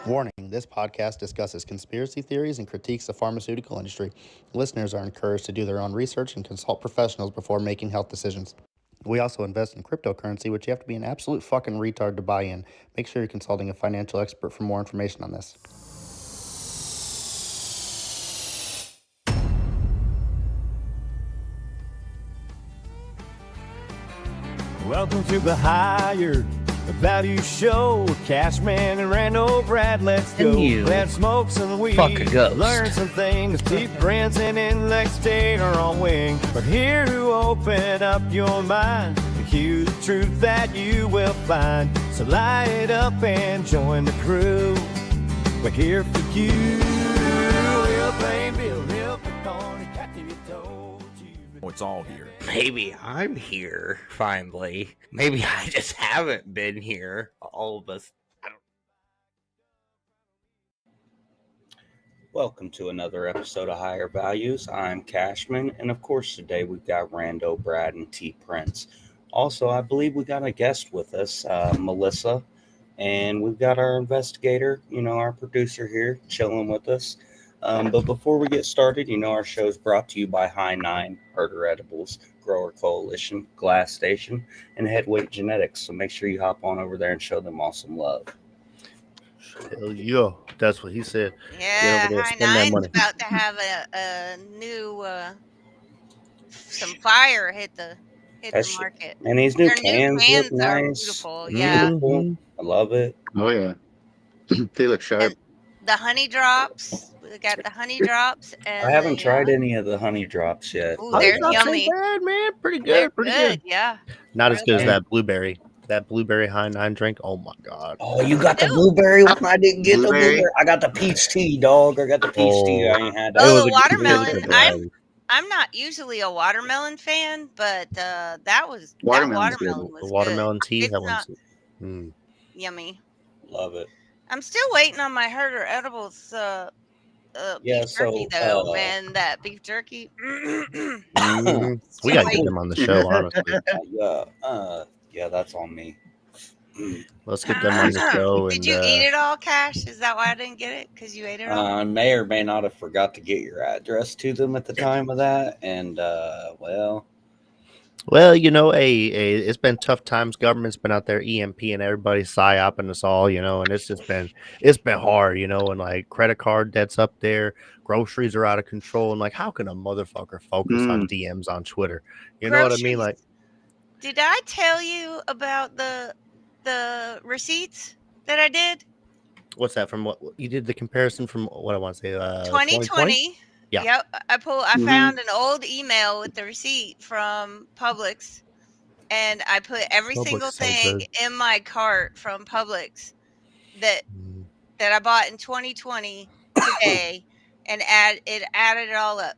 Warning, this podcast discusses conspiracy theories and critiques the pharmaceutical industry. Listeners are encouraged to do their own research and consult professionals before making health decisions. We also invest in cryptocurrency, which you have to be an absolute fucking retard to buy in. Make sure you're consulting a financial expert for more information on this. Welcome to the Higher Value Show with Cashman and Randall Brad. Let's go. Let's smoke some weed. Fuck a ghost. Learn some things. Deep friends and intellect state are on wing. We're here to open up your mind. To hear the truth that you will find. So light it up and join the crew. We're here for you. We'll play Bill, Hill, Corny, Cathy, told you. It's all here. Maybe I'm here finally. Maybe I just haven't been here. All of us. Welcome to another episode of Higher Values. I'm Cashman, and of course today we've got Rando, Brad, and T Prince. Also, I believe we got a guest with us, Melissa, and we've got our investigator, our producer here, chilling with us. But before we get started, our show is brought to you by High Nine, Herder Edibles, Grower Coalition, Glass Station, and Headweight Genetics. So make sure you hop on over there and show them all some love. Hell yeah, that's what he said. Yeah, High Nine's about to have a new some fire hit the market. And these new Their cans new look cans are nice. beautiful. Yeah, Beautiful. I love it. Oh yeah, they look sharp. and the honey drops. We got the honey drops. And I haven't tried any of the honey drops yet. Ooh, they're yummy. Bad, man. Pretty They're good. Pretty good. Yeah. Not as good as Okay. that blueberry. That blueberry High Nine drink. Oh my god. Oh, you got the blueberry one? I didn't get the Blueberry? blueberry. I got the peach tea, dog. I got the peach tea. I ain't had that. Oh, was the a watermelon. good variety. I'm not usually a watermelon fan, but that Watermelon's good. watermelon was The watermelon good. tea. It's That not one's. yummy. Love it. I'm still waiting on my Herder Edibles Yeah, beef jerky though, so, man. That beef jerky. Mhm. We gotta get them on the show, honestly. Yeah, that's on me. Let's get them on the show. Did And you eat it all, Cash? Is that why I didn't get it? Because you ate it all? I may or may not have forgot to get your address to them at the time of that, and well, it's been tough times. Government's been out there EMP and everybody psyoping us all, and it's been hard, and like credit card debt's up there, groceries are out of control, and like how can a motherfucker focus on DMs on Twitter? You know what I mean? Like, did I tell you about the receipts that I did? what's that from? What you did the comparison from? What I want to say, 2020. Yeah. Yep. I found an old email with the receipt from Publix, and I put every Publix single so thing good. in my cart from Publix that I bought in 2020 today, and added it all up.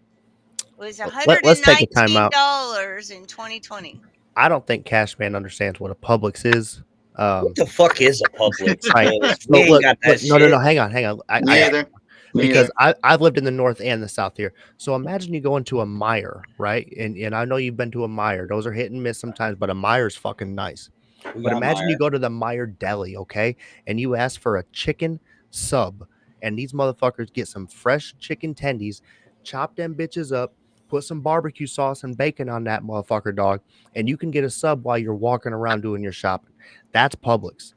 It was Let's take a time out. $119 in 2020. I don't think Cashman understands what a Publix is. what the fuck is a Publix? Right. We ain't Look, got that no, shit. hang on. Because I've lived in the north and the south here. So imagine you go into a Meijer, right? And I know you've been to a Meijer. Those are hit and miss sometimes, but a Meijer's fucking nice. We But got imagine you Meijer. go to the Meijer deli, okay? And you ask for a chicken sub. And these motherfuckers get some fresh chicken tendies, chop them bitches up, put some barbecue sauce and bacon on that motherfucker, dog. And you can get a sub while you're walking around doing your shopping. That's Publix.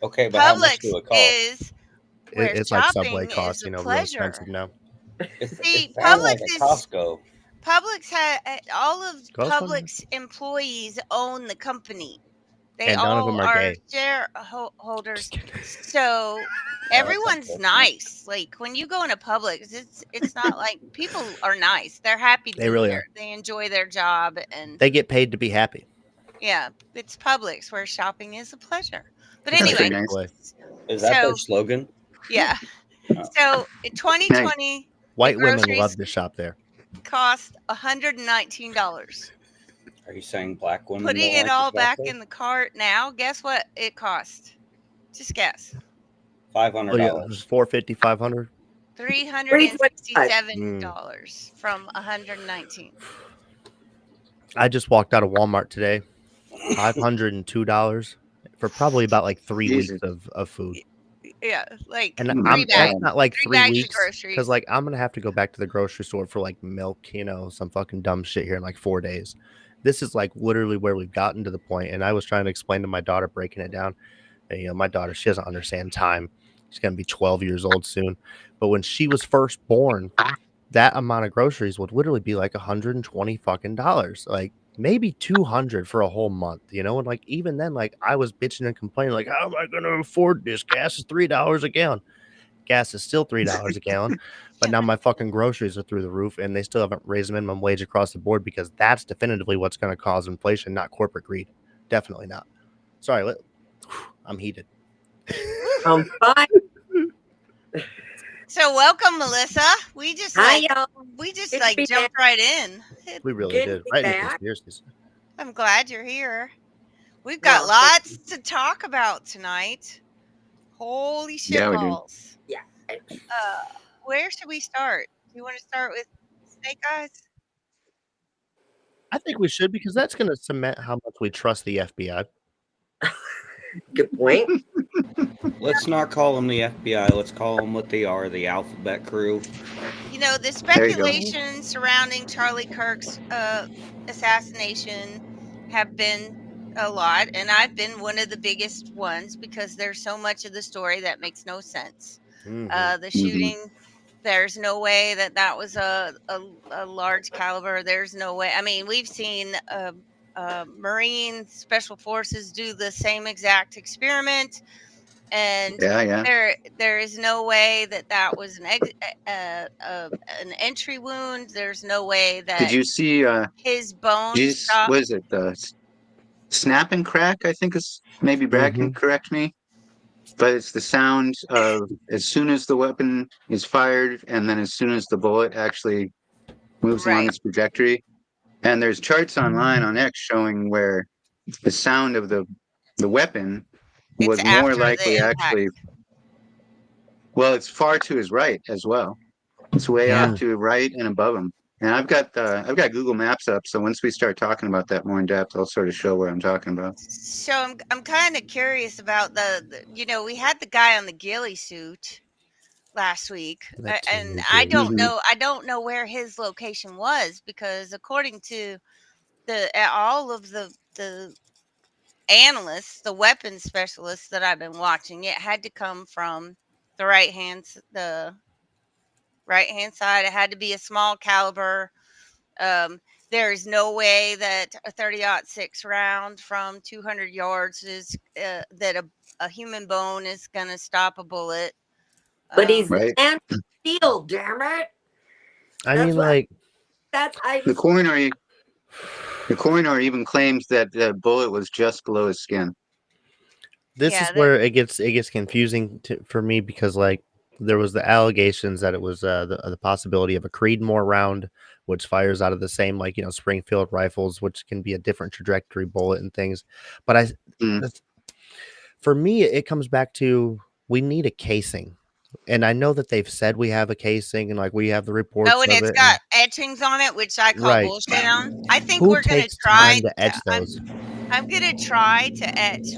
Okay, but how much Publix do it cost? is where It's like shopping Subway costs, is a real pleasure. expensive now. See, It sounds like Publix a is- Costco. Publix all of Costco? Publix employees own the company. They And none of all them are gay. shareholders. So everyone's unfortunate. nice. Like when you go into Publix, it's not like people are nice. They're happy to They be really there. are. They enjoy their job, and They get paid to be happy. yeah, it's Publix where shopping is a pleasure. But That's anyway, pretty nice. Boy. Is that their So- slogan? yeah. So in 2020, White women groceries- love to shop there. cost $119. Are you saying black women? Putting don't it like all the back Costco? in the cart now, guess what it cost? Just guess. $500. Oh, yeah, it was 450, 500. $367 from 119. I just walked out of Walmart today. $502 for probably about like 3 Jesus. weeks of food. Yeah, like And Oh, I'm three that's bags, not like 3 3 bags of weeks because groceries. like I'm gonna have to go back to the grocery store for like milk, some fucking dumb shit here in like 4 days. This is like literally where we've gotten to the point, and I was trying to explain to my daughter breaking it down. And, my daughter, she doesn't understand time. She's gonna be 12 years old soon. But when she was first born, that amount of groceries would literally be like 120 fucking dollars. Like maybe 200 for a whole month, and like even then, like I was bitching and complaining, like, how am I gonna afford this? Gas is $3 a gallon. Gas is still $3 a gallon, but now my fucking groceries are through the roof, and they still haven't raised the minimum wage across the board because that's definitively what's going to cause inflation, not corporate greed. Definitely not. Sorry, I'm heated. I'm fine. So welcome, Melissa. We just Hi, y'all. Good to like be jumped right in. We really Good to did. be Right into back. conspiracies. I'm glad you're here. We've got Well, thank lots to talk about tonight. Holy shit Yeah, we do. balls. Yeah. Where should we start? Do you want to start with Snake Eyes? I think we should because that's going to cement how much we trust the FBI. Good point. Let's not call them the FBI. Let's call them what they are, the alphabet crew. You know, the There you go. speculation surrounding Charlie Kirk's assassination have been a lot, and I've been one of the biggest ones because there's so much of the story that makes no sense. The shooting, there's no way that was a large caliber. There's no way. I mean, we've seen Marine Special Forces do the same exact experiment, and Yeah. there is no way that was an entry wound. There's no way Did that you see? his bones stopped. Was it snap and crack? I think is maybe Brad can correct me, but it's the sound of as soon as the weapon is fired, and then as soon as the bullet actually moves along Right. its trajectory. And there's charts online on X showing where the sound of the weapon It's was after more the likely impact. actually. Well, it's far to his right as well. It's way Yeah. off to his right and above him. And I've got Google Maps up, so once we start talking about that more in depth, I'll sort of show what I'm talking about. So I'm kind of curious about we had the guy on the ghillie suit last week, and I don't know where his location was, because according to all of the analysts, the weapons specialists that I've been watching, it had to come from the right hand side. It had to be a small caliber. There is no way that a 30-06 round from 200 yards is that a human bone is going to stop a bullet. But he's Right. and steel, damn it. I mean, like The coroner even claims that the bullet was just below his skin. This is where it gets confusing for me, because like there was the allegations that it was the possibility of a Creedmoor round, which fires out of the same Springfield rifles, which can be a different trajectory bullet and things. But for me, it comes back to we need a casing. And I know that they've said we have a casing, and like we have the reports. Oh, and of it's it, got etchings on it, which I call bullshit on. I think Who we're going to takes try time to etch those? I'm going to try to etch.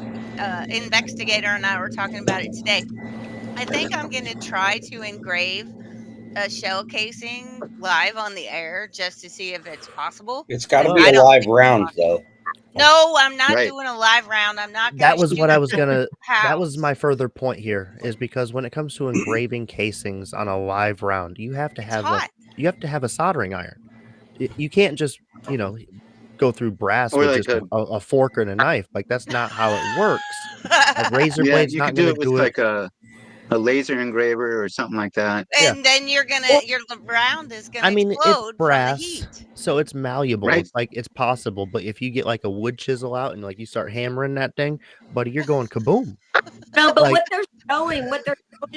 Investigator and I were talking about it today. I think I'm going to try to engrave a shell casing live on the air just to see if it's possible. It's got to be a live round, though. No, I'm not doing a live round. I'm not going to. That was what I was gonna. That was house. my further point here, is because when it comes to engraving casings on a live round, you have to have a soldering iron. You can't just go through brass Or with like just a fork and a knife. Like that's not how it works. A razor blade's you not could do gonna it with do like a laser engraver or something like that. And then your round is gonna explode it's brass, from the heat. so it's malleable. Right. It's like it's possible, but if you get like a wood chisel out and like you start hammering that thing, buddy, you're going kaboom. No, but what they're showing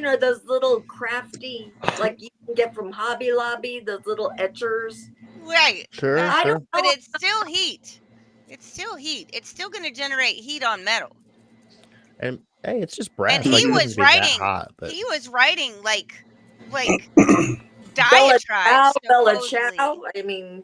are those little crafty, like you can get from Hobby Lobby, those little etchers. Right. Sure. But it's still heat. It's still heat. It's still going to generate heat on metal. And hey, it's just brass. And he was writing. But... He was writing like diatribes. Bella Ciao. I mean,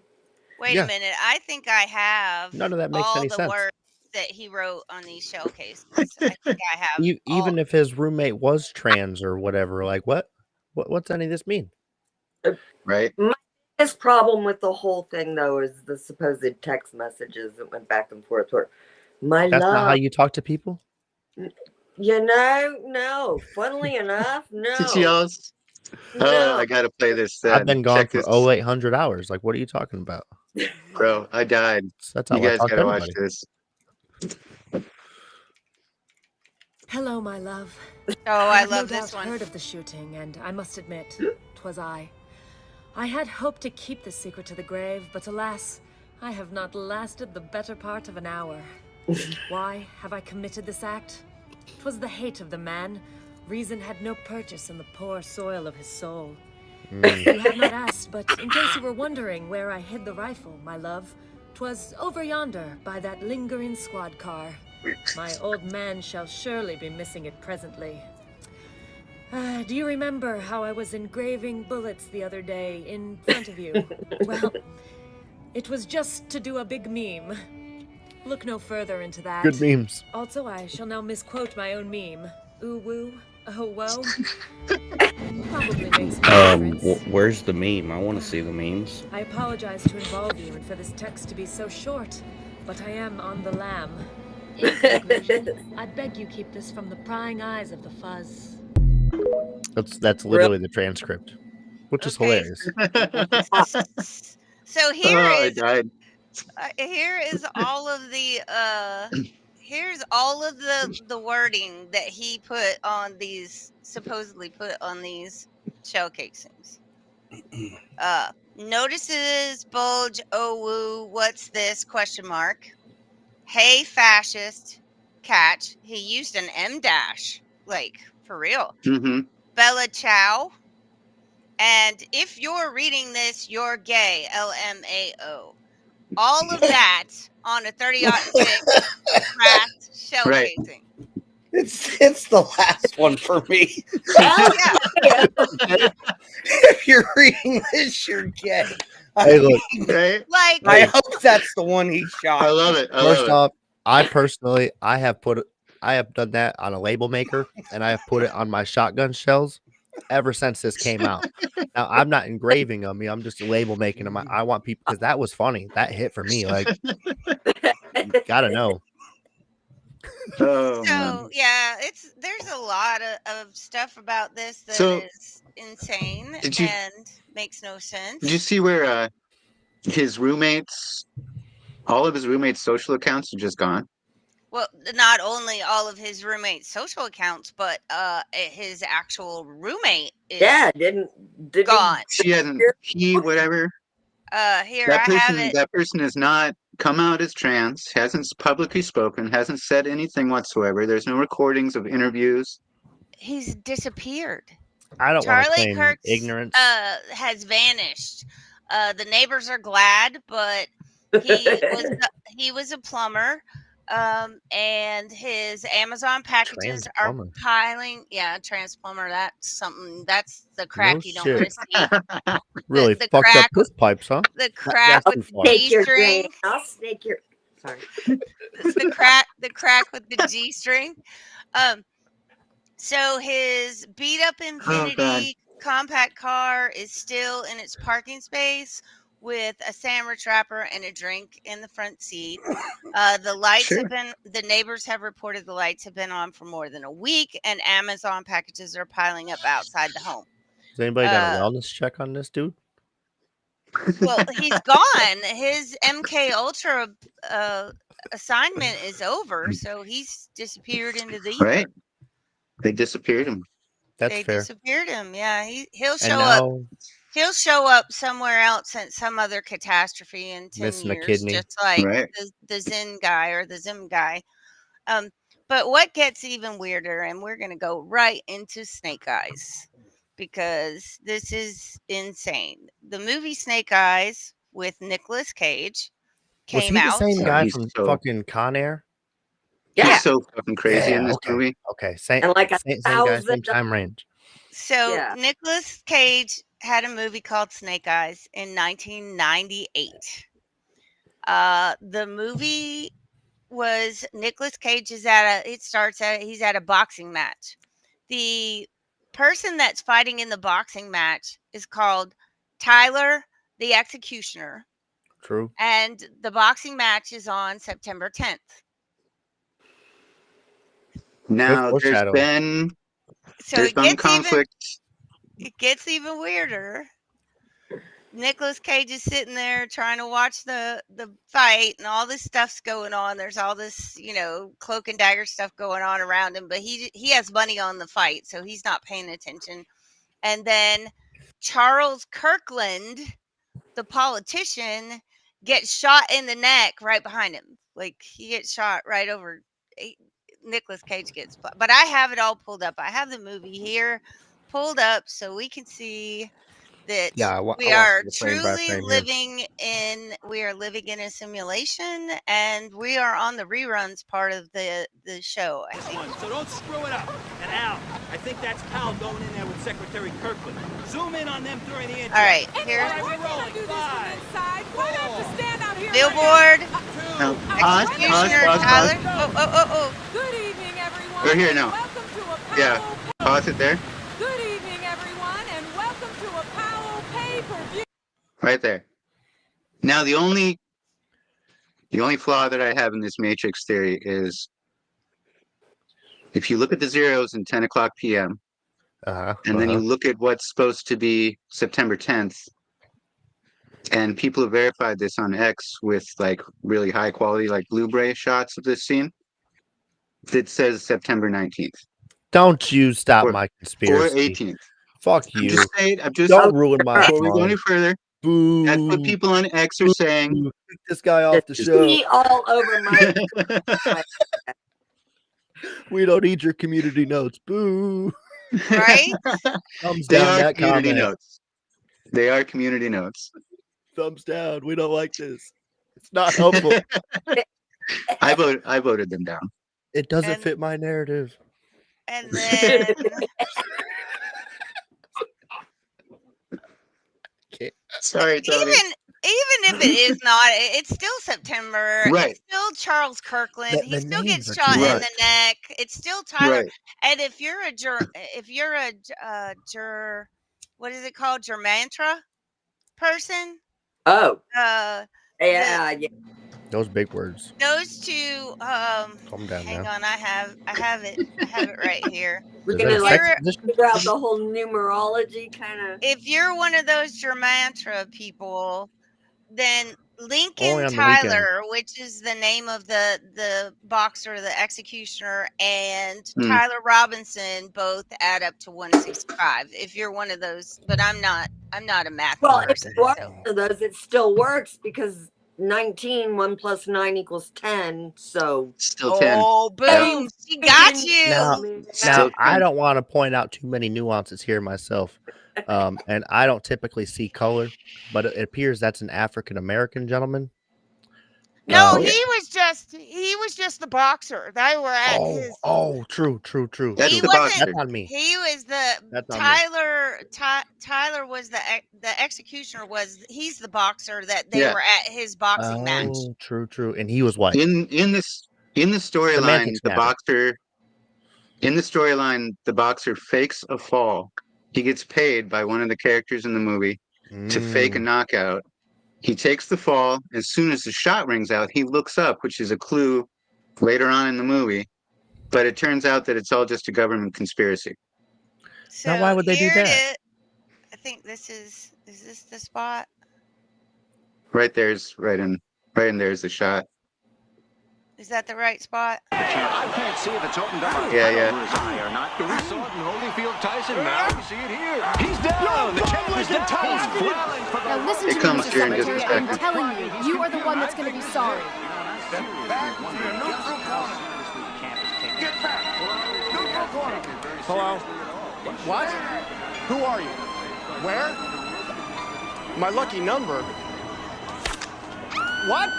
wait a minute. I think I have none of that makes all any the sense. words that he wrote on these shell cases. I think I have Even if his roommate was trans or whatever, like what's any of this mean? Right. My biggest problem with the whole thing, though, is the supposed text messages that went back and forth. Where, my That's not how love, you talk to people. no. Funnily enough, Did no, y'all? Oh, no. I gotta play this. I've been gone Check for this, 0800 hours. Like, what are you talking about? bro. I died. That's You how I guys talk to gotta watch everybody. this. Hello, my love. Oh, I have love no this doubt one. heard of the shooting, and I must admit, 'twas I. I had hoped to keep the secret to the grave, but alas, I have not lasted the better part of an hour. Why have I committed this act? 'Twas the hate of the man. Reason had no purchase in the poor soil of his soul. You have not asked, but in case you were wondering where I hid the rifle, my love, 'twas over yonder by that lingering squad car. My old man shall surely be missing it presently. Do you remember how I was engraving bullets the other day in front of you? Well, it was just to do a big meme. Look no further into that. Good memes. Also, I shall now misquote my own meme. Ooh woo, oh whoa. Probably makes no difference. Where's the meme? I want to see the memes. I apologize to involve you and for this text to be so short, but I am on the lam. In conclusion, I beg you keep this from the prying eyes of the fuzz. That's literally the transcript, which is Okay. hilarious. So I died. here is all of the here's all of the wording that he put on these supposedly put on these shell casings. Notices bulge, oh woo, what's this, question mark. Hey fascist, catch. He used an M dash, like for real. Mm-hmm. Bella Chow. And if you're reading this, you're gay. LMAO. All of that on a 30-06 brass shell Right. casing. It's the last one for me. Yeah. If you're reading this, you're gay. Hey, look. Right. Like, I hope that's the one he shot. I love it. First off, I have done that on a label maker, and I have put it on my shotgun shells ever since this came out. Now I'm not engraving them; I'm just label making them. I want people because that was funny. That hit for me. Like, gotta know. Oh, man. so yeah, there's a lot of stuff about this that So, is insane did you- and makes no sense. Did you see where his roommates, all of his roommates' social accounts are just gone? Well, not only all of his roommate's social accounts, but his actual roommate is didn't gone. She hasn't. Whatever. Here I have it. That person has not come out as trans. Hasn't publicly spoken. Hasn't said anything whatsoever. There's no recordings of interviews. He's disappeared. I don't want to Charlie claim Kirk's ignorance. has vanished. The neighbors are glad, but he was a plumber. And his Amazon packages are Trans-plumber. piling. Yeah, trans plumber. That's something. That's the crack No you don't shit. want to see. Really the fucked crack up piss pipes, huh? The crack That's with too the far. Snake your G-string. drain. I'll snake your. Sorry. The crack with the G-string. So his beat up Infinity compact car is still in its parking space with a sandwich wrapper and a drink in the front seat. The lights Sure. the neighbors have reported the lights have been on for more than a week, and Amazon packages are piling up outside the home. Has anybody done a wellness check on this dude? Well, he's gone. His MK Ultra assignment is over, so he's disappeared into the ether. Right. They disappeared him. That's They fair. disappeared him. Yeah, he'll And show up. now He'll show up somewhere else at some other catastrophe in 10 Missing a years, kidney. just like Right. the Zen guy or the Zim guy. But what gets even weirder, and we're gonna go right into Snake Eyes because this is insane. The movie Snake Eyes with Nicolas Cage was came he the out. same guy He's from so- fucking Con Air? Yeah. He's so fucking crazy in this okay. movie. Okay, same, And like same guy, 1,000 same time range. So Yeah. Nicolas Cage had a movie called Snake Eyes in 1998. The movie was Nicolas Cage he's at a boxing match. The person that's fighting in the boxing match is called Tyler the Executioner. True. And the boxing match is on September 10th. Now Good foreshadowing. So there's been conflict. It gets even weirder. Nicolas Cage is sitting there trying to watch the fight, and all this stuff's going on. There's all this, cloak and dagger stuff going on around him, but he has money on the fight, so he's not paying attention. And then Charles Kirkland, the politician, gets shot in the neck right behind him. Like, he gets shot right over. Nicolas Cage gets, but I have it all pulled up. I have the movie here pulled up so we can see that we are truly living in a simulation, and we are on the reruns part of the show, I think. So don't screw it up. And Al, I think that's Cal going in there with Secretary Kirkland. Zoom in on them during the intro. All right, here's Billboard. Pause. Tyler. Oh. Good evening, everyone. We're here now. Welcome to a Yeah, pause it there. Good evening, everyone, and welcome to a Powell pay-per-view. Right there. Now the only flaw that I have in this Matrix theory is if you look at the zeros in 10 o'clock p.m. And then you look at what's supposed to be September 10th, and people have verified this on X with like really high quality, like Blu-ray shots of this scene. It says September 19th. Don't you stop my conspiracy. Or 18th. Fuck you. Don't ruin my before we go any further. Boo. That's what people on X are saying. Kick this guy off the show. All over my. We don't need your community notes. Boo. Right? Thumbs They down are that community comment. notes. They are community notes. Thumbs down. We don't like this. It's not helpful. I voted them down. It doesn't fit my narrative. And then Sorry, Tony. even if it is not, it's still September. Right. It's still Charles Kirkland. He still gets names are shot in right. the neck. It's still Tyler. Right. And if you're what is it called? Germantra person? Oh. Yeah. Those big words. Those two. Calm down hang now. on, I have it. I have it right here. We're Is gonna that a like sex position? figure out the whole numerology kind of. If you're one of those Germantra people, then Only Lincoln on the Tyler, which is the name of the boxer, the executioner, and Tyler Robinson both add up to 165. If you're one of those, but I'm not a math person. If you are one of those, it still works because 19, 1 + 9 = 10. So still 10. Oh, boom! She got you. Now I don't want to point out too many nuances here myself, and I don't typically see color, but it appears that's an African American gentleman. No, he was just the boxer. They were at his. Oh, true. That's the boxer. That's on me. He was the That's on Tyler. Tyler was the executioner. He's the boxer that they were at his boxing match. Oh, true. And he was what? In the storyline, the boxer fakes a fall. He gets paid by one of the characters in the movie to fake a knockout. He takes the fall. As soon as the shot rings out, he looks up, which is a clue later on in the movie. But it turns out that it's all just a government conspiracy. So now, why would they do that? I think this is this the spot? Right in there's the shot. Is that the right spot? I can't see if it's opened up Yeah. over his eye or not. We saw it in Holyfield Tyson. Now we see it here. He's down. The champ is down. He's flailing for the Now listen It to me, comes Mr. here in just a Secretary. I'm second. telling you, you are the one that's going to be sorry. Step back to your neutral corner. Get back. Neutral corner. Hello? What? Who are you? Where? My lucky number. What?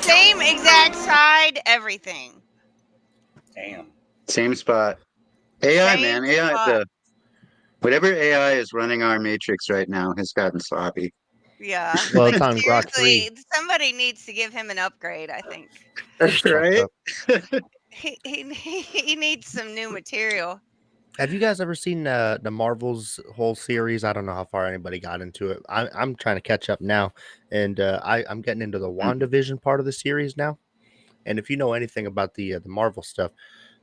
Same exact side, everything. Damn. Same spot. AI, Same man. AI. spot. Whatever AI is running our matrix right now has gotten sloppy. Yeah. Well, Like it's on Grok 3. seriously, somebody needs to give him an upgrade, I think. It's fucked Right? up. He needs some new material. Have you guys ever seen the Marvel's whole series? I don't know how far anybody got into it. I'm trying to catch up now, and I'm getting into the WandaVision part of the series now. And if you know anything about the Marvel stuff,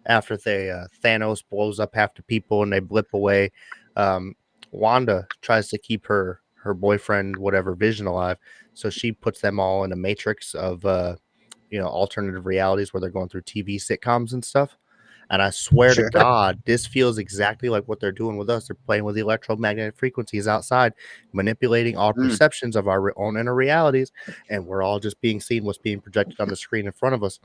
after Thanos blows up half the people and they blip away, um, Wanda tries to keep her boyfriend, whatever, Vision, alive. So she puts them all in a matrix of alternative realities where they're going through TV sitcoms and stuff. And I swear to Sure. God, this feels exactly like what they're doing with us. They're playing with the electromagnetic frequencies outside, manipulating our perceptions of our own inner realities, and we're all just being seen what's being projected on the screen in front of us.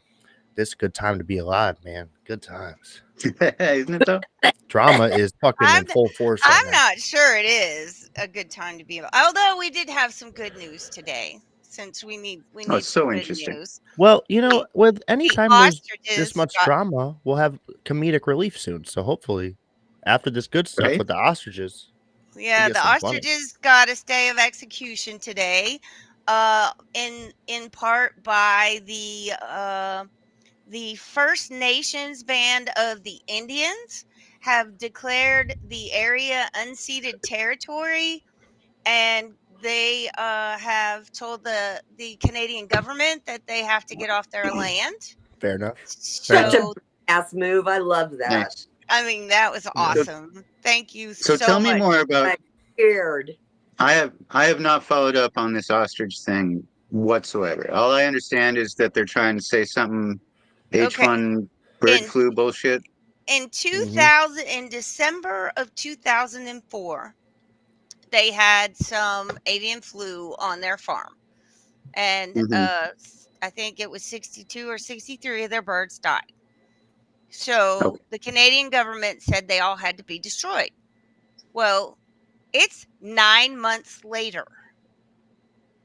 This is a good time to be alive, man. Good times. Isn't it though? Drama is fucking in full force right I'm now. not sure it is a good time to be alive. Although we did have some good news today, since we need Oh, it's some so good interesting. news. Well, with any The time there's ostriches this much got drama, we'll have comedic relief soon. So hopefully, after this good stuff Right? with the ostriches, we Yeah, get the some funny. ostriches got a stay of execution today, in part by the First Nations band of the Indians have declared the area unceded territory, and they have told the Canadian government that they have to get off their land. Fair enough. Such a So, ass move. I love that. Nice. I mean, that was awesome. Thank you So so tell me much. more about. I'm scared. I have not followed up on this ostrich thing whatsoever. All I understand is that they're trying to say something Okay. H1 bird In flu bullshit. in 2000, in December of 2004, they had some avian flu on their farm, and Mhm. I think it was 62 or 63 of their birds died. So Okay. the Canadian government said they all had to be destroyed. Well, it's 9 months later.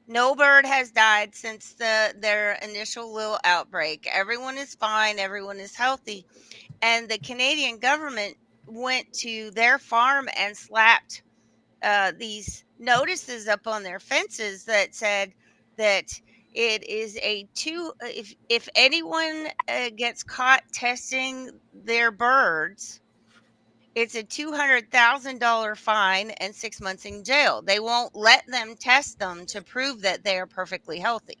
No bird has died since their initial little outbreak. Everyone is fine, everyone is healthy. And the Canadian government went to their farm and slapped these notices up on their fences that said that it is if anyone gets caught testing their birds, it's a $200,000 fine and 6 months in jail. They won't let them test them to prove that they are perfectly healthy.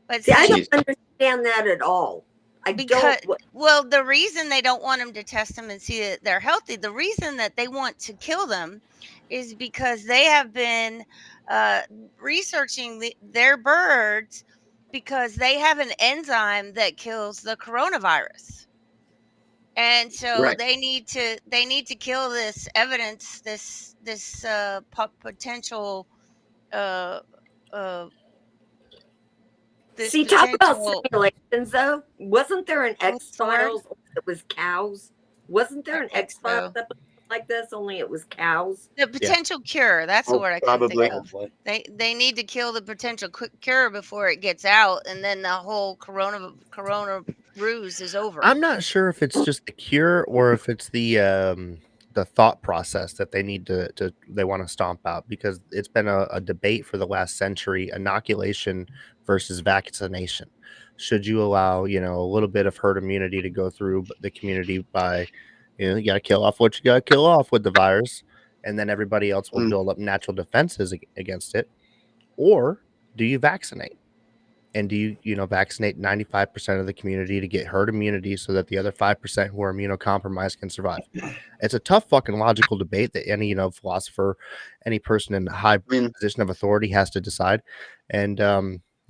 But See, I see, don't understand that at all. I because don't. well, the reason they don't want them to test them and see that they're healthy, the reason that they want to kill them is because they have been researching their birds, because they have an enzyme that kills the coronavirus. And so Right. they need to kill this evidence, this potential uh uh this See, talk about potential simulations, though. Wasn't there an what's the word? X-Files that was cows? Wasn't there I an think X-Files so. episode like this, only it was cows? The potential cure, that's the Oh, word I couldn't think probably. of. They need to kill the potential cure before it gets out, and then the whole corona ruse is over. I'm not sure if it's just the cure or if it's the thought process that they need to they want to stomp out, because it's been a debate for the last century: inoculation versus vaccination. Should you allow a little bit of herd immunity to go through the community by you got to kill off what you got to kill off with the virus, and then everybody else will Mm. build up natural defenses against it, or do you vaccinate? And do you vaccinate 95% of the community to get herd immunity so that the other 5% who are immunocompromised can survive? It's a tough fucking logical debate that any philosopher, any person in a high position of authority has to decide. And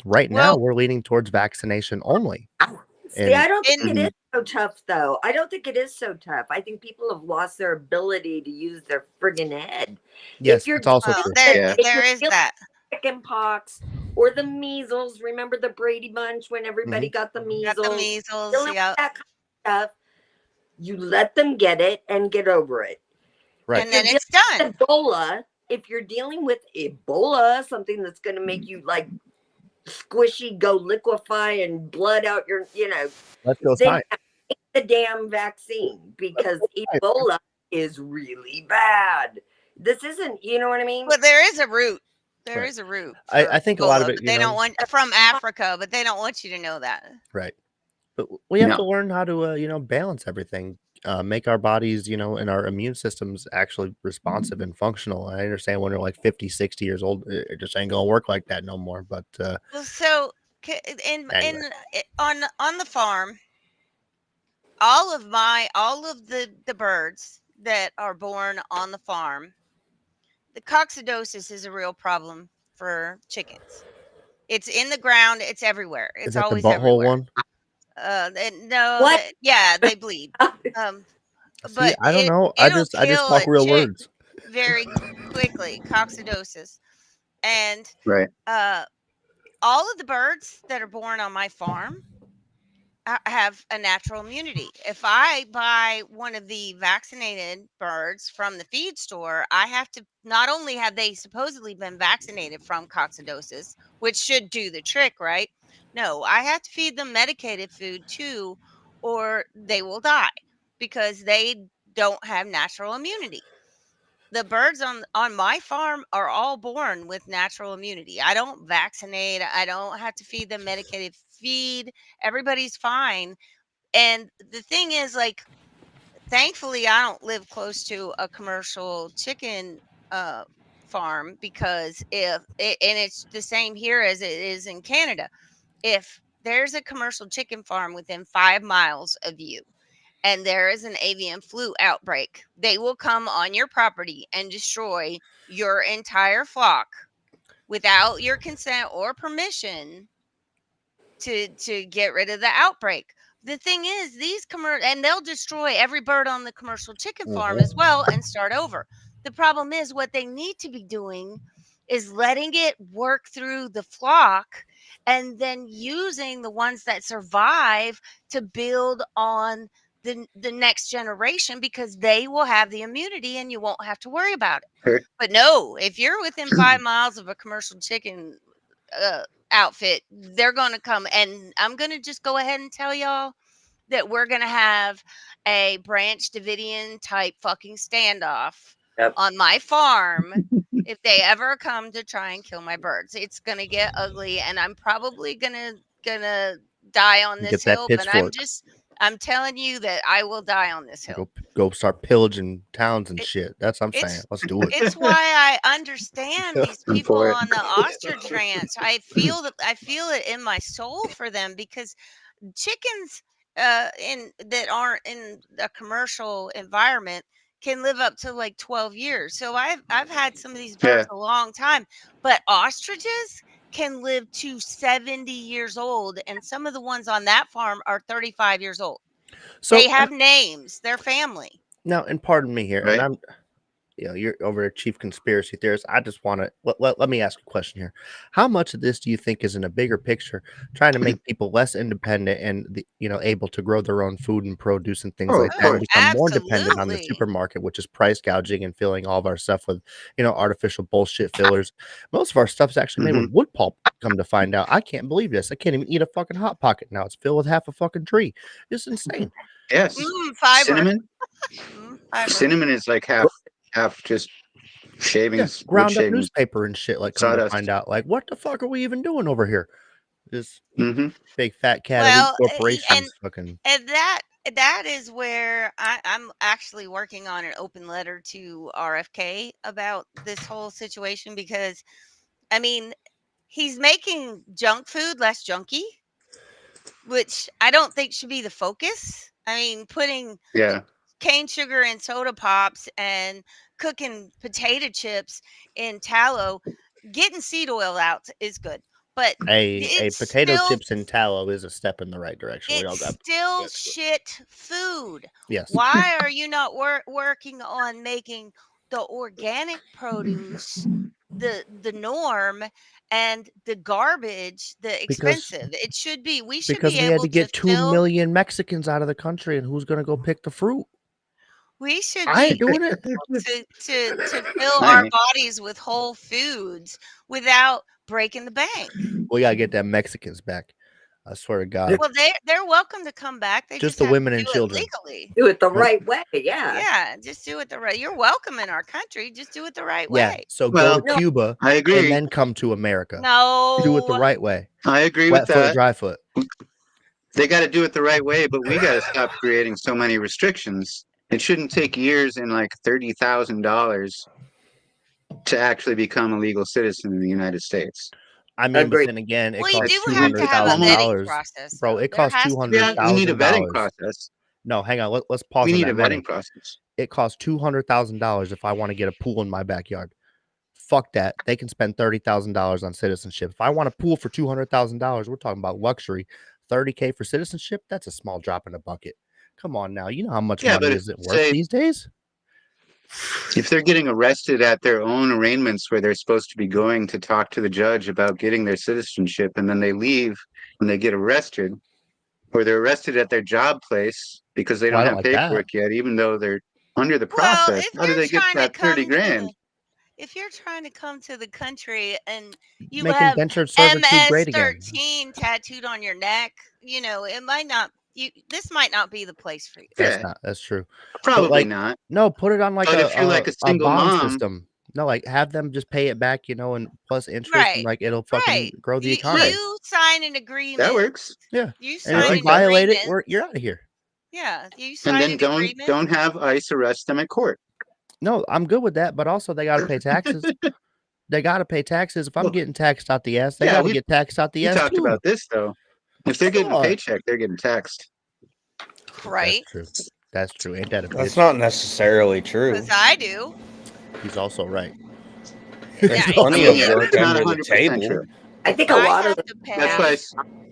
right now Well, we're leaning towards vaccination only. See, I don't think in it is so tough, though. I don't think it is so tough. I think people have lost their ability to use their friggin' head. Yes, If you're that's also well, true. there if there you're is dealing that. with chicken pox or the measles, remember the Brady Bunch when everybody got the Got measles? the measles, Dealing with yeah. that kind of stuff, you let them get it and get over it. Right. And then If it's you're done. dealing with Ebola, if you're dealing with Ebola, something that's going to make you like squishy, go liquefy and blood out your, Let's go then science. take the damn vaccine, because Ebola is really bad. This isn't, you know what I mean? Well, there is a root. There Right. is a root I for think a lot of Ebola, it, but you they don't know, want from Africa, but they don't want you to know that. right. But we have to No. learn how to, you know, balance everything, make our bodies, you know, and our immune systems actually responsive and functional. I understand when they're like 50, 60 years old, it just ain't gonna work like that no more. But Well, so anyway, on the farm, all of the birds that are born on the farm, the coccidosis is a real problem for chickens. It's in the ground. It's everywhere. is It's that the always butthole everywhere. one? No, What? yeah, they bleed. Um, See, but I don't know. it'll I just kill talk a real chick words. very quickly, coccidosis. And Right. uh, all of the birds that are born on my farm have a natural immunity. If I buy one of the vaccinated birds from the feed store, I have to not only have they supposedly been vaccinated from coccidosis, which should do the trick, right? No, I have to feed them medicated food too, or they will die because they don't have natural immunity. The birds on my farm are all born with natural immunity. I don't vaccinate. I don't have to feed them medicated feed. Everybody's fine. And the thing is, like, thankfully, I don't live close to a commercial chicken uh, farm because and it's the same here as it is in Canada. If there's a commercial chicken farm within 5 miles of you, and there is an avian flu outbreak, they will come on your property and destroy your entire flock without your consent or permission to get rid of the outbreak. The thing is, and they'll destroy every bird on the commercial chicken farm as well and start over. The problem is what they need to be doing is letting it work through the flock and then using the ones that survive to build on the next generation because they will have the immunity and you won't have to worry about it. Sure. But no, if you're within 5 miles of a commercial chicken outfit, they're going to come. And I'm going to just go ahead and tell y'all that we're going to have a Branch Davidian type fucking standoff Yep. on my farm if they ever come to try and kill my birds. It's going to get ugly, and I'm probably gonna die on this Get that hill, but pitchfork. I'm telling you that I will die on this hill. Go start pillaging towns and It- shit. That's what I'm saying. It's Let's do it. it's why I understand these I'm people for it. on the ostrich ranch. I feel it in my soul for them because chickens in that aren't in a commercial environment can live up to like 12 years. So I've had some of these birds Yeah. a long time, but ostriches can live to 70 years old, and some of the ones on that farm are 35 years old. So They have names, their family. now, and pardon me here, and Right. I'm, you know, you're over a chief conspiracy theorist. I just want to let me ask a question here. How much of this do you think is in a bigger picture, trying to make people less independent and you know, able to grow their own food and produce and things Oh, like of that, and course. become more dependent on the Absolutely. supermarket, which is price gouging and filling all of our stuff with, you know, artificial bullshit fillers. Most of our stuff's actually made Hmm. with wood pulp. Come to find out, I can't believe this. I can't even eat a fucking hot pocket now. It's filled with half a fucking tree. It's insane. Yes. Fiber. Cinnamon. Fiber. Cinnamon is like half just Yeah, shavings, wood ground up shavings, newspaper and shit. Like, come to sawdust. find out, like, what the fuck are we even doing over here? This Hmm. big fat cat elite Well, corporations fucking and that is where I'm actually working on an open letter to RFK about this whole situation because I mean he's making junk food less junky, which I don't think should be the focus. I mean, putting Yeah. cane sugar in soda pops and cooking potato chips in tallow, getting seed oil out is good, but a it's potato still chips and tallow is a step in the right direction. We all it's got still shit food. yes. Why are you not working on making the organic produce the norm and the garbage the Because expensive? It should be. We should because be we had able to to get 2 fill. million Mexicans out of the country, and who's gonna go pick the fruit? We should I be ain't doing it. to fill I our ain't. bodies with whole foods without breaking the bank. We gotta get them Mexicans back. I swear to God. Well, they're welcome to come back. They Just just the have women to and do children. it legally. Do it the right way. Yeah. Yeah, just do it the right. You're welcome in our country. Just do it the right Yeah. way. So Well, go to Cuba I agree. and then come to America. No. Do it the right way. I agree Wet with foot, that. dry foot. They got to do it the right way, but we got to stop creating so many restrictions. It shouldn't take years and like $30,000 to actually become a legal citizen in the United States. I mean, Agreed. but then again, it Well, you costs do have to have a vetting $200,000, process, bro. though. It There costs has to be. Yeah, we need a vetting $200,000. process. No, hang on. Let's pause We on need that a money. vetting process. It costs $200,000 if I want to get a pool in my backyard. Fuck that. They can spend $30,000 on citizenship. If I want a pool for $200,000, we're talking about luxury. $30K for citizenship, that's a small drop in the bucket. Come on now. You know how much money is it worth these days? If they're getting arrested at their own arraignments where they're supposed to be going to talk to the judge about getting their citizenship, and then they leave when they get arrested, or they're arrested at their job place because they Well, I don't don't have like that. paperwork yet, even though they're under the Well, process, if how do you're they get trying to that 30 come grand? if you're trying to come to the country and you Make have indentured servitude great again. MS-13 tattooed on your neck, you know, it might not. This might not be the place for you. That's true. Probably But like, not. No, put it on like But if you're like a single bond mom, system. No, like have them just pay it back, and plus interest, and Right. like it'll fucking Right. grow the You, economy. you sign an agreement. that works. Yeah. You And sign if an you violate it, agreement. you're out of here. Yeah. You sign And then an don't agreement. have ICE arrest them at court. No, I'm good with that, but also they got to pay taxes. They got to pay taxes. If I'm getting taxed out the ass, they got to get taxed out the We ass talked too. about this though. If they're getting a on. paycheck, they're getting taxed. Right. That's true. That's true. Ain't that a That's bitch? not necessarily true. Because I do. He's also right. There's Yeah, plenty you of do. work It's not under the 100% table. true. I think a I lot have of to pay.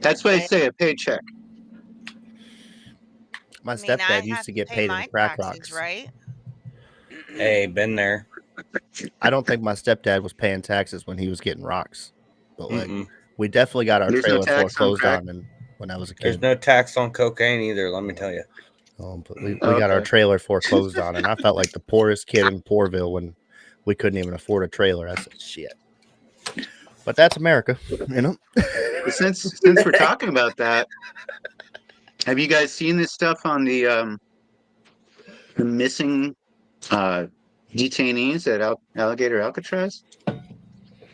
That's why I say a paycheck. My I mean, I stepdad used have to to get pay paid my in crack taxes, rocks. right? Hey, been there. I don't think my stepdad was paying taxes when he was getting rocks, but like Mm-mm. we definitely got our There's no trailer tax on foreclosed crack. on, and when I was a There's kid. no tax on cocaine either, let me tell you. But we got our trailer foreclosed on, and I felt like the poorest kid in Poorville when we couldn't even afford a trailer. I said, "Shit." But that's America, you know. Since we're talking about that, have you guys seen this stuff on the missing detainees at Alligator Alcatraz?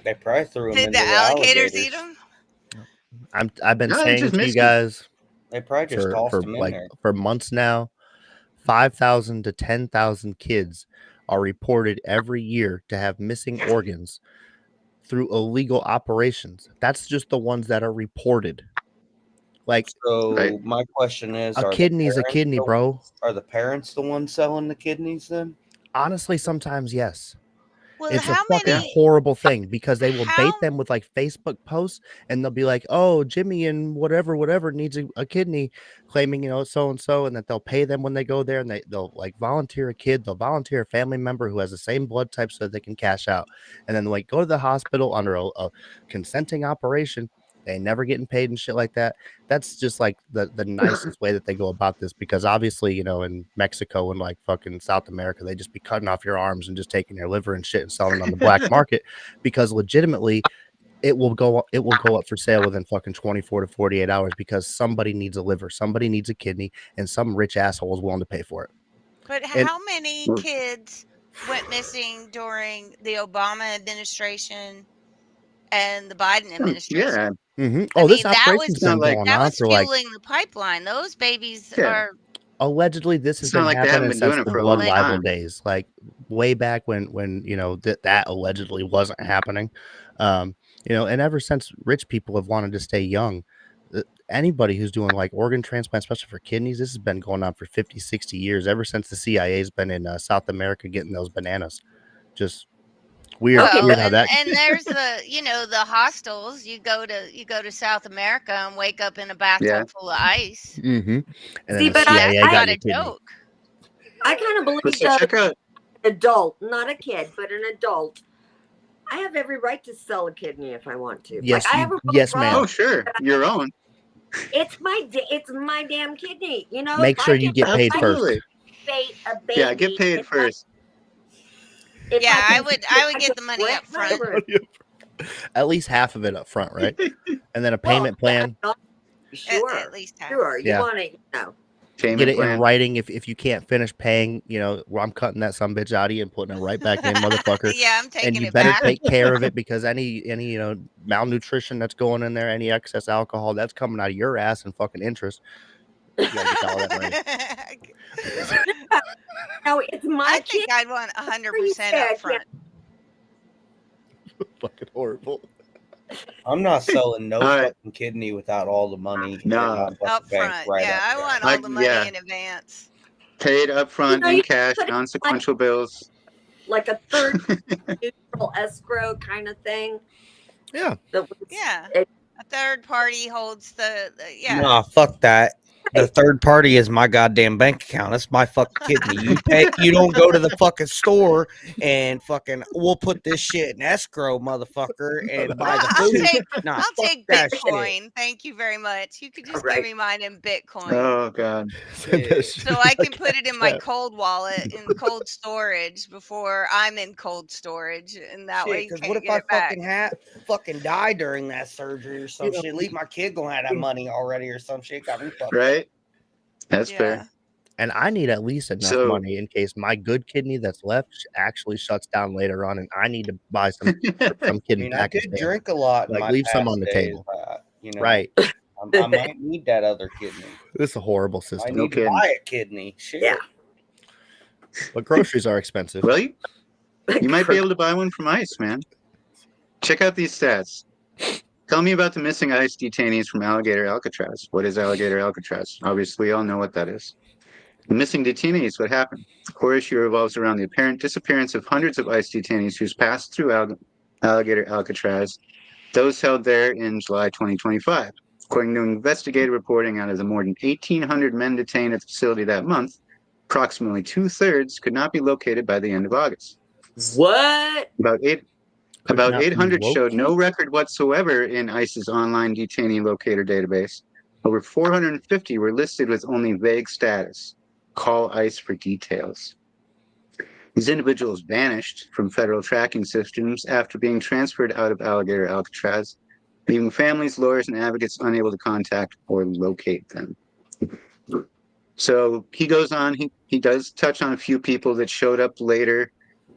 They probably threw them Did into the the alligators alligators. eat them? I've been No, they saying just to you missed it. guys They probably just tossed for them in like there. for months now, 5,000 to 10,000 kids are reported every year to have missing organs through illegal operations. That's just the ones that are reported. Like, So my question is, a are the kidney's a parents kidney, the- bro. Are the parents the ones selling the kidneys then? Honestly, sometimes yes. Well, It's a how fucking many? horrible thing because they will bait How? them with like Facebook posts and they'll be like, "Oh, Jimmy and whatever needs a kidney," claiming so and so, and that they'll pay them when they go there, and they'll like volunteer a kid, they'll volunteer a family member who has the same blood type so that they can cash out, and then like go to the hospital under a consenting operation. They never getting paid and shit like that. That's just like the nicest way that they go about this because obviously, in Mexico and like fucking South America, they just be cutting off your arms and just taking your liver and shit and selling it on the black market because legitimately it will go up for sale within fucking 24 to 48 hours because somebody needs a liver, somebody needs a kidney, and some rich asshole is willing to pay for it. But And- how many kids went missing during the Obama administration and the Biden administration? Yeah. Mm-hmm. I Oh, this mean, that operation's was been going that on was for like fueling the pipeline. Those babies Yeah. are allegedly this has It's not been like they haven't happening been since doing it the for a blood long libel time. days, like way back when that allegedly wasn't happening. And ever since rich people have wanted to stay young, anybody who's doing like organ transplant, especially for kidneys, this has been going on for 50, 60 years, ever since the CIA's been in South America getting those bananas. Just weird how and that there's the hostels. You go to South America and wake up in a bathtub full of ice. Mm-hmm. And then See, the but CIA That's got not your a kidney. joke. I kind of believe So check out. an adult, not a kid, but an adult. I have every right to sell a kidney if I want to. Yes, I you- have a yes, ma'am. Oh, sure, your own. It's my damn kidney. Make if sure I you can get paid first. Absolutely. bait a baby. Yeah, get paid if first. if Yeah, I can- would if get can the money wreck up front. my brain. At least half of it up front, right? And then a payment plan. Sure. At least half. Sure. You Yeah. want to, Get it in writing if you can't finish paying, well, I'm cutting that sumbitch out of you and putting it right back in, motherfucker. Yeah, I'm taking and you it better back. take care of it, because any malnutrition that's going in there, any excess alcohol that's coming out of your ass and fucking interest. You gotta get all that money. No, it's my I kid. think I'd want 100% up front. Fucking horrible. I'm not selling no fucking kidney without all the money in my Up bank front. right Yeah, up I there. want all the money in advance. Paid up front in you cash, put it non-sequential bills. Like a third neutral escrow kind of thing. Yeah. Yeah. A third party holds the yeah. Nah, fuck that. The third party is my goddamn bank account. That's my fucking kidney. You don't go to the fucking store and fucking we'll put this shit in escrow, mother,fucker, and buy the food. I'll take Bitcoin. Thank you very much. You could just give me mine in Bitcoin. Oh God. So I can put it in my cold wallet in cold storage before I'm in cold storage, and that way you Because can't what if get I it back. fucking die during that surgery or some shit? Leave my kid gonna have that money already or some shit. Got me fucked. Right. That's fair. And I need at least enough money in case my good kidney that's left actually shuts down later on, and I need to buy some kidney I package. did drink a lot. In Like my leave some past on the days, table. Right. I might need that other kidney. This is a horrible I system. need to buy a kidney. Shit. Yeah. But groceries are expensive. Well, you might be able to buy one from ICE, man. Check out these stats. Tell me about the missing ICE detainees from Alligator Alcatraz. What is Alligator Alcatraz? Obviously, we all know what that is. The missing detainees, what happened? The core issue revolves around the apparent disappearance of hundreds of ICE detainees who's passed through Alligator Alcatraz, those held there in July 2025. According to investigative reporting, out of the more than 1,800 men detained at the facility that month, approximately 2/3 could not be located by the end of August. What? About not be 800 showed no located? record whatsoever in ICE's online detainee locator database. Over 450 were listed with only vague status. Call ICE for details. These individuals vanished from federal tracking systems after being transferred out of Alligator Alcatraz, leaving families, lawyers, and advocates unable to contact or locate them. So he goes on, he does touch on a few people that showed up later,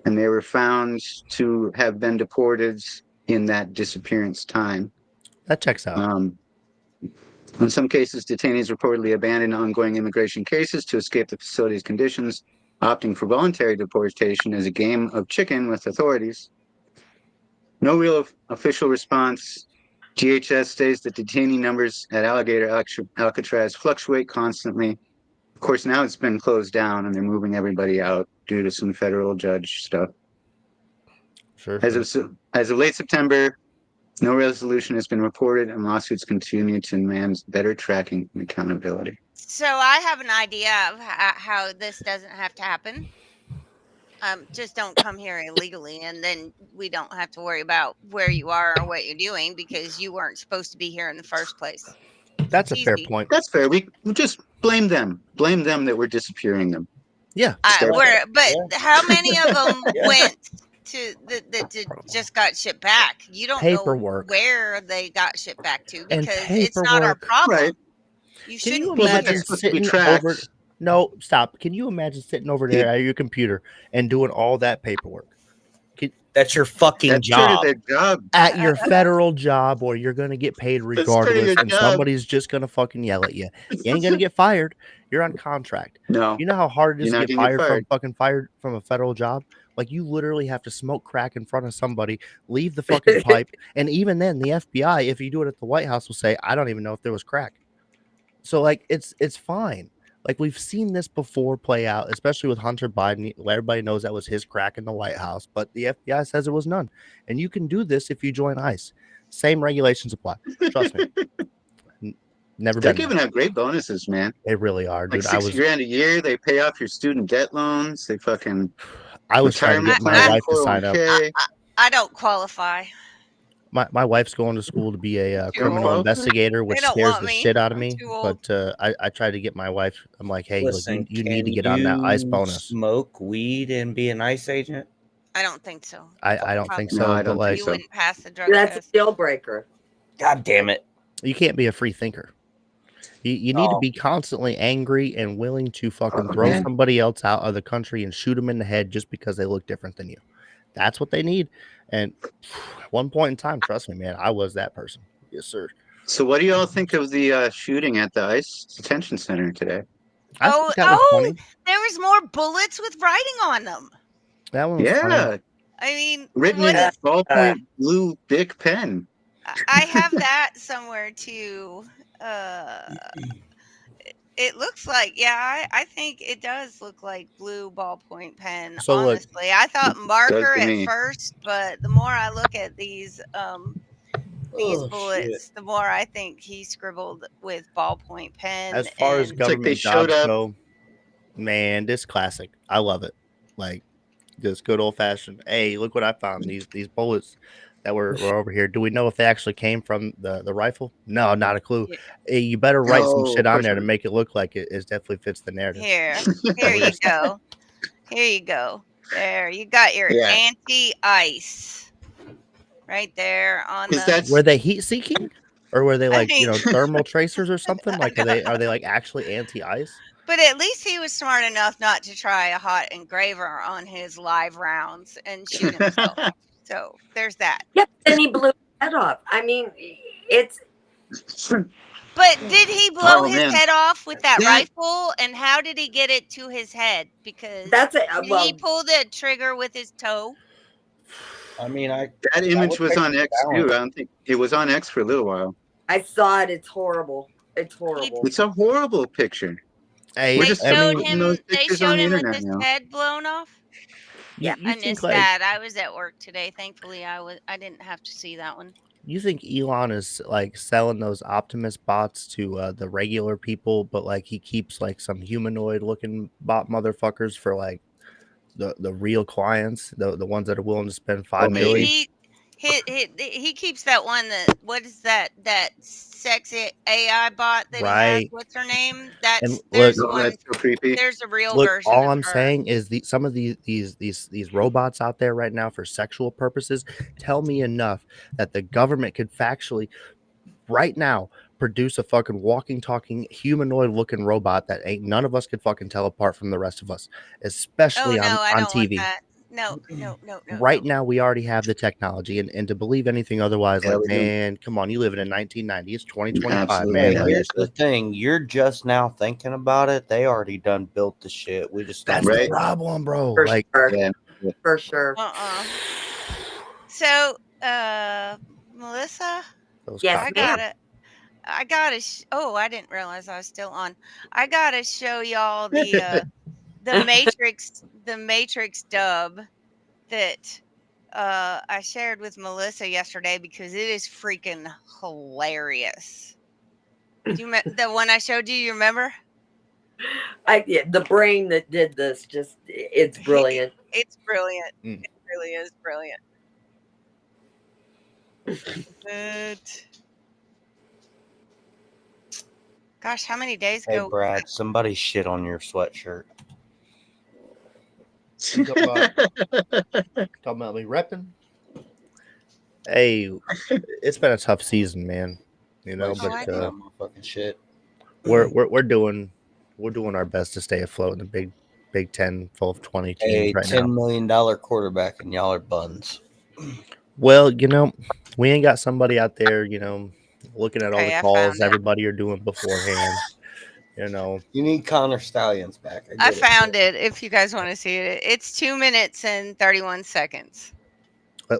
and they were found to have been deported in that disappearance time. That checks out. In some cases, detainees reportedly abandoned ongoing immigration cases to escape the facility's conditions, opting for voluntary deportation as a game of chicken with authorities. No real official response. DHS states that detainee numbers at Alligator Alcatraz fluctuate constantly. Of course, now it's been closed down and they're moving everybody out due to some federal judge stuff. Sure. As of late September, no resolution has been reported, and lawsuits continue to demand better tracking and accountability. So I have an idea of how this doesn't have to happen. Just don't come here illegally, and then we don't have to worry about where you are or what you're doing because you weren't supposed to be here in the first place. That's a It's fair easy. point. That's fair. We just blame them. Blame them that we're disappearing them. Yeah. But how many of them went to that just got shipped back? You don't Paperwork. know where they got shipped back to And because it's not our paperwork. problem. Right. You Can you shouldn't be imagine here. It's supposed to be sitting tracked. over? No, stop. Can you imagine sitting over there at your computer and doing all that paperwork? That's your fucking That's part of job. their job. At your federal job, where you're going to get paid part of regardless, your and job. somebody's just going to fucking yell at you. You ain't going to get fired. You're on contract. No. You know how hard it is You're to not get gonna get fired from a federal job? Like, you literally have to smoke crack in front of somebody, leave the fucking pipe, and even then, the FBI, if you do it at the White House, will say, I don't even know if there was crack. So, like, it's fine. Like, we've seen this before play out, especially with Hunter Biden. Everybody knows that was his crack in the White House, but the FBI says it was none. And you can do this if you join ICE. Same regulations apply. Trust me. Never They're been giving out great bonuses, man. They really are, Like dude. $60,000 a year. They pay off your student debt loans. They fucking. I was trying to get my retirement wife to plan, sign up. 401k. I don't qualify. My wife's going to school to be a Too criminal old. investigator, which They don't scares want the me. shit out of I'm me. too old. But I tried to get my wife. I'm like, hey, Listen, you need to can get on that ICE you bonus. Smoke weed and be an ICE agent? I don't think so. I don't think Probably. so. No, I but don't like, think You so. wouldn't pass the drug That's a test. deal breaker. God damn it. you can't be a free thinker. You need to be constantly angry and willing to fucking throw man. somebody else out of the country and shoot them in the head just because they look different than you. That's what they need. And at one point in time, trust me, man, I was that person. Yes, sir. So what do you all think of the shooting at the ICE detention center today? I think that was funny. There was more bullets with writing on them. That one was funny. Yeah, I mean, written what in is- ballpoint blue Bic pen. I have that somewhere too. It looks like, I think it does look like blue ballpoint pen. So, look, honestly, I thought does marker to at me. first, but the more I look at these bullets, the more I think he scribbled with ballpoint pen. As far as and- government showed jobs up. go, man, this classic. I love it. Like just good old fashioned. Hey, look what I found. These bullets that were over here. Do we know if they actually came from the rifle? No, not a clue. Yeah. Hey, you better write some No, shit of on course there to not. make it look like it definitely fits the narrative. Here you go. Here you go. There, you got your Yeah. anti-ice right there on Because the. that's Were they heat seeking? Or were they like, mean- thermal tracers or something? Like are they like actually anti-ice? But at least he was smart enough not to try a hot engraver on his live rounds and shoot himself. So there's that. Yep. Then he blew his head off. I mean, it's But did he blow Oh, his man. head off with that Yeah. rifle? And how did he get it to his head? Because that's it. did Well, he pull the trigger with his toe? I mean, that image would was take on the X too. I don't think it was on X for a little while. I saw it. It's horrible. It's horrible. It's a horrible picture. Hey, We're They just I showed mean, putting those him. They pictures showed on the him with internet his now. head blown off. you I think missed like that. I was at work today. Thankfully, I didn't have to see that one. you think Elon is like selling those Optimus bots to the regular people, but like he keeps like some humanoid looking bot motherfuckers for like the real clients, the ones that are willing to spend $5 million. He keeps that one that what is that sexy AI bot that he has? Right. What's her name? That's And there's look- Oh, one. that's so creepy. There's a real Look, version. all of I'm her. saying is some of these robots out there right now for sexual purposes tell me enough that the government could factually right now produce a fucking walking, talking, humanoid looking robot that ain't none of us could fucking tell apart from the rest of us, especially I on don't want TV. that. No. Right now, we already have the technology, and to believe anything otherwise, Yeah, like, we do. man, come on, you live in 1990, it's 2025, Absolutely. man. Yeah. Like, Here's the thing: you're just now thinking about it. They already done built the shit. We just that's don't the Right. problem, bro. For Like, sure. Yeah. For sure. So, Melissa, those Yes, cops. ma'am. I gotta. I didn't realize I was still on. I gotta show y'all the the Matrix dub that I shared with Melissa yesterday because it is freaking hilarious. The one I showed you? You remember? The brain that did this it's brilliant. It's brilliant. Mm. It really is brilliant. Gosh, how many days Hey, ago? Brad, somebody shit on your sweatshirt. Talking about me repping. Hey, it's been a tough season, man. You know, I but know. My fucking shit. we're doing our best to stay afloat in the Big Ten, full of 20 teams A right $10 now. million quarterback, and y'all are buns. Well, we ain't got somebody out there, looking at all Okay, the I calls found it. everybody are doing beforehand. You need Connor Stallions back. I found it. If you guys want to see it, it's 2 minutes and 31 seconds.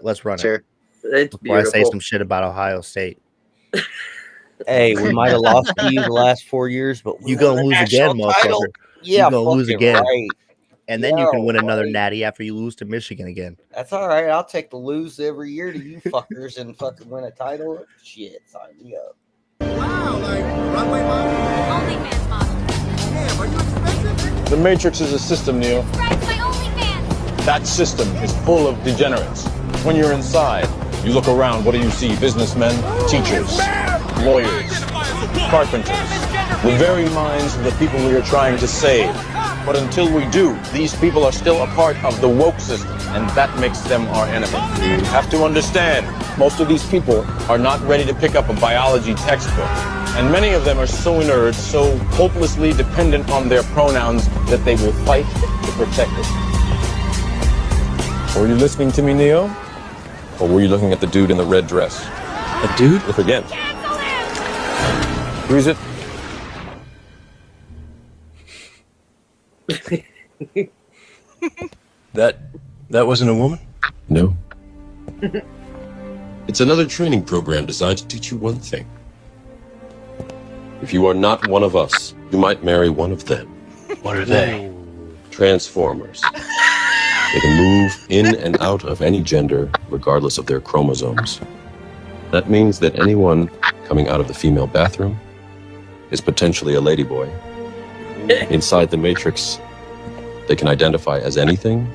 Let's run Sure. it. It's Before I say beautiful. some shit about Ohio State. Hey, we might have lost to you the last 4 years, but we You gonna won a lose again, national title. motherfucker. Yeah, You gonna lose fucking again. right. And then you can win another right. natty after you lose to Michigan again. That's all right. I'll take the lose every year to you fuckers and fucking win a title. Shit, sign me up. Wow, like runway model? OnlyFans model. Damn, are you expensive? The Matrix is a system, Neo. Right, my OnlyFans. That system is full of degenerates. When you're inside, you look around, what do you see? Businessmen, teachers, lawyers, carpenters, the very minds of the people we are trying to save. But until we do, these people are still a part of the woke system, and that makes them our enemy. You have to understand, most of these people are not ready to pick up a biology textbook. And many of them are so inert, so hopelessly dependent on their pronouns that they will fight to protect it. Were you listening to me, Neo? Or were you looking at the dude in the red dress? A dude? Look again. Who is it? That wasn't a woman? No. It's another training program designed to teach you one thing. If you are not one of us, you might marry one of them. What are they? Transformers. They can move in and out of any gender, regardless of their chromosomes. That means that anyone coming out of the female bathroom is potentially a ladyboy. Inside the Matrix, they can identify as anything,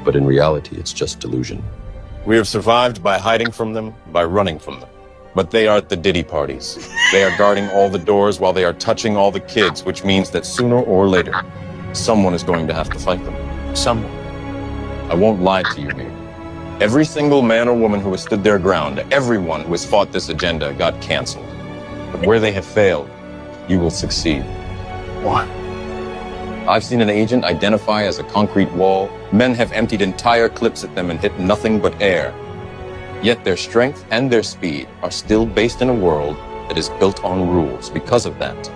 but in reality, it's just delusion. We have survived by hiding from them, by running from them. But they are at the Diddy parties. They are guarding all the doors while they are touching all the kids, which means that sooner or later, someone is going to have to fight them. Someone. I won't lie to you, Neo. Every single man or woman who has stood their ground, everyone who has fought this agenda got canceled. But where they have failed, you will succeed. What? I've seen an agent identify as a concrete wall. Men have emptied entire clips at them and hit nothing but air. Yet their strength and their speed are still based in a world that is built on rules. Because of that,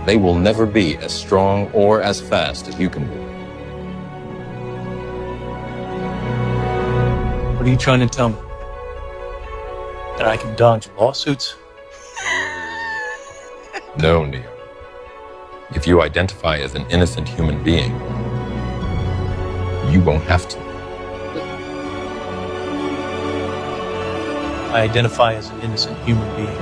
they will never be as strong or as fast as you can be. What are you trying to tell me? That I can dodge lawsuits? No, Neo. If you identify as an innocent human being, you won't have to. I identify as an innocent human being.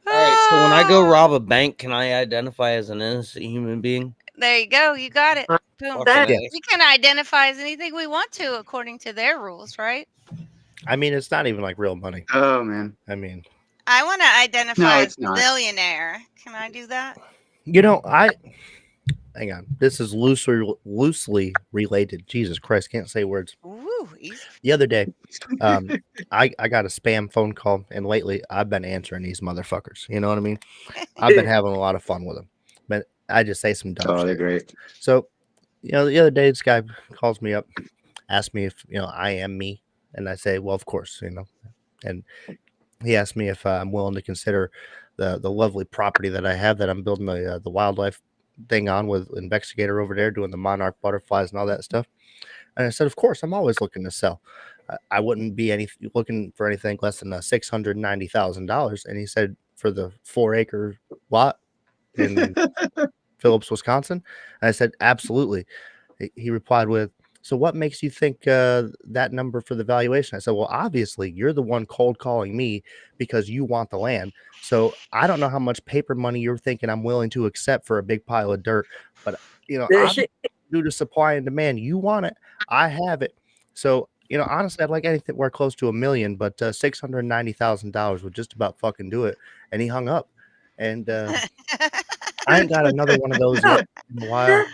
All right, so when I go rob a bank, can I identify as an innocent human being? There you go. You got it. Boom. Fucking A. We can identify as anything we want to according to their rules, right? I mean, it's not even like real money. Oh man. I mean, I want to identify No, as it's not. millionaire. Can I do that? you know, hang on. This is loosely related. Jesus Christ, can't say words. Ooh, easy. The other day, I got a spam phone call, and lately I've been answering these motherfuckers. You know what I mean? I've been having a lot of fun with them, but I just say some dumb Oh, shit. they're great. So, the other day, this guy calls me up, asks me if I am me, and I say, well, of course, and he asked me if I'm willing to consider the lovely property that I have that I'm building the wildlife thing on with investigator over there doing the monarch butterflies and all that stuff. And I said, of course, I'm always looking to sell. I wouldn't be looking for anything less than $690,000. And he said, for the 4-acre lot in Phillips, Wisconsin. And I said, absolutely. He replied with, so what makes you think that number for the valuation? I said, well, obviously you're the one cold calling me because you want the land. So I don't know how much paper money you're thinking I'm willing to accept for a big pile of dirt, but due to supply and demand, you want it, I have it. So honestly, I'd like anything where close to $1 million, but $690,000 would just about fucking do it. And he hung up, and I ain't got another one of those yet in a while.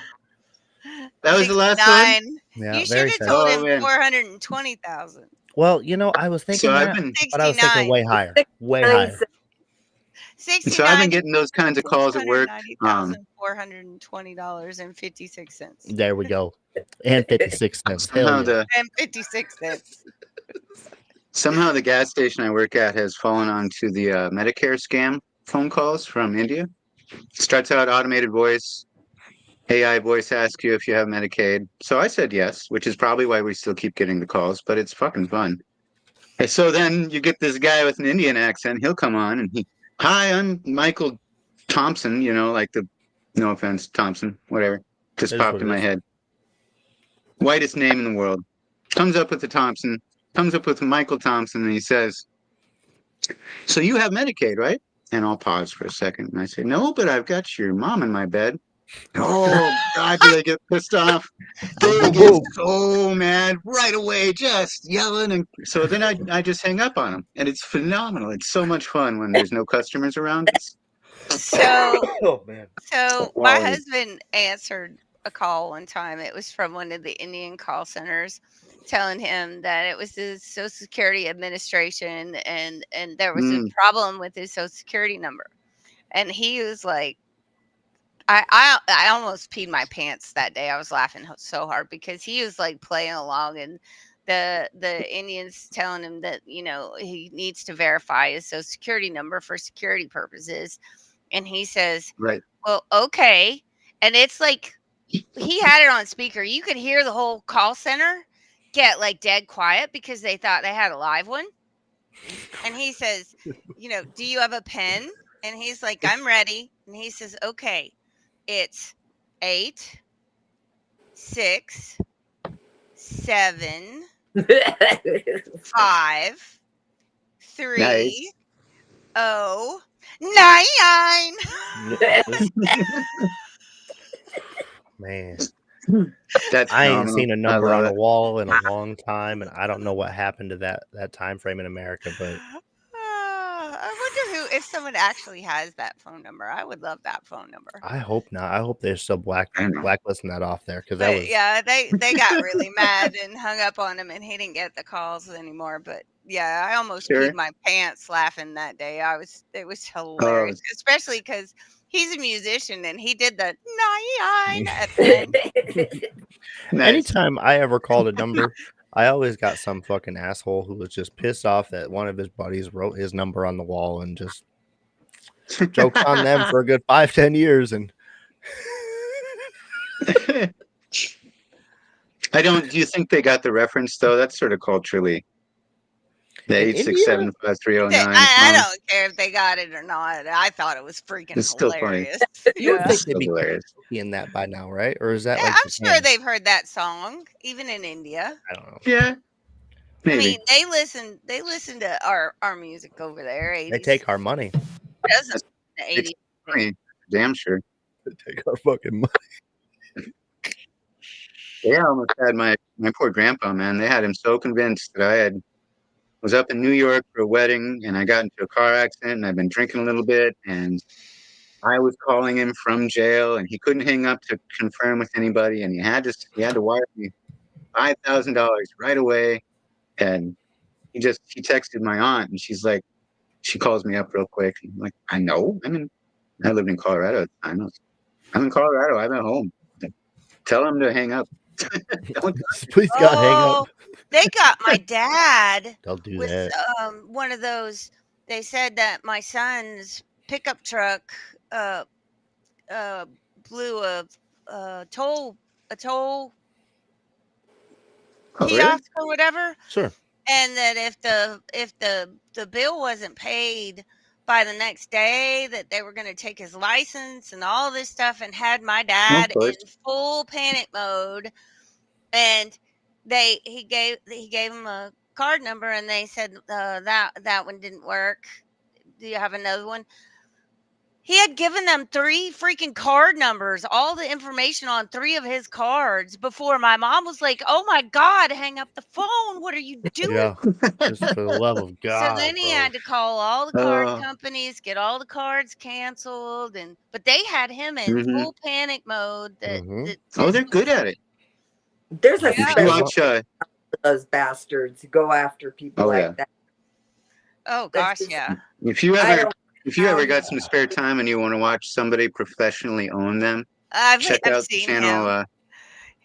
That was the last one. Yeah, You should have told him 420,000. Well, I was thinking that, but I was thinking way higher, way higher. So I've been getting those kinds of calls at work. $420.56. There we go, and 56 cents. Somehow And 56 cents. Somehow the gas station I work at has fallen onto the Medicare scam phone calls from India. Starts out automated voice. AI voice asks you if you have Medicaid. So I said yes, which is probably why we still keep getting the calls, but it's fucking fun. And so then you get this guy with an Indian accent. He'll come on and hi, I'm Michael Thompson, like no offense, Thompson, whatever. Just popped in my head. Whitest name in the world. Comes up with the Thompson, comes up with Michael Thompson, and he says, so you have Medicaid, right? And I'll pause for a second. And I say, no, but I've got your mom in my bed. Oh, God, do they get pissed off? They get so mad right away, just yelling. And so then I just hang up on them. And it's phenomenal. It's so much fun when there's no customers around. So, oh, man. So my husband answered a call one time. It was from one of the Indian call centers. telling him that it was the Social Security Administration and there was a Mm. problem with his Social Security number. And he was like, I almost peed my pants that day. I was laughing so hard because he was like playing along, and the Indians telling him that he needs to verify his Social Security number for security purposes, and he says, Right. "Well, okay," and it's like he had it on speaker. You could hear the whole call center get like dead quiet because they thought they had a live one, and he says, "Do you have a pen?" And he's like, "I'm ready," and he says, "Okay. It's 8, 6, 7, 5, 3, Nice. 0, 9." Man, That's I ain't phenomenal. seen a I number love on a it. wall in a long time, and I don't know what happened to that time frame in America, but I wonder if someone actually has that phone number. I would love that phone number. I hope not. I hope they're still blacklisting that off there because that But was yeah, they got really mad and hung up on him, and he didn't get the calls anymore. But yeah, I almost Sure. peed my pants laughing that day. It was Oh, hilarious, especially because he's a musician and he did the 9 at the end. nice. anytime I ever called a number, I always got some fucking asshole who was just pissed off that one of his buddies wrote his number on the wall and just jokes on them for a good 5-10 years. And Do you think they got the reference though? That's sort of culturally. The in India, 8675309. I don't care if they got it or not. I thought it was freaking It's still funny. hilarious. you would Yeah. think they'd be Hilarious. in that by now, right? Or is that Yeah, like I'm sure Japan? they've heard that song, even in India. I don't know. Yeah. Maybe. I mean, they listen to our music over there. 80s. They take our money. Doesn't the 80s. Funny. Damn sure. They take our fucking money. Yeah, I almost had my poor grandpa, man. They had him so convinced that I was up in New York for a wedding, and I got into a car accident, and I've been drinking a little bit, and I was calling him from jail, and he couldn't hang up to confirm with anybody, and he had to wire me $5,000 right away, and he texted my aunt, and she calls me up real quick, and I'm like, I know, I lived in Colorado at the time. I'm in Colorado. I'm at home. Tell him to hang up. Please God, hang up. They got my dad. They'll do with that. one of those. They said that my son's pickup truck blew a toll kiosk or whatever. Sure. And that if the bill wasn't paid by the next day, that they were going to take his license and all this stuff, and had my dad in full panic mode. And he gave him a card number, and they said that one didn't work. Do you have another one? He had given them 3 freaking card numbers, all the information on 3 of his cards, before my mom was like, "Oh my God, hang up the phone. What are you doing?" Yeah, just for the love of God. So then he had to call all the card companies, get all the cards canceled, but they had him in full panic mode. They're good at it. There's a If you special watch, those bastards go after people like that. Oh gosh, yeah. If you ever got some spare time and you want to watch somebody professionally own them, check out the channel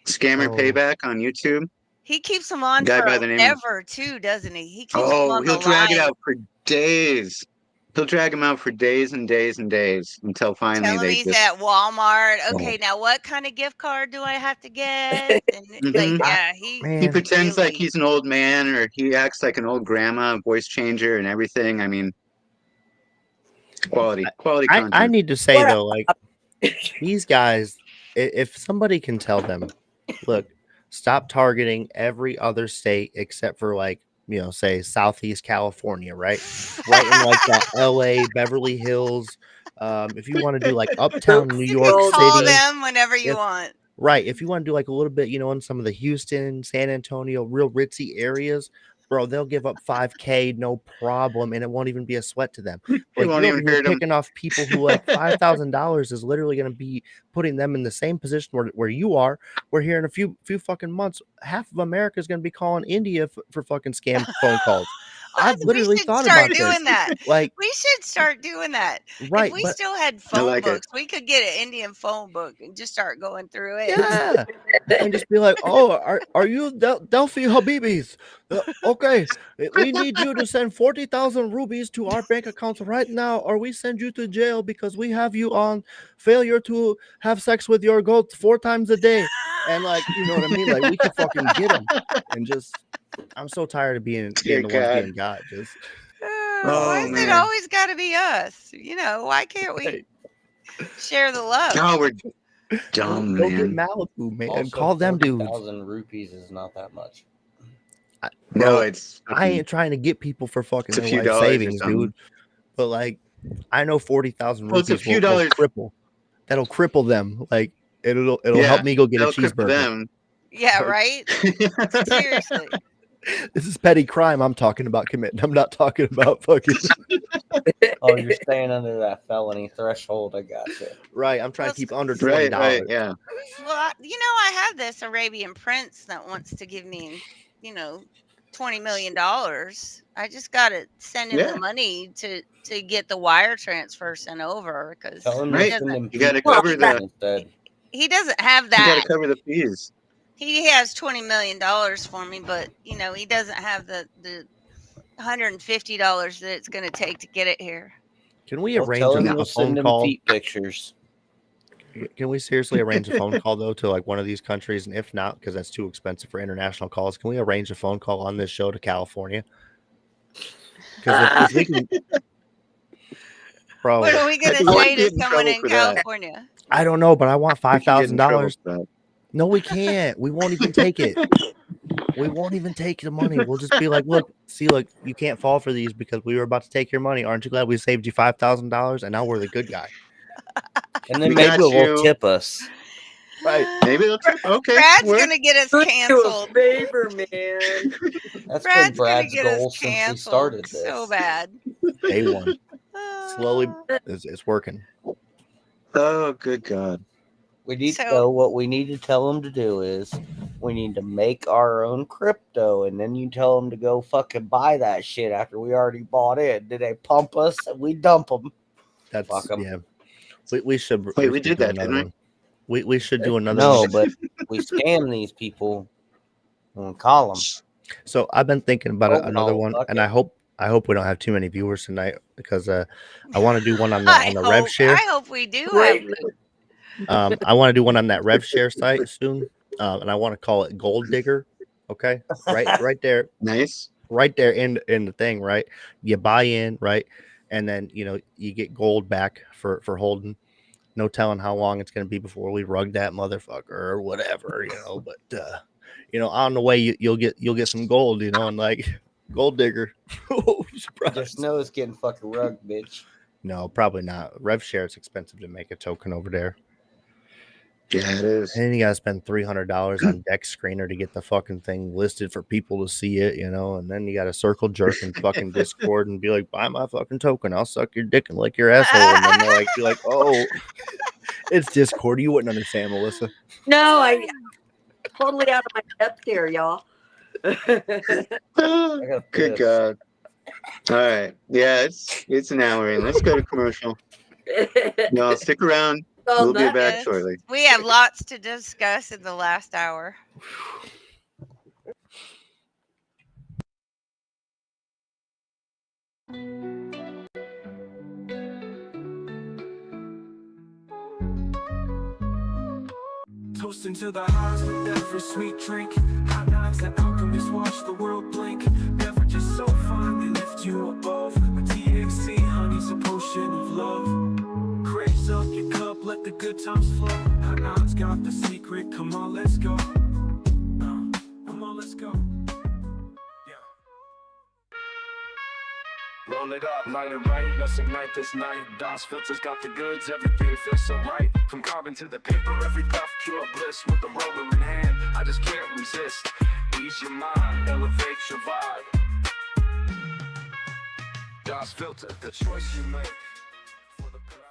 Scammer Payback on YouTube. He keeps them on forever too, doesn't he? He keeps them on he'll the drag line. it out for days. He'll drag them out for days and days and days until finally Tell him he's at Walmart. Okay, now what kind of gift card do I have to get? And he pretends like he's an old man, or he acts like an old grandma, voice changer and everything. I mean, quality content. I need to say though, like these guys, if somebody can tell them, look, stop targeting every other state except for like, say Southeast California, right in like that LA, Beverly Hills. If you want to do like uptown New York City, call them whenever you want. Right. If you want to do like a little bit, in some of the Houston, San Antonio, real ritzy areas, Bro, they'll give up $5,000 no problem, and it won't even be a sweat to them. It Like won't you're over even here hurt 'em. picking off people who like $5,000 is literally going to be putting them in the same position where you are. Where here in a few fucking months, half of America is going to be calling India for fucking scam phone calls. I've literally We should thought start about this. doing that. Like, We should start doing that. right, If we but still had I phone like it. books, we could get an Indian phone book and just start going through it. yeah, and just be like, oh, are you Delphi Habibis? Okay, we need you to send 40,000 rupees to our bank accounts right now, or we send you to jail because we have you on failure to have sex with your goat 4 times a day. And like, you know what I mean? Like we could fucking get them, and just I'm so tired of being Dear the ones God. being God. Just Why Oh is it man. always got to be us? Why can't we share the love? Oh, we're dumb, go get man. Malibu, man. Also, Call them dudes. 40,000 rupees is not that much. No, it's I ain't trying to get people for fucking It's a their few life dollars or savings, something. dude. But like, I know 40,000 Well, it's a rupees few will dollars. cripple. That'll cripple them. Like it'll Yeah, help me go get a that'll cripple cheeseburger. them. Yeah, right? Seriously. This is petty crime I'm talking about committing. I'm not talking about fucking Oh, you're staying under that felony threshold. I got you. right. I'm trying to keep under Right, $20. right, yeah. Well, I have this Arabian prince that wants to give me, $20 million. I just got to send him Yeah. the money to get the wire transfer sent over because Tell him Right. to send them You got to feet cover pictures the. instead. he doesn't have You got that. to cover the fees. He has $20 million for me, but he doesn't have the $150 that it's going to take to get it here. Can we Well, arrange tell him a to phone send them call? feet pictures. Can we seriously arrange a phone call though to like one of these countries? And if not, because that's too expensive for international calls, can we arrange a phone call on this show to California? Because if we can, bro, What are we going to Why say get to in someone trouble in for that? California? I don't know, but I want We could get in trouble $5,000. for that. No, we can't. We won't even take it. We won't even take the money. We'll just be like, look, you can't fall for these because we were about to take your money. Aren't you glad we saved you $5,000? And now we're the good guy. And then We maybe got they'll you. tip us. Right. Maybe they'll tip. Okay. Brad's work. going to get us Do a canceled. favor, man. That's been Brad's going to Brad's get us goal since we canceled started this. so bad. Day one. Slowly, it's working. Oh, good God. We need So- to know what we need to tell them to do is we need to make our own crypto, and then you tell them to go fucking buy that shit after we already bought it. Did they pump us and we dump them? That's Fuck 'em. yeah. We should. Wait, we should did do that, another didn't we? one. We should do another No, one. but we scam these people and call them. So I've been thinking about Oh, another no, one, fuck and it. I hope we don't have too many viewers tonight because I want to do one on the Rev Share. I hope we do Right. have I want to do one on that Rev Share site soon, and I want to call it Gold Digger. Okay, right there, Nice. right there in the thing. Right, you buy in, right, and then you get gold back for holding. No telling how long it's going to be before we rug that motherfucker or whatever, But on the way you'll get some gold, and like Gold Digger. Oh, surprise! Just know it's getting fucking rugged, bitch. No, probably not. Rev Share is expensive to make a token over there. Yeah, it is. And then you gotta spend $300 on Dex Screener to get the fucking thing listed for people to see it, and then you gotta circle jerk in fucking Discord and be like, buy my fucking token, I'll suck your dick and lick your asshole. And then they're like, be like, oh, it's Discord. You wouldn't understand, Melissa. No, I totally out of my depth here, y'all. Good God. All right. Yeah, it's an hour in. Let's go to commercial. No, stick around. We'll be back shortly. We have lots to discuss in the last hour. Toasting to the highs with every sweet drink. Hot knives and alchemists watch the world blink. Beverages so fine they lift you above. With THC, honey's a potion of love. Craze up your cup, let the good times flow. Hot knives got the secret, come on, let's go. Come on, let's go. Roll it up, light it right, let's ignite this night. DOS filters got the goods, everything feels so right. From carbon to the paper, every puff, pure bliss with the roller in hand. I just can't resist. ease your mind, elevate your vibe. God's filter, the choice you make for the crowd.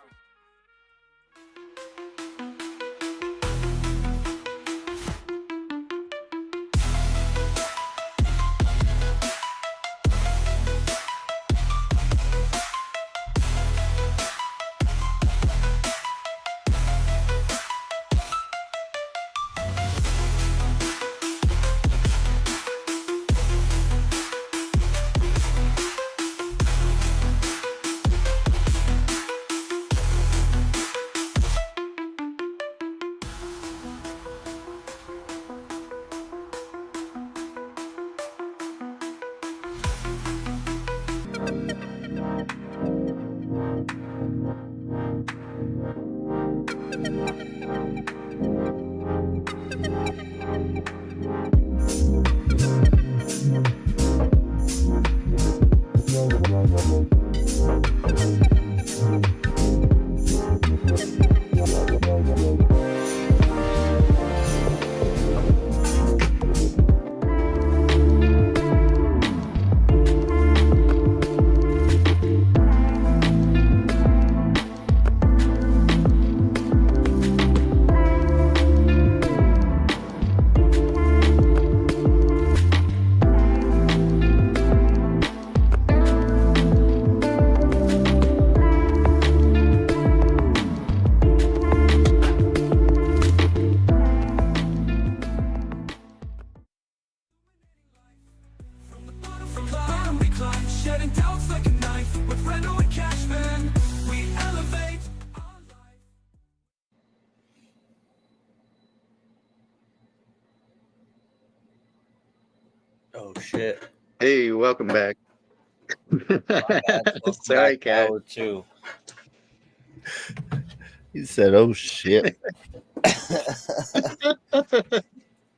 Shedding doubts like a knife with Reno and Cashman. We elevate our life. Oh shit! Hey, welcome back. Sorry, Cat. Hour two. He said, "Oh shit."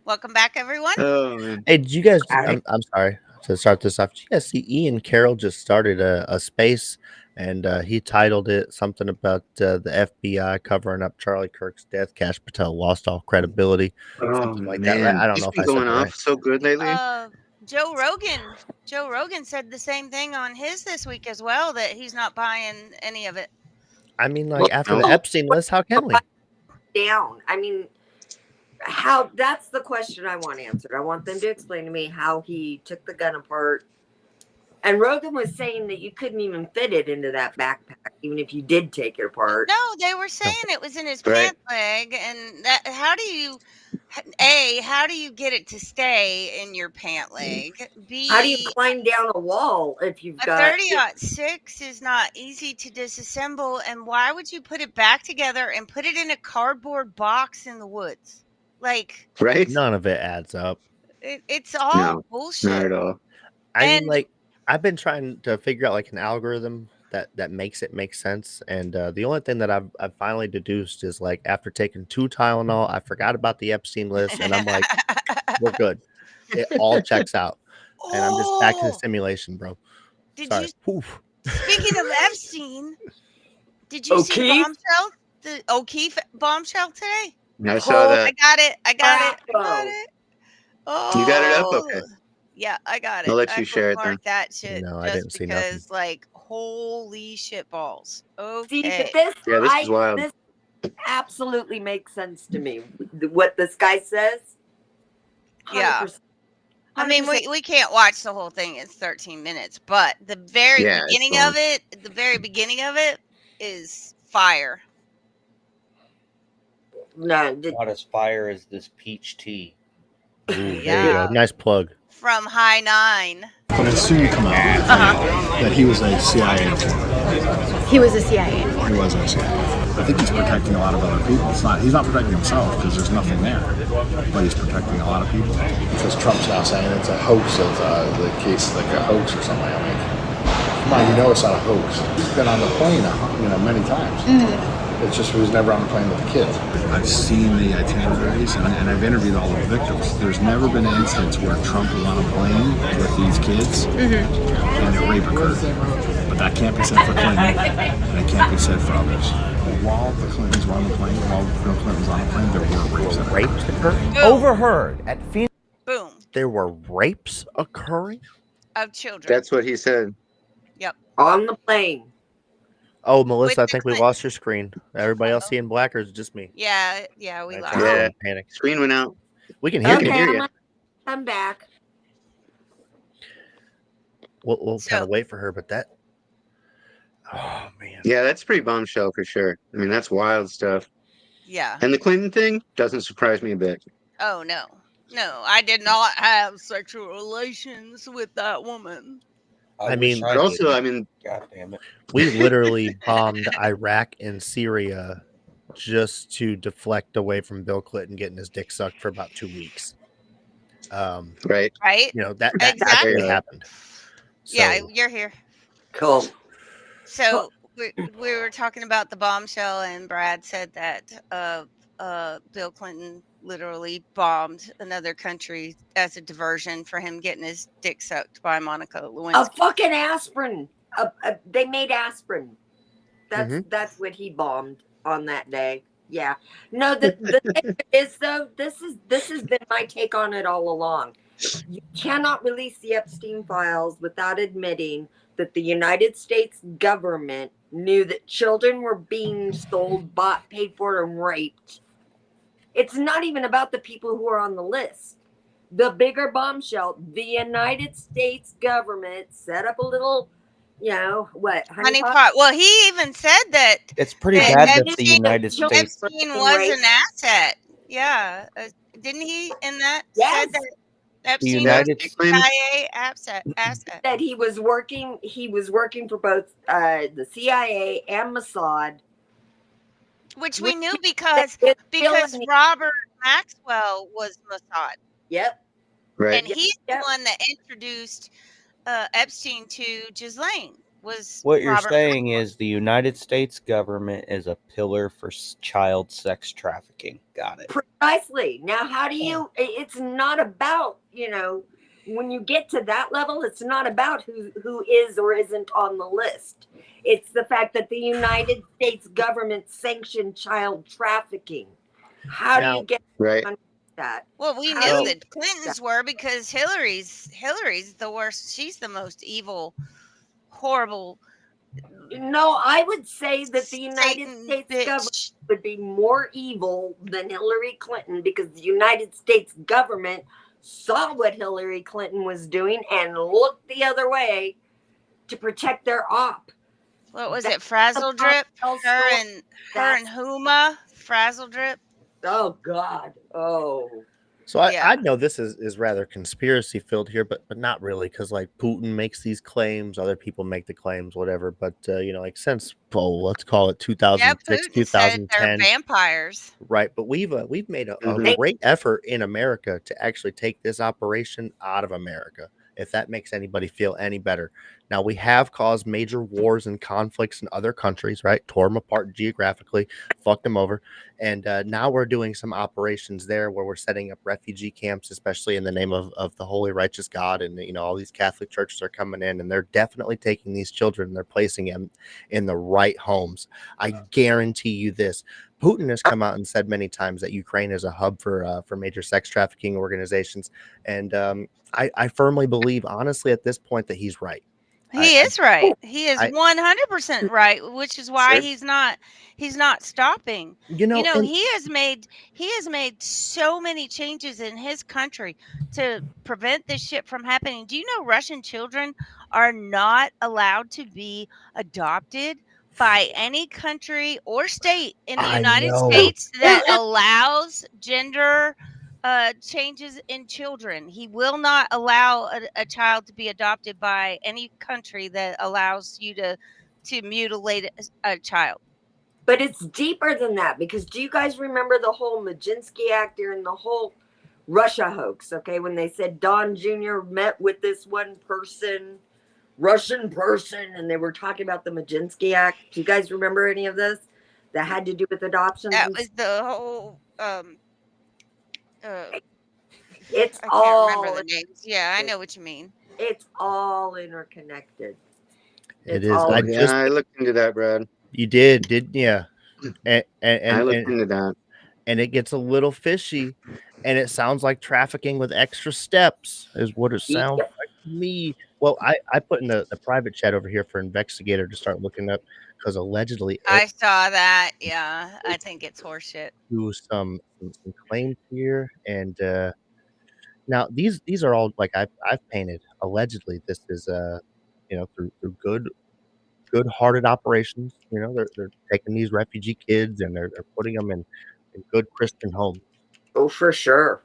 Welcome back, everyone. Oh man. Hey, did you guys? I'm sorry to start this off. Did you guys see Ian Carroll just started a space, and he titled it something about the FBI covering up Charlie Kirk's death. Cash Patel lost all credibility. Oh Something like man, that. Right? I don't he's know if been I said going that off right. so good lately. Joe Rogan said the same thing on his this week as well, that he's not buying any of it. I mean, like after the Epstein list, how can we? Down. I mean, how? That's the question I want answered. I want them to explain to me how he took the gun apart. And Rogan was saying that you couldn't even fit it into that backpack, even if you did take it apart. No, they were saying it was in his pant leg, and that how do you get it to stay in your pant leg? B, How do you climb down a wall if you've a got 30-06 is not easy to disassemble, and why would you put it back together and put it in a cardboard box in the woods? Like, right? None of it adds up. It's all bullshit. Not at all. I mean, like I've been trying to figure out like an algorithm that makes it make sense, and the only thing that I've finally deduced is like after taking 2 Tylenol, I forgot about the Epstein list, and I'm like, we're good. It all checks out, and I'm just back to the simulation, bro. Sorry. Speaking of Epstein, did you see Bombshell? The O'Keefe Bombshell today? I saw that. I got it. Oh, You got it up? Okay. Yeah, I got it. I'll let you share it then. That shit. No, just I didn't see nothing. because, like, holy shit balls. Okay. See, but this is wild. This absolutely makes sense to me. What this guy says. 100%. Yeah. I mean, we can't watch the whole thing. It's 13 minutes, but the very beginning of it is fire. No, not as fire as this peach tea. Ooh, there you go. Nice plug. From High 9. But it's soon come out that he was a CIA informant. He was a CIA informant. He was a CIA. I think he's protecting a lot of other people. He's not protecting himself because there's nothing there, but he's protecting a lot of people. Because Trump's now saying it's a hoax of the case, like a hoax or something. I mean, come on, you know it's not a hoax. He's been on the plane, many times. Mm-hmm. It's just he was never on the plane with the kids. I've seen the itineraries and I've interviewed all the victims. There's never been an instance where Trump was on a plane with these kids and a rape occurred. But that can't be said for Clinton, and it can't be said for others. While the Clintons were on the plane, while Bill Clinton was on the plane, there were rapes that occurred. Overheard at Phoenix. Boom. there were rapes occurring? Of children. That's what he said. Yep. On the plane. Oh, Melissa, I the think we lost your screen. Everybody else seeing black, or is it just me? Yeah, we I lost. tried to Yeah. panic. Screen went out. We can hear We you. can hear you. I'm back. We'll kind of wait for her, but that. Oh man. Yeah, that's pretty bombshell for sure. I mean, that's wild stuff. Yeah. And the Clinton thing doesn't surprise me a bit. Oh no. No, I did not have sexual relations with that woman. I mean, But also, I mean, God damn it. we literally bombed Iraq and Syria just to deflect away from Bill Clinton getting his dick sucked for about 2 weeks. Right. Right? You know, that Exactly. actually happened. So, Yeah, you're here. Cool. So we were talking about the bombshell, and Brad said that Bill Clinton literally bombed another country as a diversion for him getting his dick sucked by Monica Lewinsky. A fucking aspirin. They made aspirin. That's what he bombed on that day. Yeah. No, the thing is though, this has been my take on it all along. You cannot release the Epstein files without admitting that the United States government knew that children were being sold, bought, paid for, and raped. It's not even about the people who are on the list. The bigger bombshell, the United States government set up a little, honeypot. Well, he even said that It's pretty bad that the Epstein, United States. Epstein was an asset. Yeah, didn't he? In that said that Epstein was United a CIA asset. That he was working for both the CIA and Mossad. Which we knew because Robert Maxwell was Mossad. Yep. Right. And he's the one that introduced Epstein to Ghislaine. Was What you're Robert saying is the United States government is a pillar for child sex trafficking. Got it. Precisely. Now, how do you? It's not about when you get to that level. It's not about who is or isn't on the list. It's the fact that the United States government sanctioned child trafficking. How do you get around that? Well, we knew that Clintons were because Hillary's the worst. She's the most evil, horrible. No, I would say that the United States government would be more evil than Hillary Clinton because the United States government saw what Hillary Clinton was doing and looked the other way to protect their op. What was it? Frazzle Drip? Her and Huma? Frazzle Drip? Oh God. Oh. So I know this is rather conspiracy filled here, but not really, because like Putin makes these claims, other people make the claims, whatever. But like since let's call it 2006, Putin 2010, said they're vampires, right? But we've made a great effort in America to actually take this operation out of America. If that makes anybody feel any better. Now, we have caused major wars and conflicts in other countries, right? Tore them apart geographically, fucked them over. And now we're doing some operations there where we're setting up refugee camps, especially in the name of the holy, righteous God. And, all these Catholic churches are coming in and they're definitely taking these children and they're placing them in the right homes. I guarantee you this. Putin has come out and said many times that Ukraine is a hub for major sex trafficking organizations. And I firmly believe, honestly, at this point that he's right. He is right. He is 100% right, which is why he's not stopping. He has made so many changes in his country to prevent this shit from happening. Do you know Russian children are not allowed to be adopted by any country or state in the United States that allows gender changes in children? He will not allow a child to be adopted by any country that allows you to mutilate a child. But it's deeper than that, because do you guys remember the whole Majinsky Act during the whole Russia hoax? Okay, when they said Don Jr. met with this one Russian person, and they were talking about the Majinsky Act. Do you guys remember any of this that had to do with adoptions? That was the whole it's I all can't remember the names. Yeah, I know what you mean. It's all interconnected. It is. I looked into that, Brad. You did, yeah. And I looked into that. And it gets a little fishy. And it sounds like trafficking with extra steps is what it sounds like to me. Well, I put in the private chat over here for investigator to start looking up because allegedly Eric I saw that. Yeah, I think it's horseshit. do some claims here, and now these are all like I've painted. Allegedly, this is through good-hearted operations. You know, they're taking these refugee kids and they're putting them in good Christian homes. Oh, for sure.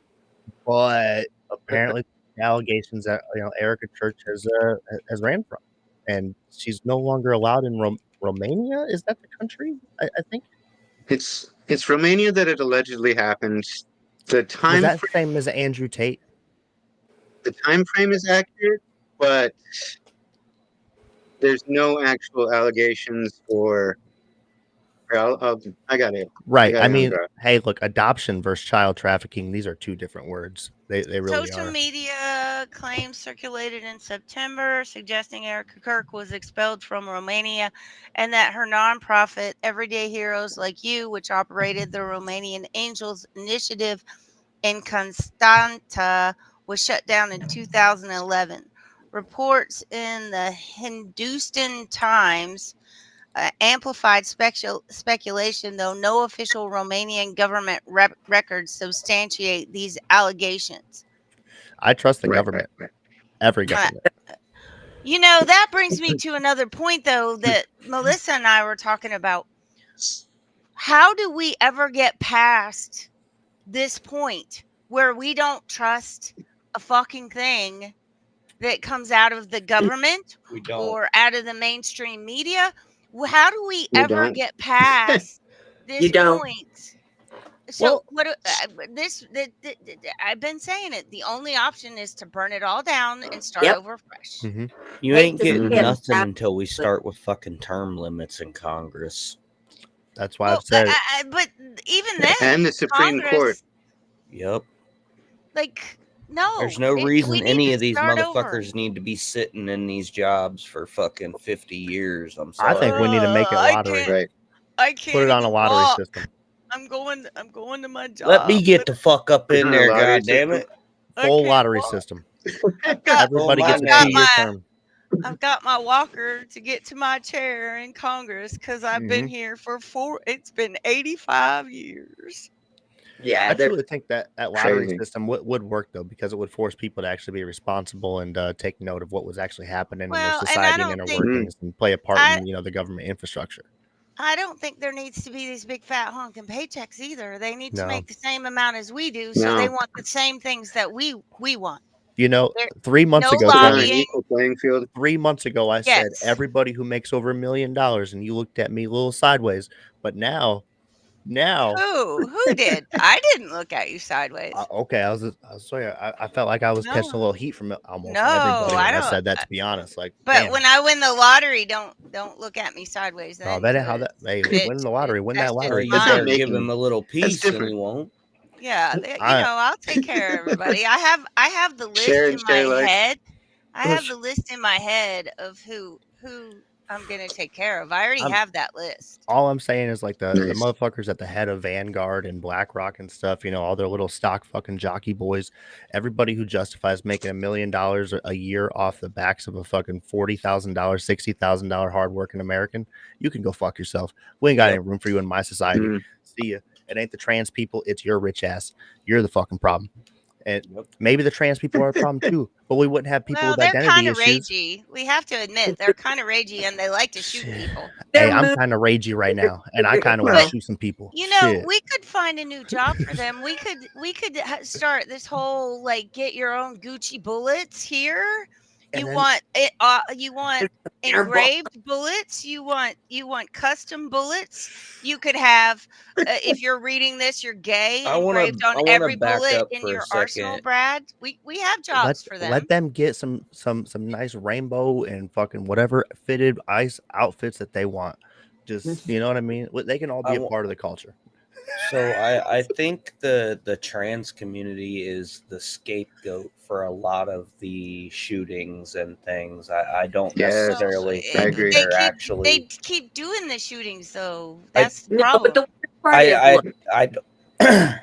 But apparently, the allegations that Erica Church has ran from, and she's no longer allowed in Romania. Is that the country? I think It's Romania that it allegedly happened. The was time that the same as Andrew Tate. the time frame is accurate, but there's no actual allegations or. I got it. Right. I on mean, draft. hey, look, adoption versus child trafficking, these are two different words. They really Social are. media claims circulated in September suggesting Erica Kirk was expelled from Romania and that her nonprofit, Everyday Heroes Like You, which operated the Romanian Angels Initiative in Constanta, was shut down in 2011. Reports in the Hindustan Times amplified speculation, though no official Romanian government records substantiate these allegations. I trust the government. Every Uh, government. You know, that brings me to another point, though, that Melissa and I were talking about. How do we ever get past this point where we don't trust a fucking thing that comes out of the government We don't. or out of the mainstream media? How do we You ever don't. get past this You don't. point? So what? I've been saying it. The only option is to burn it all down and start Yep. over fresh. Mhm. You Hate ain't to getting say it, nothing but- until we start with fucking term limits in Congress. That's why Well, I've said but even then, And the Supreme Congress, Court. Yep. like, no, There's no we reason need any to of these start motherfuckers over. need to be sitting in these jobs for fucking 50 years. I'm I sorry. think we need to make it I lottery. can't. Right. I can't Put it on a even lottery walk. system. I'm going to my job. Let me get the fuck up Put in on a there, lottery goddammit. system. I Full can't lottery walk. system. I've got, Everybody my gets a name. 2-year term. I've got my walker to get to my chair in Congress because I've been Mhm. here for it's been 85 years. Yeah, I they're truly think that lottery Crazy. system would work though, because it would force people to actually be responsible and take note of what was actually happening in their Well, and I society and don't inner think workings and play a part I in the government infrastructure. I don't think there needs to be these big fat honking paychecks either. They need to No. make the same amount as we do, so they No. want the same things that we want. You know, There, 3 months no ago, Put on an lobbying. equal playing field. 3 months ago, I said Yes. everybody who makes over $1 million, and you looked at me a little sideways. But now, Who did? I didn't look at you sideways. okay, I was sorry. I felt like I was catching a little heat from almost everybody No, when I I don't. said that. To be honest, like, But damn. when I win the lottery, don't look at me sideways. Oh, Then that ain't how 'cause that. Hey, it- win the lottery, win that's that just Or lottery. you That's not start mine. giving him a little That's piece and he different. won't. Yeah, I- I'll take care of everybody. I have the list Share in and share my like. head. I have the list in my head of who I'm gonna take care of. I already I'm- have that list. All I'm saying is like the Nice. motherfuckers at the head of Vanguard and BlackRock and stuff, all their little stock fucking jockey boys, everybody who justifies making $1 million a year off the backs of a fucking $40,000, $60,000 hardworking American, you can go fuck yourself. We ain't got any room for you in my society. Mm. See ya. It ain't the trans people, it's your rich ass. You're the fucking problem. And Yep. maybe the trans people are a problem too, but we wouldn't have people Well, with they're identity kind of issues. ragey. We have to admit they're kind of ragey, and they like to shoot people. Hey, I'm kind of ragey right now, and I kind of want to But, shoot some people. You know, Shit. we could find a new job for them. We could start this whole like get your own Gucci bullets here. And You then- want it. You want engraved bullets. You want custom bullets. You could have if you're reading this, you're gay. I wanna- Engraved on I wanna every back bullet up in for a your arsenal, second. Brad. We have jobs for them. Let them get some nice rainbow and fucking whatever fitted ice outfits that they want. Just you know what I mean? They can all be a part of the culture. So I think the trans community is the scapegoat for a lot of the shootings and things. I don't Yes, necessarily I think agree. they're actually. They keep doing the shootings, though. That's the no, problem. but the weird part is, look, I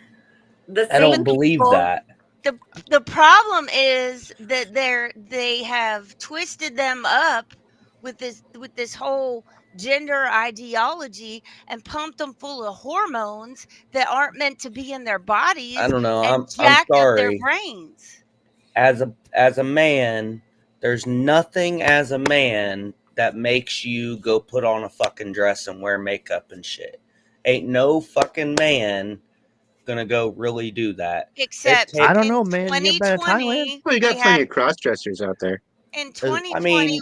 The I don't same believe people. that. The problem is that they have twisted them up with this whole gender ideology and pumped them full of hormones that aren't meant to be in their bodies I don't know. and I'm jacked up their sorry. brains. As a man, there's nothing as a man that makes you go put on a fucking dress and wear makeup and shit. Ain't no fucking man gonna go really do that. Except I don't in know, man. You ever been to Thailand? 2020, Well, you we got plenty had of cross dressers out there. in I 2020. mean,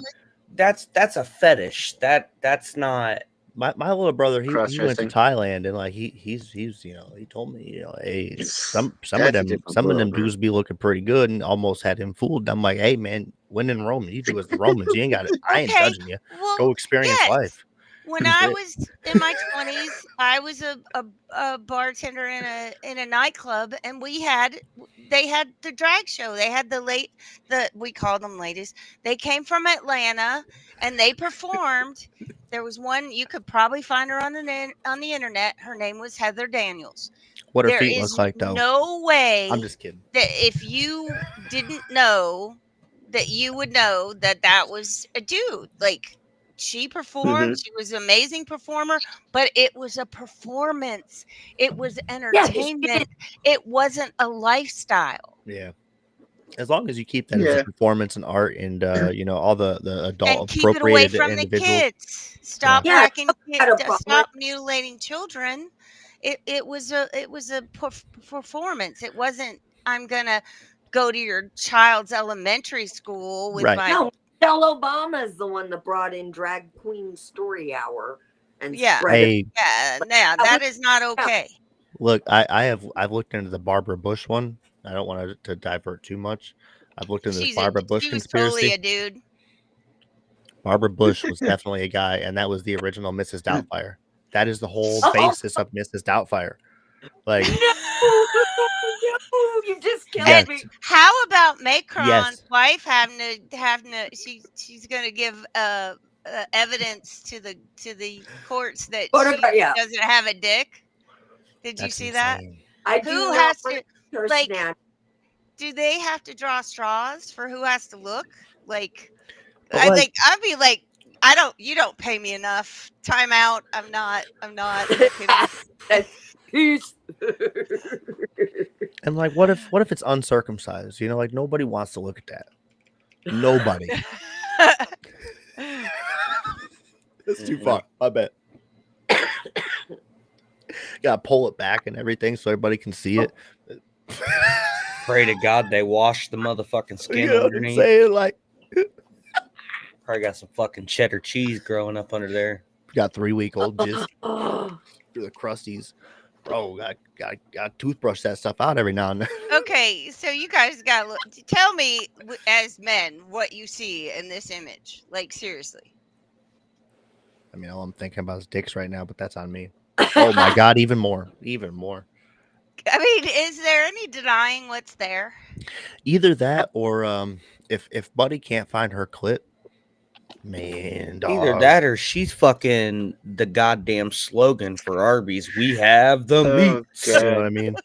that's a fetish. That's not. My little brother, he went to Cross-dressing. Thailand, and like he's he told me, hey, some That's a of them different world, man. dudes be looking pretty good, and almost had him fooled. I'm like, hey man, when in Rome, you do as the Romans. You ain't got it. I ain't Okay, judging you. well, Go experience yes. life. When That's I it. was in my 20s, I was a bartender in a nightclub, and they had the drag show. They had we called them ladies. They came from Atlanta, and they performed. There was one you could probably find her on the internet. Her name was Heather Daniels. What her There feet is look like, though. no way I'm just kidding. that if you didn't know that you would know that was a dude. Like, she performed, she was an amazing performer, but it was a performance. It was entertainment. It wasn't a lifestyle. Yeah. As long as you keep that as a performance and art, and all the adult And keep it away appropriated from the individuals. kids. Stop Yeah, whacking had a kids. problem. Stop mutilating children. It was a performance. It wasn't, I'm gonna go to your child's elementary school with Right. my No, Michelle Obama is the one that brought in Drag Queen Story Hour and spread it. that is not okay. Look, I've looked into the Barbara Bush one. I don't want to divert too much. I've looked into this Barbara Bush She was conspiracy. totally a dude. Barbara Bush was definitely a guy, and that was the original Mrs. Doubtfire. That is the whole basis of Mrs. Doubtfire. Like, No, you just killed Yes. me. How about Macron's Yes. wife having to she's going to give evidence to the courts that she doesn't have a dick? Did you see that? I Who do has not to her like? snatch. Do they have to draw straws for who has to look? Like, But, I'd be like, you don't pay me enough. Time out. I'm not looking at Peace. and like, what if it's uncircumcised? Like, nobody wants to look at that. Nobody. It's too far. I bet. Gotta pull it back and everything so everybody can see it. Pray to God they wash the motherfucking skin You know what I'm underneath. saying? Like, Probably got some fucking cheddar cheese growing up under there. got 3-week-old just through the crusties. Bro, got toothbrush that stuff out every now and then. Okay, so you guys got to look. Tell me, as men, what you see in this image. Like, seriously. I mean, all I'm thinking about is dicks right now, but that's on me. Oh my God, even more. I mean, is there any denying what's there? Either that or if Buddy can't find her clit, man, dog. Either that or she's fucking the goddamn slogan for Arby's. We have the meat. You know what I mean?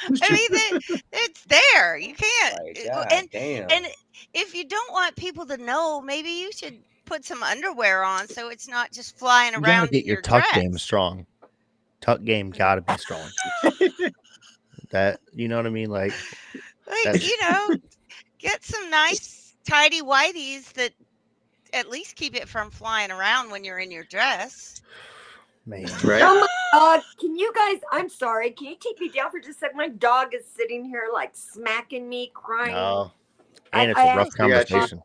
I mean, it's there. You can't. God damn. And if you don't want people to know, maybe you should put some underwear on so it's not just flying You gotta around get in your your tuck dress. game strong. Tuck game gotta be strong. That, you know what I mean? Like, Like, get some nice tidy whities that at least keep it from flying around when you're in your dress. Man. Right? Oh my God. Can you guys, I'm sorry. Can you take me down for just a second? My dog is sitting here like smacking me, crying. Oh, and it's a rough conversation.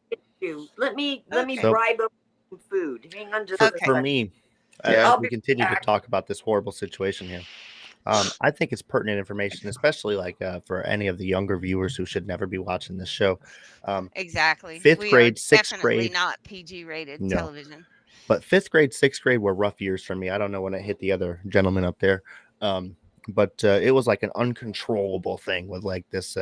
Let me So- bribe up some food. Hang on just For, a second. for me, Yeah. as we continue to talk about this horrible situation here, I think it's pertinent information, especially like for any of the younger viewers who should never be watching this show. Exactly. Fifth We grade, are sixth definitely grade. not PG rated No. television. But 5th grade, 6th grade were rough years for me. I don't know when it hit the other gentleman up there. But it was like an uncontrollable thing with like this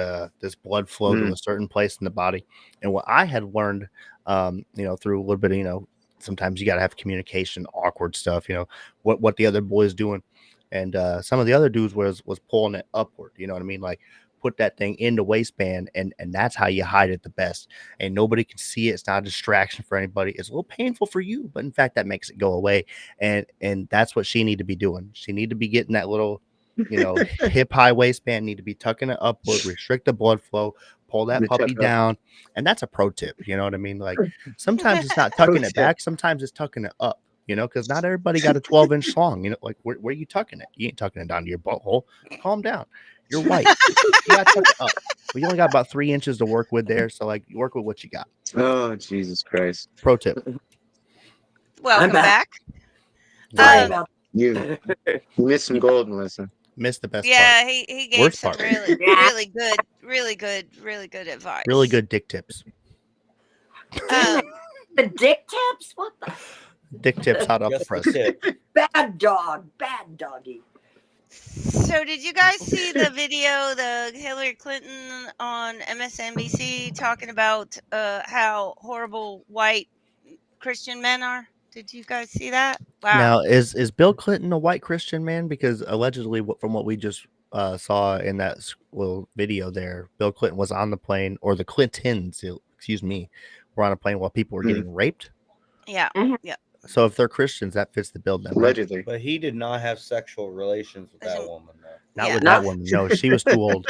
blood flow to a certain place in the body. And what I had learned, through a little bit of, sometimes you got to have communication, awkward stuff, what the other boy's doing. and some of the other dudes was pulling it upward. You know what I mean? Like put that thing in the waistband, and that's how you hide it the best. And nobody can see it. It's not a distraction for anybody. It's a little painful for you, but in fact, that makes it go away. And that's what she need to be doing. She need to be getting that little, hip high waistband. Need to be tucking it upward, restrict the blood flow, pull that puppy down. And that's a pro tip. You know what I mean? Like sometimes it's not tucking it back. Sometimes it's tucking it up. Because not everybody got a 12-inch schlong. Like where are you tucking it? You ain't tucking it down to your butthole. Calm down. You're white. You got to tuck it up. We only got about 3 inches to work with there. So like work with what you got. Oh, Jesus Christ. Pro tip. Welcome back. You missed some gold, Melissa. Missed the best Yeah, part. he gave Worst some part. really good advice. Really good dick tips. The dick tips? What the? Dick tips hot off the press. Bad doggy. So did you guys see the video, the Hillary Clinton on MSNBC talking about how horrible white Christian men are? Did you guys see that? Wow. Now, is Bill Clinton a white Christian man? Because allegedly, from what we just saw in that little video there, Bill Clinton was on the plane, or the Clintons, excuse me, were on a plane while people were getting raped. Yeah. Yeah. So if they're Christians, that fits the bill then. Allegedly. But he did not have sexual relations with that woman, though. Not with that woman. No, she was too old.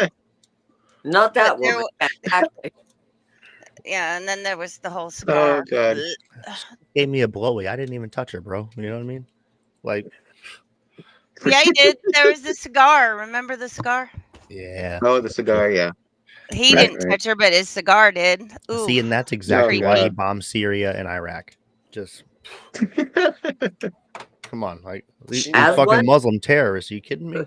Not that woman. Exactly. Yeah, and then there was the whole cigar. Oh, God. Gave me a blowy. I didn't even touch her, bro. You know what I mean? Like, yeah, he did. There was the cigar. Remember the cigar? Yeah. Oh, the cigar, yeah. He didn't touch her, but his cigar did. Ooh, see, and that's exactly creepy. why he bombed Syria and Iraq. Just come on, like these fucking Muslim terrorists. Are you kidding me?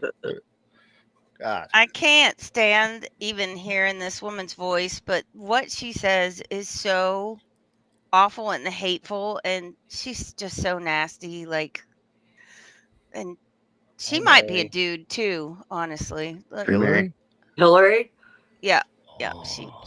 God. I can't stand even hearing this woman's voice, but what she says is so awful and hateful, and she's just so nasty. Like, and she might be a dude too, honestly. Hillary? Yeah. Yeah,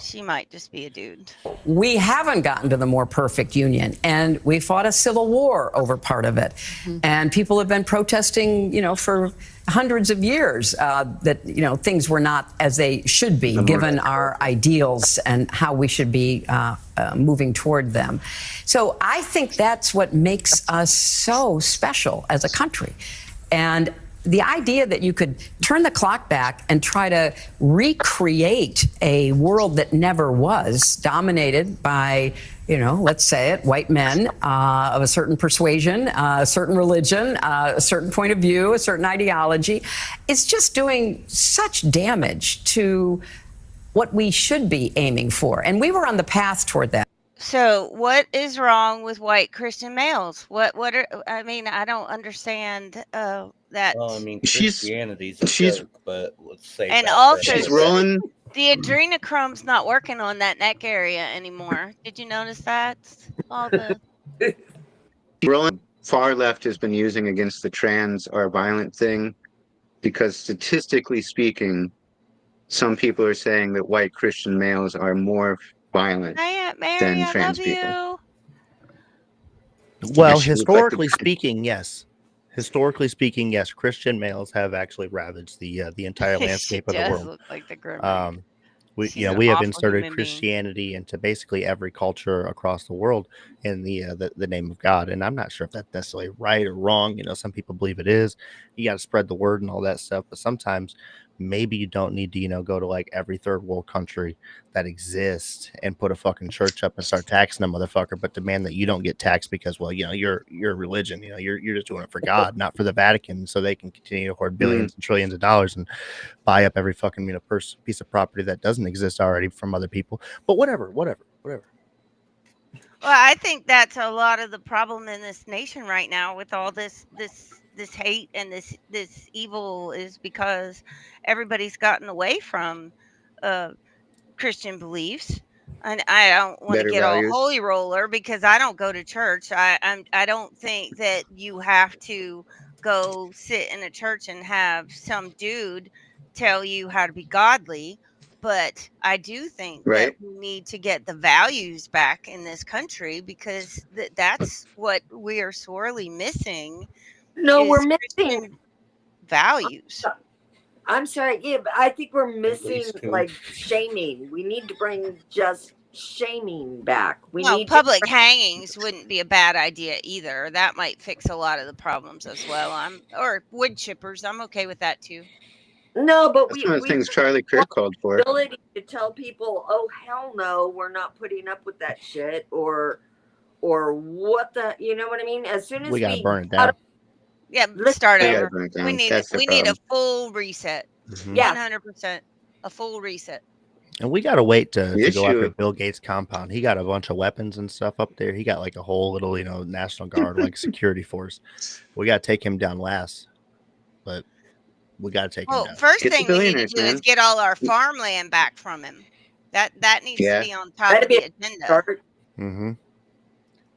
she might just be a dude. We haven't gotten to the more perfect union, and we fought a civil war over part of it. And people have been protesting, for hundreds of years that, things were not as they should be, given our ideals and how we should be moving toward them. So I think that's what makes us so special as a country. And the idea that you could turn the clock back and try to recreate a world that never was, dominated by, let's say it, white men of a certain persuasion, a certain religion, a certain point of view, a certain ideology, is just doing such damage to what we should be aiming for. And we were on the path toward that. So what is wrong with white Christian males? I don't understand that. Well, I mean, Christianity's a joke, but let's say and that also she's rolling. The adrenochrom's not working on that neck area anymore. Did you notice that? All the Rolling far left has been using against the trans are violent thing, because statistically speaking, some people are saying that white Christian males are more violent than trans people. Well, historically speaking, yes. Historically speaking, yes. Christian males have actually ravaged the entire landscape of the world. Look like the we have inserted Christianity into basically every culture across the world in the name of God, and I'm not sure if that's necessarily right or wrong. Some people believe it is. You got to spread the word and all that stuff, but sometimes maybe you don't need to go to like every third world country that exists and put a fucking church up and start taxing a motherfucker, but demand that you don't get taxed because, well, you're a religion, you're just doing it for God, not for the Vatican, so they can continue to hoard billions and trillions of dollars and buy up every fucking piece of property that doesn't exist already from other people. But whatever. Well, I think that's a lot of the problem in this nation right now with all this hate and this evil, is because everybody's gotten away from Christian beliefs. And I don't want to get all holy roller because I don't go to church. I don't think that you have to go sit in a church and have some dude tell you how to be godly. But I do think that we need to get the values back in this country, because that's what we are sorely missing. No, we're missing values. I'm sorry. Yeah, but I think we're missing least two. like shaming. We need to bring just shaming back. We Well, need public to. hangings wouldn't be a bad idea either. That might fix a lot of the problems as well. Or wood chippers. I'm okay with that too. No, but That's we one of the we things Charlie Kirk called for. ability to tell people, oh hell no, we're not putting up with that shit, or what the, you know what I mean? As soon as We gotta we burn it got down. Yeah, Let's start We gotta over. burn it down. We need That's the we need a problem. full reset. Mhm. Yeah. 100%. A full reset. And we gotta wait to The go after issue, Bill Gates' compound. He got a bunch of weapons and stuff up there. He got like a whole little, National Guard like security force. We gotta take him down last, but we gotta take him Well, down. first get the thing we need to billionaires, do is man. get all our farmland back from him. That needs Yeah. to be on top that'd of be the a agenda. start. Mm-hmm.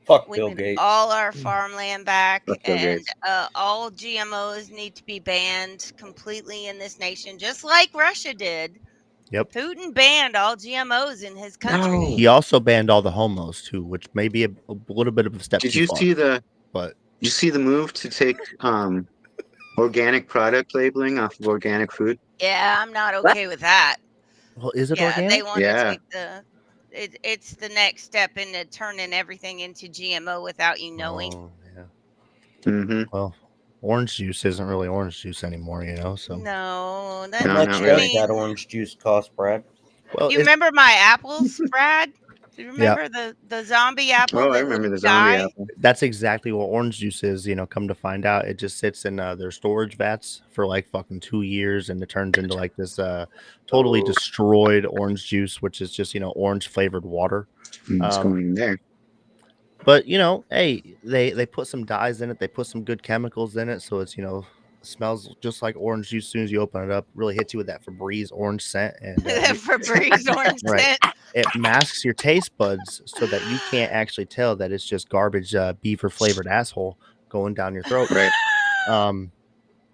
Fuck We Bill need Gates. all our farmland back, Fuck Bill and Gates. all GMOs need to be banned completely in this nation, just like Russia did. Yep. Putin banned all GMOs in his country. No. He also banned all the homos too, which may be a little bit of a step Did too you far. see the But Did you see the move to take organic product labeling off of organic food? Yeah, I'm not okay with that. well, is it Yeah, they organic? want to Yeah. take it's the next step into turning everything into GMO without you knowing. Oh, yeah. Mm-hmm. Well, orange juice isn't really orange juice anymore, So No, No, How not much really. does that orange juice cost, Brad? well, You remember my apples, Brad? Do you Yeah. remember the zombie apple Oh, I that remember the wouldn't zombie die? apple. that's exactly what orange juice is. Come to find out, it just sits in their storage vats for like fucking 2 years, and it turns into like this totally destroyed orange juice, which is just orange flavored water. What's going in there? But hey, they put some dyes in it. They put some good chemicals in it, so it's smells just like orange juice as soon as you open it up. Really hits you with that Febreze orange scent, and Febreze orange right. scent. It masks your taste buds so that you can't actually tell that it's just garbage beaver flavored asshole going down your throat. Right.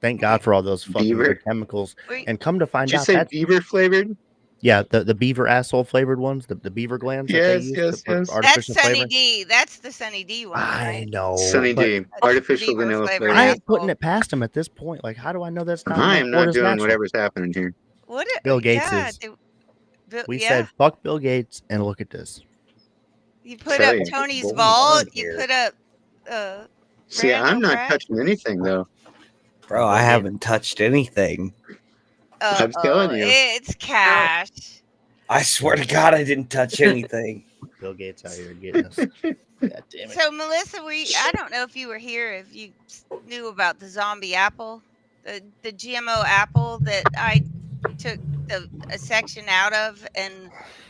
Thank God for all those fucking Beaver? good chemicals. And come to find Did you out say that beaver flavored? yeah, the beaver asshole flavored ones, the beaver glands that they Yes, use yes, to put yes. artificial That's Sunny flavor. D. That's the Sunny D one, I right? know, Sunny but D. Artificial beaver vanilla flavored flavor. I ain't putting asshole. it past them at this point. Like, how do I know that's not I like am or not is doing natural? whatever's happening here. What? Bill Gates yeah, is. Bill, We yeah. said fuck Bill Gates and look at this. You put Tell up you. Tony's Going vault. on You here. put up See, I'm not Brad? touching anything though. Bro, I haven't touched anything. I'm telling you. It's cash. I swear to God, I didn't touch anything. Bill Gates out here getting us. God damn it. So Melissa, I don't know if you were here, if you knew about the zombie apple, the GMO apple that I took a section out of, and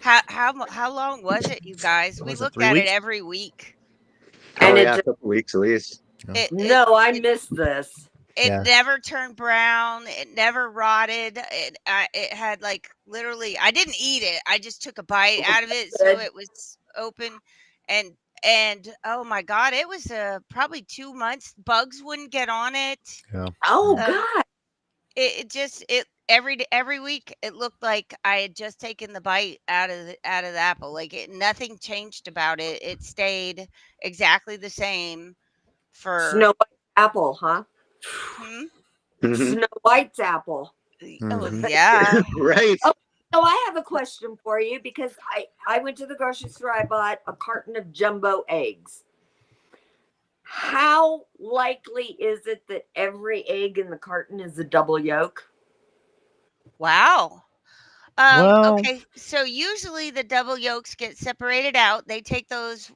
how long was it, you guys? We Was it looked 3 at it weeks? every week. Oh And it yeah, a just, couple weeks at least. no, I missed this. It Yeah. never turned brown. It never rotted. It had like literally. I didn't eat it. I just took a bite out of it, so Good. it was open, and oh my God, it was probably 2 months. Bugs wouldn't get on it. Yeah. Oh Uh, God. It every week it looked like I had just taken the bite out of the apple. Like nothing changed about it. It stayed exactly the same for Snow White apple, huh? Mhm. Snow White's apple. Yeah. Right. Oh, so I have a question for you, because I went to the grocery store. I bought a carton of jumbo eggs. How likely is it that every egg in the carton is a double yolk? Wow. Well- Okay, so usually the double yolks get separated out. They take those.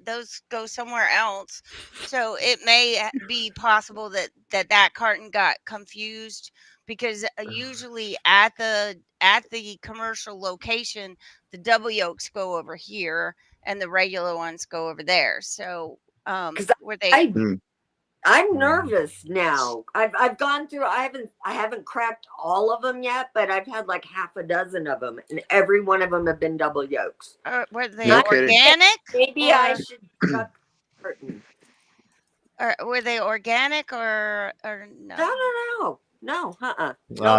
Those go somewhere else. So it may be possible that carton got confused, because usually at the commercial location, the double yolks go over here and the regular ones go over there. So were they? I'm nervous now. I've gone through. I haven't cracked all of them yet, but I've had like half a dozen of them, and every one of them have been double yolks. Were they No kidding. organic? Maybe I or- should chuck the curtain. Or were they organic or no? No.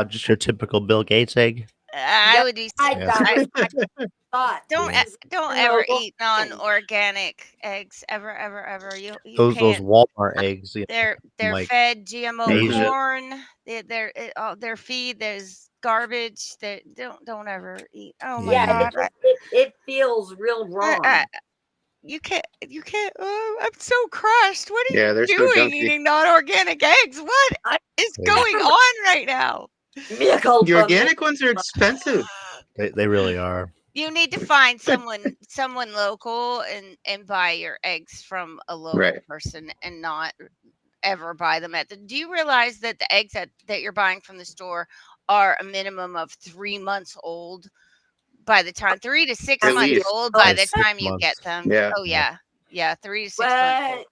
Just your typical Bill Gates egg. I would be. I Yeah. got it. thought. Don't Yeah. don't You know, ever look, eat non-organic eggs ever. You Those can't. Walmart eggs, you know, from, They're like fed GMO Asia. corn. Their feed there's garbage. They don't ever eat. Oh my yeah, Yeah. God! it feels real wrong. You can't. Oh, I'm so crushed. What are Yeah, you they're so doing junky. eating non-organic eggs? What is Yeah. going on right now? The organic ones are expensive. They really are. You need to find someone local and buy your eggs from a local Right. person and not ever buy them at the. Do you realize that the eggs that you're buying from the store are a minimum of 3 months old by the time 3 to 6 At months least. old by Like the 6 time you get months. them? Yeah. Oh Yeah. yeah, 3 to 6 months old.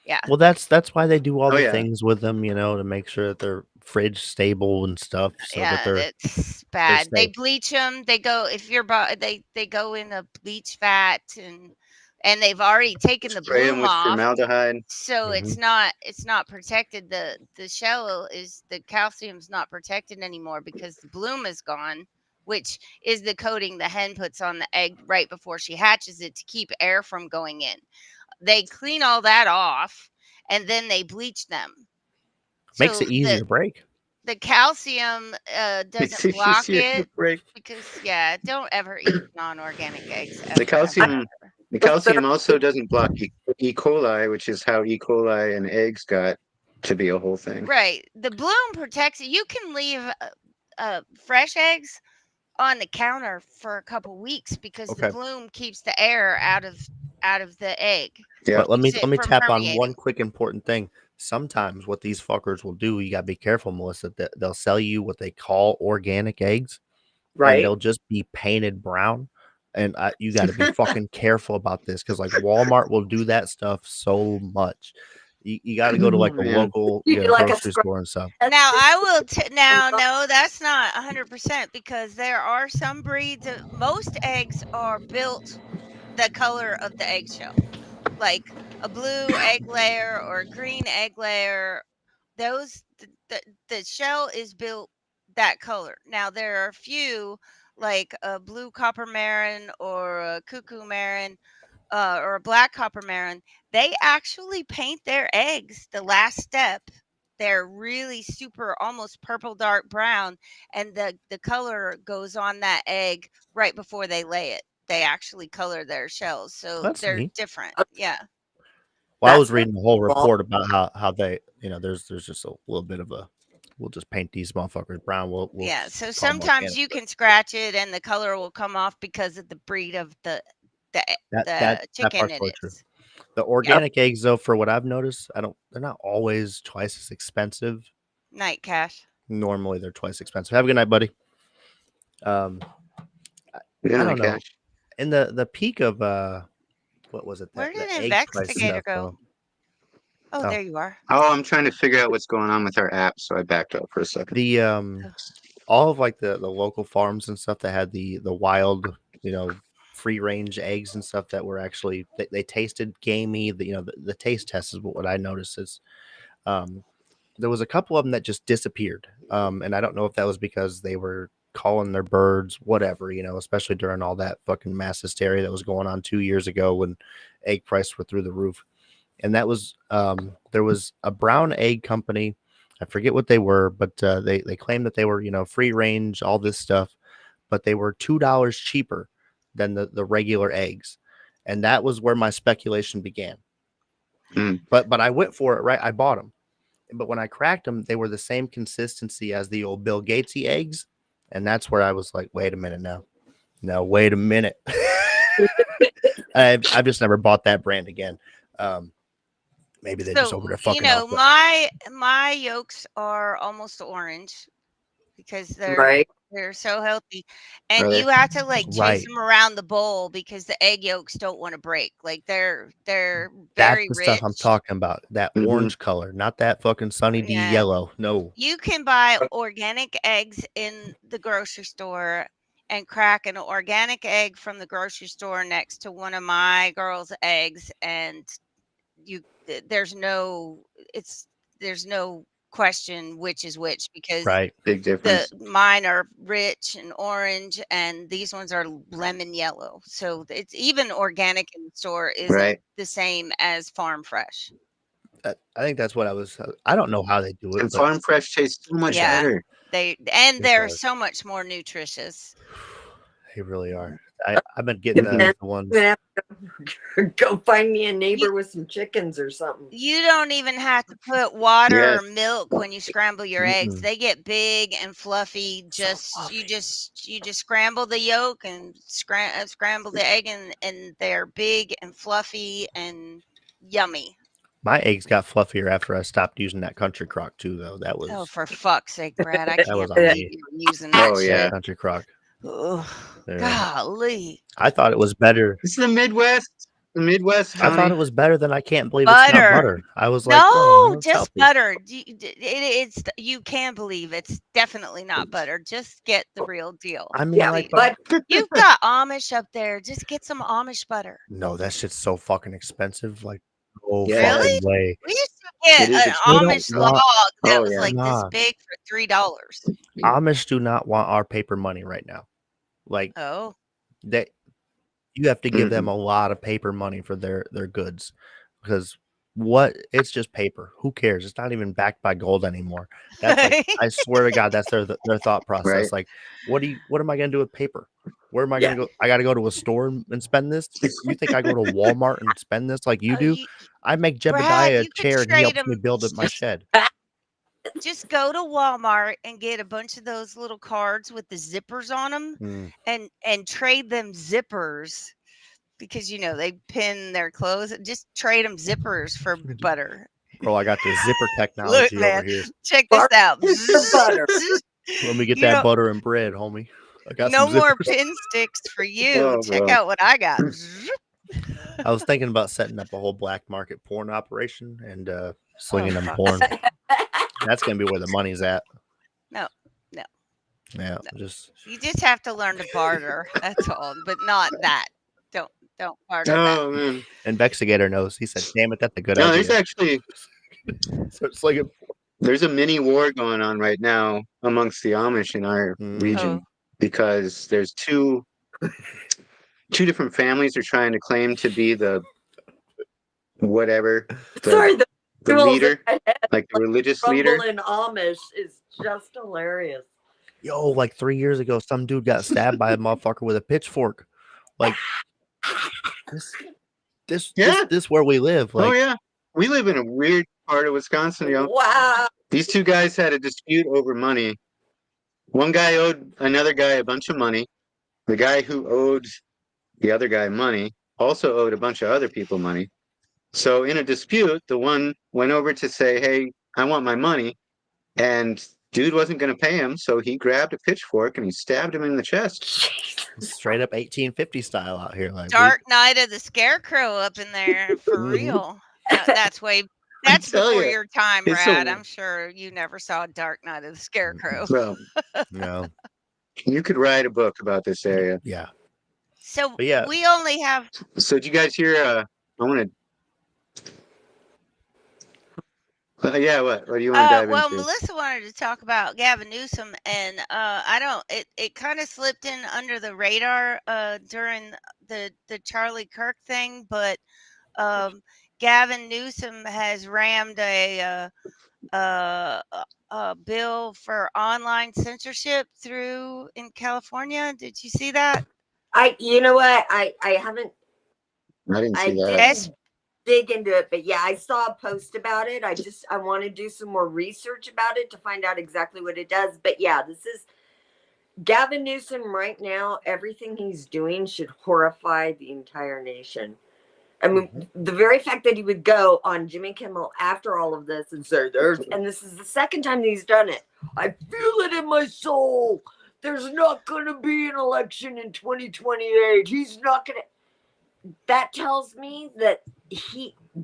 Yeah. Well, that's why they do all Oh the yeah. things with them, you know, to make sure that they're fridge stable and stuff, so that Yeah, that's they're bad. They safe. bleach them. They go if you're they go in a bleach vat and they've already taken the Spray them bloom with off, formaldehyde. so Hmm. it's not protected. The shell is the calcium's not protected anymore because the bloom is gone, which is the coating the hen puts on the egg right before she hatches it to keep air from going in. They clean all that off and then they bleach them. Makes So it easier to break. the calcium It's doesn't block easier to it break. because don't ever eat non-organic eggs The ever. calcium also doesn't block E. coli, which is how E. coli and eggs got to be a whole thing. Right. The bloom protects it. You can leave fresh eggs on the counter for a couple weeks because the Okay. bloom keeps the air out of the egg. Yeah. But let me Keeps it from tap on permeating. one quick important thing. Sometimes what these fuckers will do, you gotta be careful, Melissa. That they'll sell you what they call organic eggs, and Right. they'll just be painted brown. And you got to be fucking careful about this because like Walmart will do that stuff so much. You got to go to like Oh a man. local, You do like a grocery store and stuff. Now I will now no, that's not 100% because there are some breeds of most eggs are built the color of the eggshell. Like a blue egg layer or a green egg layer, those the shell is built that color. Now there are a few like a blue copper marin or a cuckoo marin or a black copper marin. They actually paint their eggs the last step. They're really super almost purple dark brown and the color goes on that egg right before they lay it. They actually color their shells. So That's they're neat. different. Yeah. Well, I That's was reading the whole cool. report about how they, there's just a little bit of a, we'll just paint these motherfuckers brown. We'll Yeah. So call them sometimes organic. you But can scratch it and the color will come off because of the breed of the that chicken part's it really true. is. The organic eggs, though, for what I've noticed, they're not always twice as expensive. Night Cash. Normally, they're twice expensive. Have a good night, buddy. Um, Good I night, don't know. Cash. In the peak of what was it? Where The did egg price Investigator stuff, go? though. Oh, Oh, there you are. Oh, I'm trying to figure out what's going on with our app, so I backed up for a second. the all of like the local farms and stuff that had the wild, free range eggs and stuff that were actually they tasted gamey. The taste test is what I noticed is um there was a couple of them that just disappeared. And I don't know if that was because they were calling their birds, whatever, especially during all that fucking mass hysteria that was going on 2 years ago when egg prices were through the roof. And that was there was a brown egg company. I forget what they were, but they claimed that they were free range, all this stuff, but they were $2 cheaper than the regular eggs, and that was where my speculation began. But I went for it, right? I bought them, but when I cracked them, they were the same consistency as the old Bill Gatesy eggs, and that's where I was like, wait a minute now, no, wait a minute. I've just never bought that brand again. Maybe they're just over there fucking off. But my yolks are almost orange because Right. they're so healthy, and Are they? you have to like chase Right. them around the bowl because the egg yolks don't want to break. Like they're That's very the stuff I'm rich. talking about. That orange color, not that fucking Sunny D Yeah. yellow. No. You can buy organic eggs in the grocery store and crack an organic egg from the grocery store next to one of my girls' eggs, and you there's no question which is which, because Right. Big the difference. mine are rich and orange, and these ones are lemon yellow. So it's even organic in the store isn't Right. the same as farm fresh. I think that's what I don't know how they do it, And but farm fresh tastes so much Yeah, better. they're does. so much more nutritious. They really are. I've been getting And the I'm ones. gonna have to go find me a neighbor with some chickens or something. You don't even have to put water Yes. or milk when you scramble your eggs. Mm-mm. They get big and fluffy. You just scramble the yolk and scramble the egg, and they're big and fluffy and yummy. My eggs got fluffier after I stopped using that country crock too, though. That Oh, was for fuck's sake, Brad! I that was can't on believe me. you were using that Oh yeah. shit. Country crock. Ugh, Yeah. golly, I thought it was better. It's the Midwest. The Midwest, I thought Tony. it was better than I can't believe it's not butter. butter. I was like, oh, No, that's just healthy. butter. You can believe it's definitely not butter. Just get the real deal. I mean, Yeah, like, Please. but You've got Amish up there. Just get some Amish butter. no, that shit's so fucking expensive. Like, no Yeah. Really? fucking way. We used to get It is an They don't Amish log want. that Oh was yeah. like this Nah, big for $3. Amish do not want our paper money right now. Like, Oh, they, you have to give them Mm-mm. a lot of paper money for their goods, because what it's just paper. Who cares? It's not even backed by gold anymore. That's like, I swear to God, that's their thought process. Right. Like, what am I gonna do with paper? Where am I yeah, gonna go? I gotta go to a store and spend this. You think I go to Walmart and spend this like you oh, do? I make Brad, Jebediah a you could chair and he trade helps me them. build up my shed. Just go to Walmart and get a bunch of those little cards with the zippers on them, Mm. and trade them zippers, because they pin their clothes. Just trade them zippers for butter. Bro, I got the zipper Look, technology over man, here. check this out. for butter. Let me get You that know, butter and bread, homie. I got no some more zippers. pin sticks for you. Oh, Check bro. out what I got. I was thinking about setting up a whole black market porn operation and Oh, slinging them fuck. porn. That's gonna be where the money's at. No. Yeah, just You just have to learn to barter. That's all, but not that. Don't barter that. Oh man. Investigator knows. He said, "Damn it, that's a good No, there's idea." actually So it's like, there's a mini war going on right now amongst the Amish in our region Oh, because there's two different families are trying to claim to be the whatever Sorry, the the visuals in leader, my head, like the religious leader. Rumble in Amish is just hilarious. yo, like 3 years ago, some dude got stabbed by a motherfucker with a pitchfork. Like Yeah. this where we live. Oh Like, yeah. We live in a weird part of Wisconsin, yo. Wow. These two guys had a dispute over money. One guy owed another guy a bunch of money. The guy who owed the other guy money also owed a bunch of other people money. So in a dispute, the one went over to say, "Hey, I want my money," and dude wasn't going to pay him, so he grabbed a pitchfork and he stabbed him in the chest. straight up 1850 style out here. Like, Dark Night of the Scarecrow up in there for Mhm. real. That's tell before ya, your time, it's Brad. a- I'm sure you never saw Dark Night of the Scarecrow. Well, No. you could write a book about this area. Yeah. So But yeah. we only have So did you guys hear? I want to. Yeah, what? What do you want to dive well, into? Melissa wanted to talk about Gavin Newsom, and I don't. It kind of slipped in under the radar during the Charlie Kirk thing, but Gavin Newsom has rammed a bill for online censorship through in California. Did you see that? You know what? I haven't. I didn't see I that. did dig into it, but yeah, I saw a post about it. I want to do some more research about it to find out exactly what it does. But yeah, this is Gavin Newsom right now. Everything he's doing should horrify the entire nation. I mean, the very fact that he would go on Jimmy Kimmel after all of this and say, and this is the second time that he's done it. I feel it in my soul. There's not going to be an election in 2028. He's not going to. That tells me that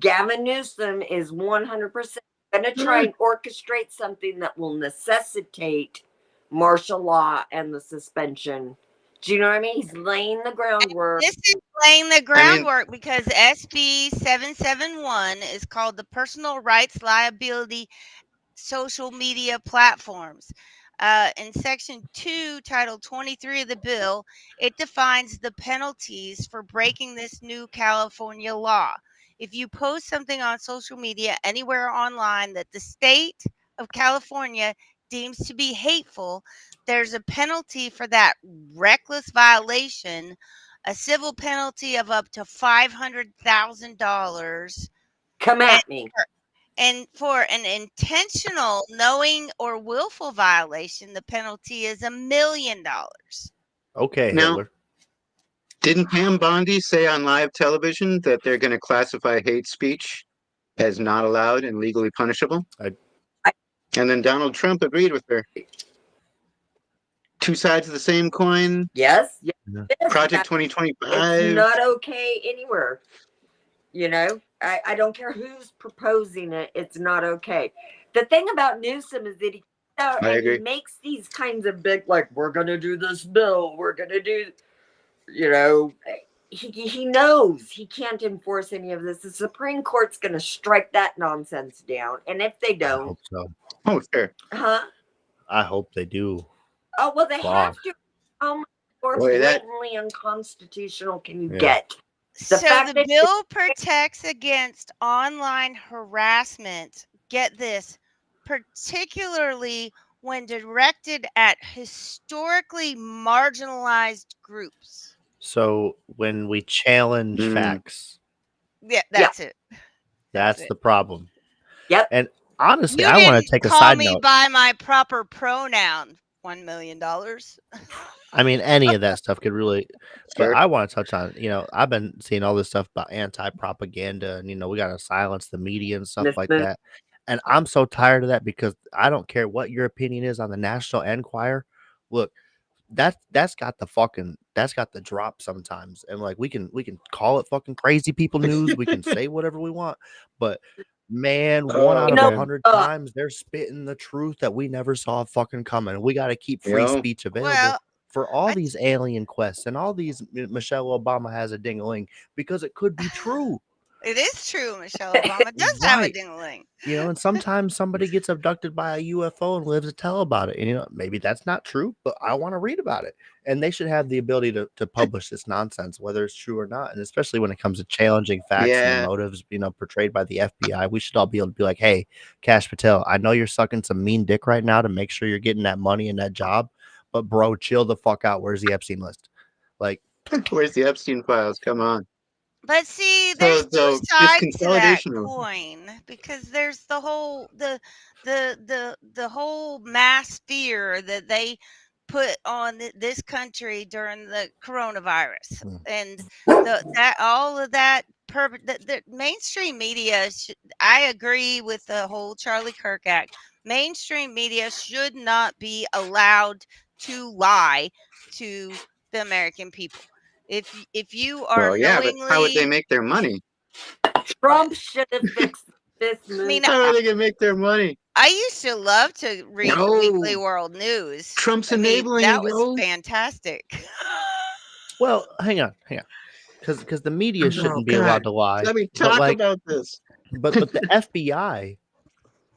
Gavin Newsom is 100% going to try and orchestrate something that will necessitate martial law and the suspension. Do you know what I mean? He's laying the groundwork. This is laying the groundwork because SB 771 is called the Personal Rights Liability social media platforms. In Section 2, Title 23 of the bill, it defines the penalties for breaking this new California law. If you post something on social media anywhere online that the state of California deems to be hateful, there's a penalty for that reckless violation, a civil penalty of up to $500,000. Come at me. And for an intentional, knowing, or willful violation, the penalty is $1 million. Okay, Now, Hitler. didn't Pam Bondi say on live television that they're going to classify hate speech as not allowed and legally punishable? And then Donald Trump agreed with her. Two sides of the same coin. Yes. Project 2025. It's not okay anywhere. You know, I don't care who's proposing it. It's not okay. The thing about Newsom is that he makes these kinds of big, like, we're going to do this bill. We're going to do, you know, he knows he can't enforce any of this. The Supreme Court's going to strike that nonsense down. And if they don't. I hope so. Oh, sure. Huh? I hope they do. Oh, well, they Fuck. have to. How much more Boy, that- blatantly unconstitutional can you Yeah. get? The bill protects against online harassment. Get this, particularly when directed at historically marginalized groups. So when we challenge facts, Yeah, that's it. that's the problem. Yep. And honestly, You I want didn't to take a call side me note. by my proper pronoun. $1 million. I mean, any of that stuff could really, but Sure. I want to touch on, you know, I've been seeing all this stuff about anti-propaganda and, you know, we got to silence the media and stuff like that. And I'm so tired of that because I don't care what your opinion is on the National Enquirer. Look, that's got the drop sometimes. And like, we can call it fucking crazy people news. We can say whatever we want, but man, one out of 100 times they're spitting the truth that we never saw fucking coming. We got to keep free speech available Well, for all these alien quests and all these Michelle Obama has a ding-a-ling because it could be true. It is true. Michelle Obama does have a Right. ding-a-ling. You know, and sometimes somebody gets abducted by a UFO and lives to tell about it. And, you know, maybe that's not true, but I want to read about it. And they should have the ability to publish this nonsense, whether it's true or not. And especially when it comes to challenging facts and the motives, you know, portrayed by the FBI, we should all be able to be like, hey, Kash Patel, I know you're sucking some mean dick right now to make sure you're getting that money and that job. But, bro, chill the fuck out. Where's the Epstein list? Like, where's the Epstein files? Come on. But see, there's two this sides to that consolidation of- coin because there's the whole the whole mass fear that they put on this country during the coronavirus, and the mainstream media. I agree with the whole Charlie Kirk Act. Mainstream media should not be allowed to lie to the American people. If you are knowingly, but how would they make their money? Trump should have fixed this movie. I mean, How are they gonna make their money? I used to love to read the Weekly World News. Trump's enabling that it, was fantastic. well, hang on. Because the media shouldn't be allowed to lie. Let me but, talk about this. But the FBI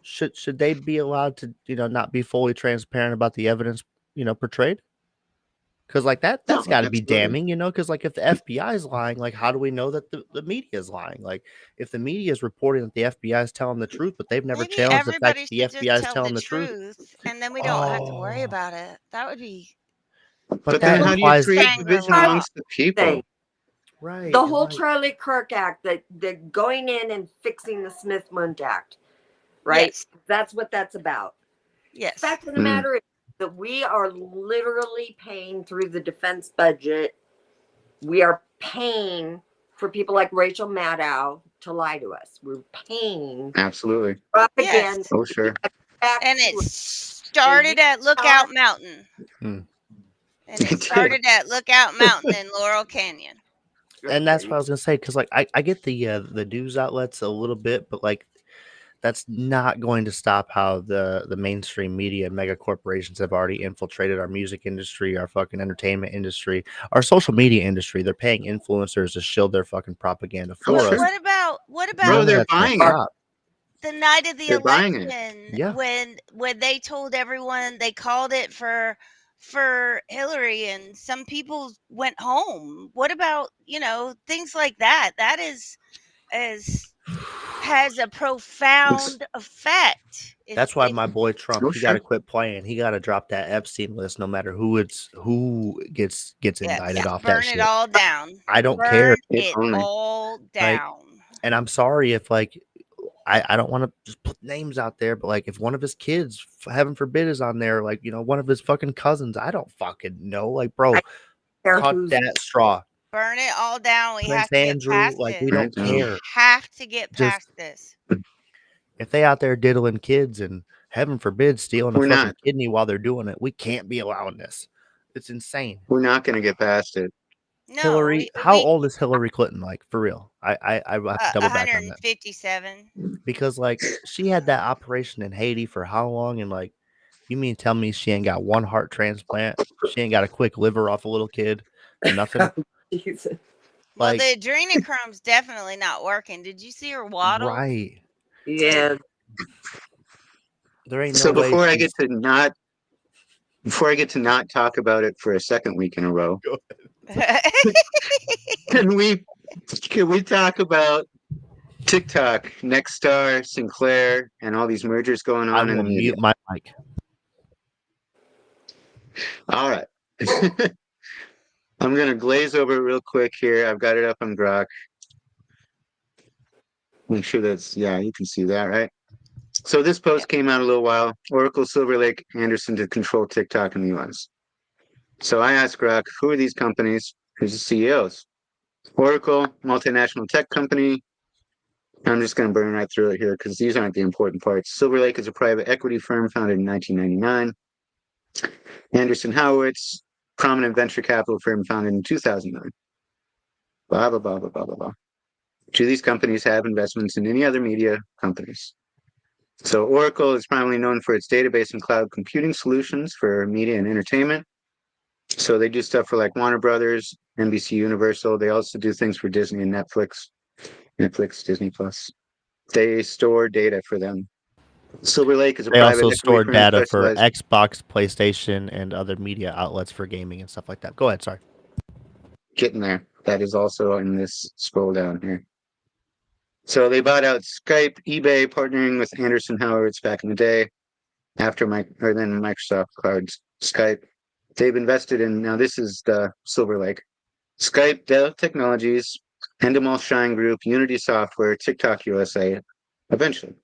should they be allowed to, you know, not be fully transparent about the evidence, you know, portrayed? Because like that's got to be damning, you know, because like if the FBI is lying, like how do we know that the media is lying? Like if the media is reporting that the FBI is telling the truth, but they've never challenged the fact that the FBI is telling the truth, and then we don't have to worry about it. That would be. But then how do you create division amongst the people? Right. The whole Charlie Kirk Act, the going in and fixing the Smith-Mundt Act, right? Yes. That's what that's about. Yes. The fact of the matter is that we are literally paying through the defense budget. We are paying for people like Rachel Maddow to lie to us. We're paying Absolutely. propaganda. Yes. Oh, sure. And it started at Lookout Mountain. And it started at Lookout Mountain in Laurel Canyon. And that's what I was gonna say, because like I get the news outlets a little bit, but like that's not going to stop how the mainstream media and mega corporations have already infiltrated our music industry, our fucking entertainment industry, our social media industry. They're paying influencers to shield their fucking propaganda for us. What about Bro, they're buying it. the night of the They're buying it. election, Yeah. when they told everyone they called it for Hillary, and some people went home. What about, things like that? That has a profound effect. That's why my boy Trump, he got to quit playing. He got to drop that Epstein list, no matter who gets indicted off that Burn shit. it all down. I don't care. Burn it all Like, down. and I'm sorry if I don't want to just put names out there, but like if one of his kids, heaven forbid, is on there, like one of his fucking cousins, I don't fucking know. Like, bro, cut that straw. Burn it all down. We Prince have to get Andrew, past like this. we don't care. Have to get Just past this. if they out there diddling kids and heaven forbid stealing a We're fucking not. kidney while they're doing it, we can't be allowing this. It's insane. We're not going to get past it. No, Hillary, how old is Hillary Clinton? Like, for real? I have to double back on that 157. because like she had that operation in Haiti for how long? And like, you mean tell me she ain't got one heart transplant? She ain't got a quick liver off a little kid? Nothing. Well, Like, the adrenochrome's definitely not working. Did you see her waddle? right? Yeah. There ain't So no way. before I get to not talk about it for a second week in a row, can we talk about TikTok, Nexstar, Sinclair, and all these mergers going on in the media? Mute my mic. All right. I'm gonna glaze over it real quick here. I've got it up on Grok. Make sure you can see that, right? So this post came out a little while. Oracle, Silver Lake, Anderson to control TikTok in the US. So I asked Grok, who are these companies? Who's the CEOs? Oracle, multinational tech company. I'm just going to burn right through it here because these aren't the important parts. Silver Lake is a private equity firm founded in 1999. Anderson Howitz, prominent venture capital firm founded in 2009. Blah, blah, blah, blah, blah, blah, blah. Do these companies have investments in any other media companies? So Oracle is primarily known for its database and cloud computing solutions for media and entertainment. So they do stuff for like Warner Brothers, NBC Universal. They also do things for Disney and Netflix, Disney Plus. They store data for them. Silver Lake is a They private also store equity firm data for specialized- Xbox, PlayStation, and other media outlets for gaming and stuff like that. Go ahead, sorry. Getting there. That is also in this scroll down here. So they bought out Skype, eBay, partnering with Anderson Howitz back in the day. Then Microsoft acquired Skype. They've invested in, now this is the Silver Lake, Skype, Dell Technologies, Endemol Shine Group, Unity Software, TikTok USA, eventually.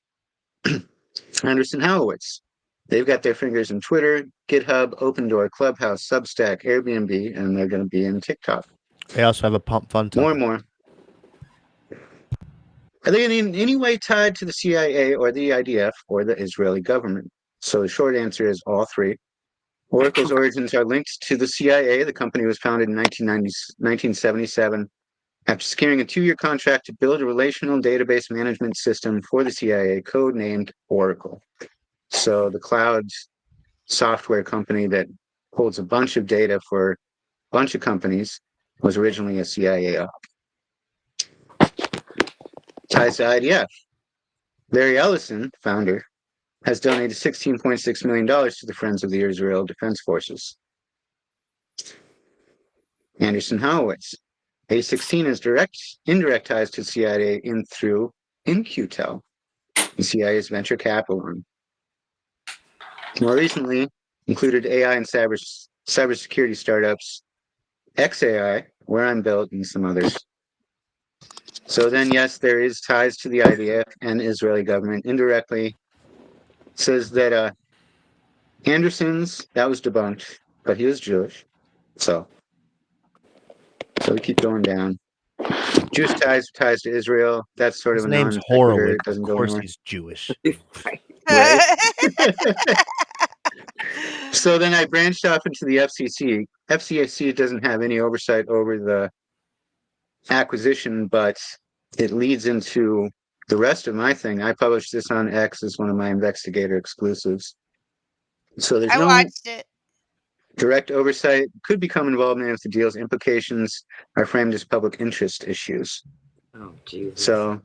Anderson Howitz. They've got their fingers in Twitter, GitHub, Open Door, Clubhouse, Substack, Airbnb, and they're going to be in TikTok. They also have a pump fund. More and more. Are they in any way tied to the CIA or the IDF or the Israeli government? So the short answer is all three. Oracle's origins are linked to the CIA. The company was founded in 1977 after securing a 2-year contract to build a relational database management system for the CIA, codenamed Oracle. So the cloud software company that holds a bunch of data for a bunch of companies was originally a CIA op. Ties to IDF. Larry Ellison, founder, has donated $16.6 million to the Friends of the Israel Defense Forces. Anderson Howitz. A16 is indirect ties to CIA through In-Q-Tel, the CIA's venture capital arm. More recently, included AI and cybersecurity startups, XAI, where I'm built, and some others. So then, yes, there is ties to the IDF and Israeli government indirectly. Says that Anderson's, that was debunked, but he was Jewish. So we keep going down. Jewish ties to Israel. That's sort His of a name's non-sequitur. Horowitz. It doesn't Of go course anywhere. he's Jewish. Right? So then I branched off into the FCC. FCC doesn't have any oversight over the acquisition, but it leads into the rest of my thing. I published this on X as one of my investigator exclusives. So there's I no watched it. direct oversight. Could become involved if the deal's implications are framed as public interest issues. Oh, Jesus. So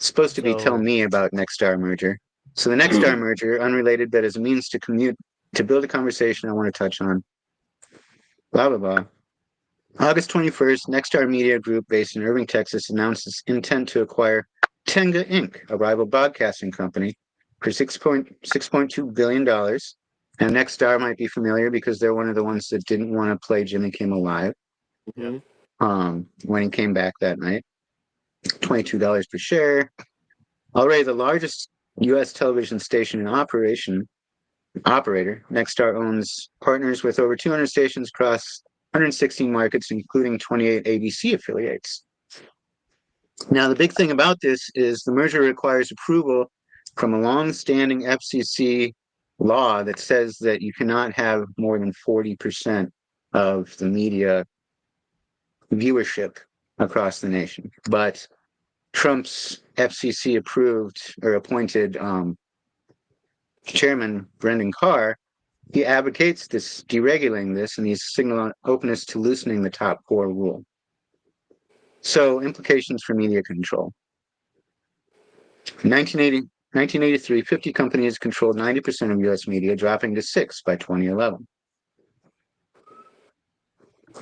supposed to be tell me about Nexstar merger. So the Nexstar merger, unrelated, but as a means to build a conversation I want to touch on. Blah, blah, blah. August 21st, Nexstar Media Group, based in Irving, Texas, announced its intent to acquire Tenga Inc., a rival broadcasting company, for $6.2 billion. And Nexstar might be familiar because they're one of the ones that didn't want to play Jimmy Kimmel Live when he came back that night. $22 per share. Already the largest U.S. television station in operator, Nexstar owns partners with over 200 stations across 116 markets, including 28 ABC affiliates. Now, the big thing about this is the merger requires approval from a long-standing FCC law that says that you cannot have more than 40% of the media viewership across the nation. But Trump's FCC approved or appointed chairman, Brendan Carr, he advocates this deregulating this, and he's signaling openness to loosening the top 4 rule. So implications for media control. In 1983, 50 companies controlled 90% of U.S. media, dropping to 6 by 2011.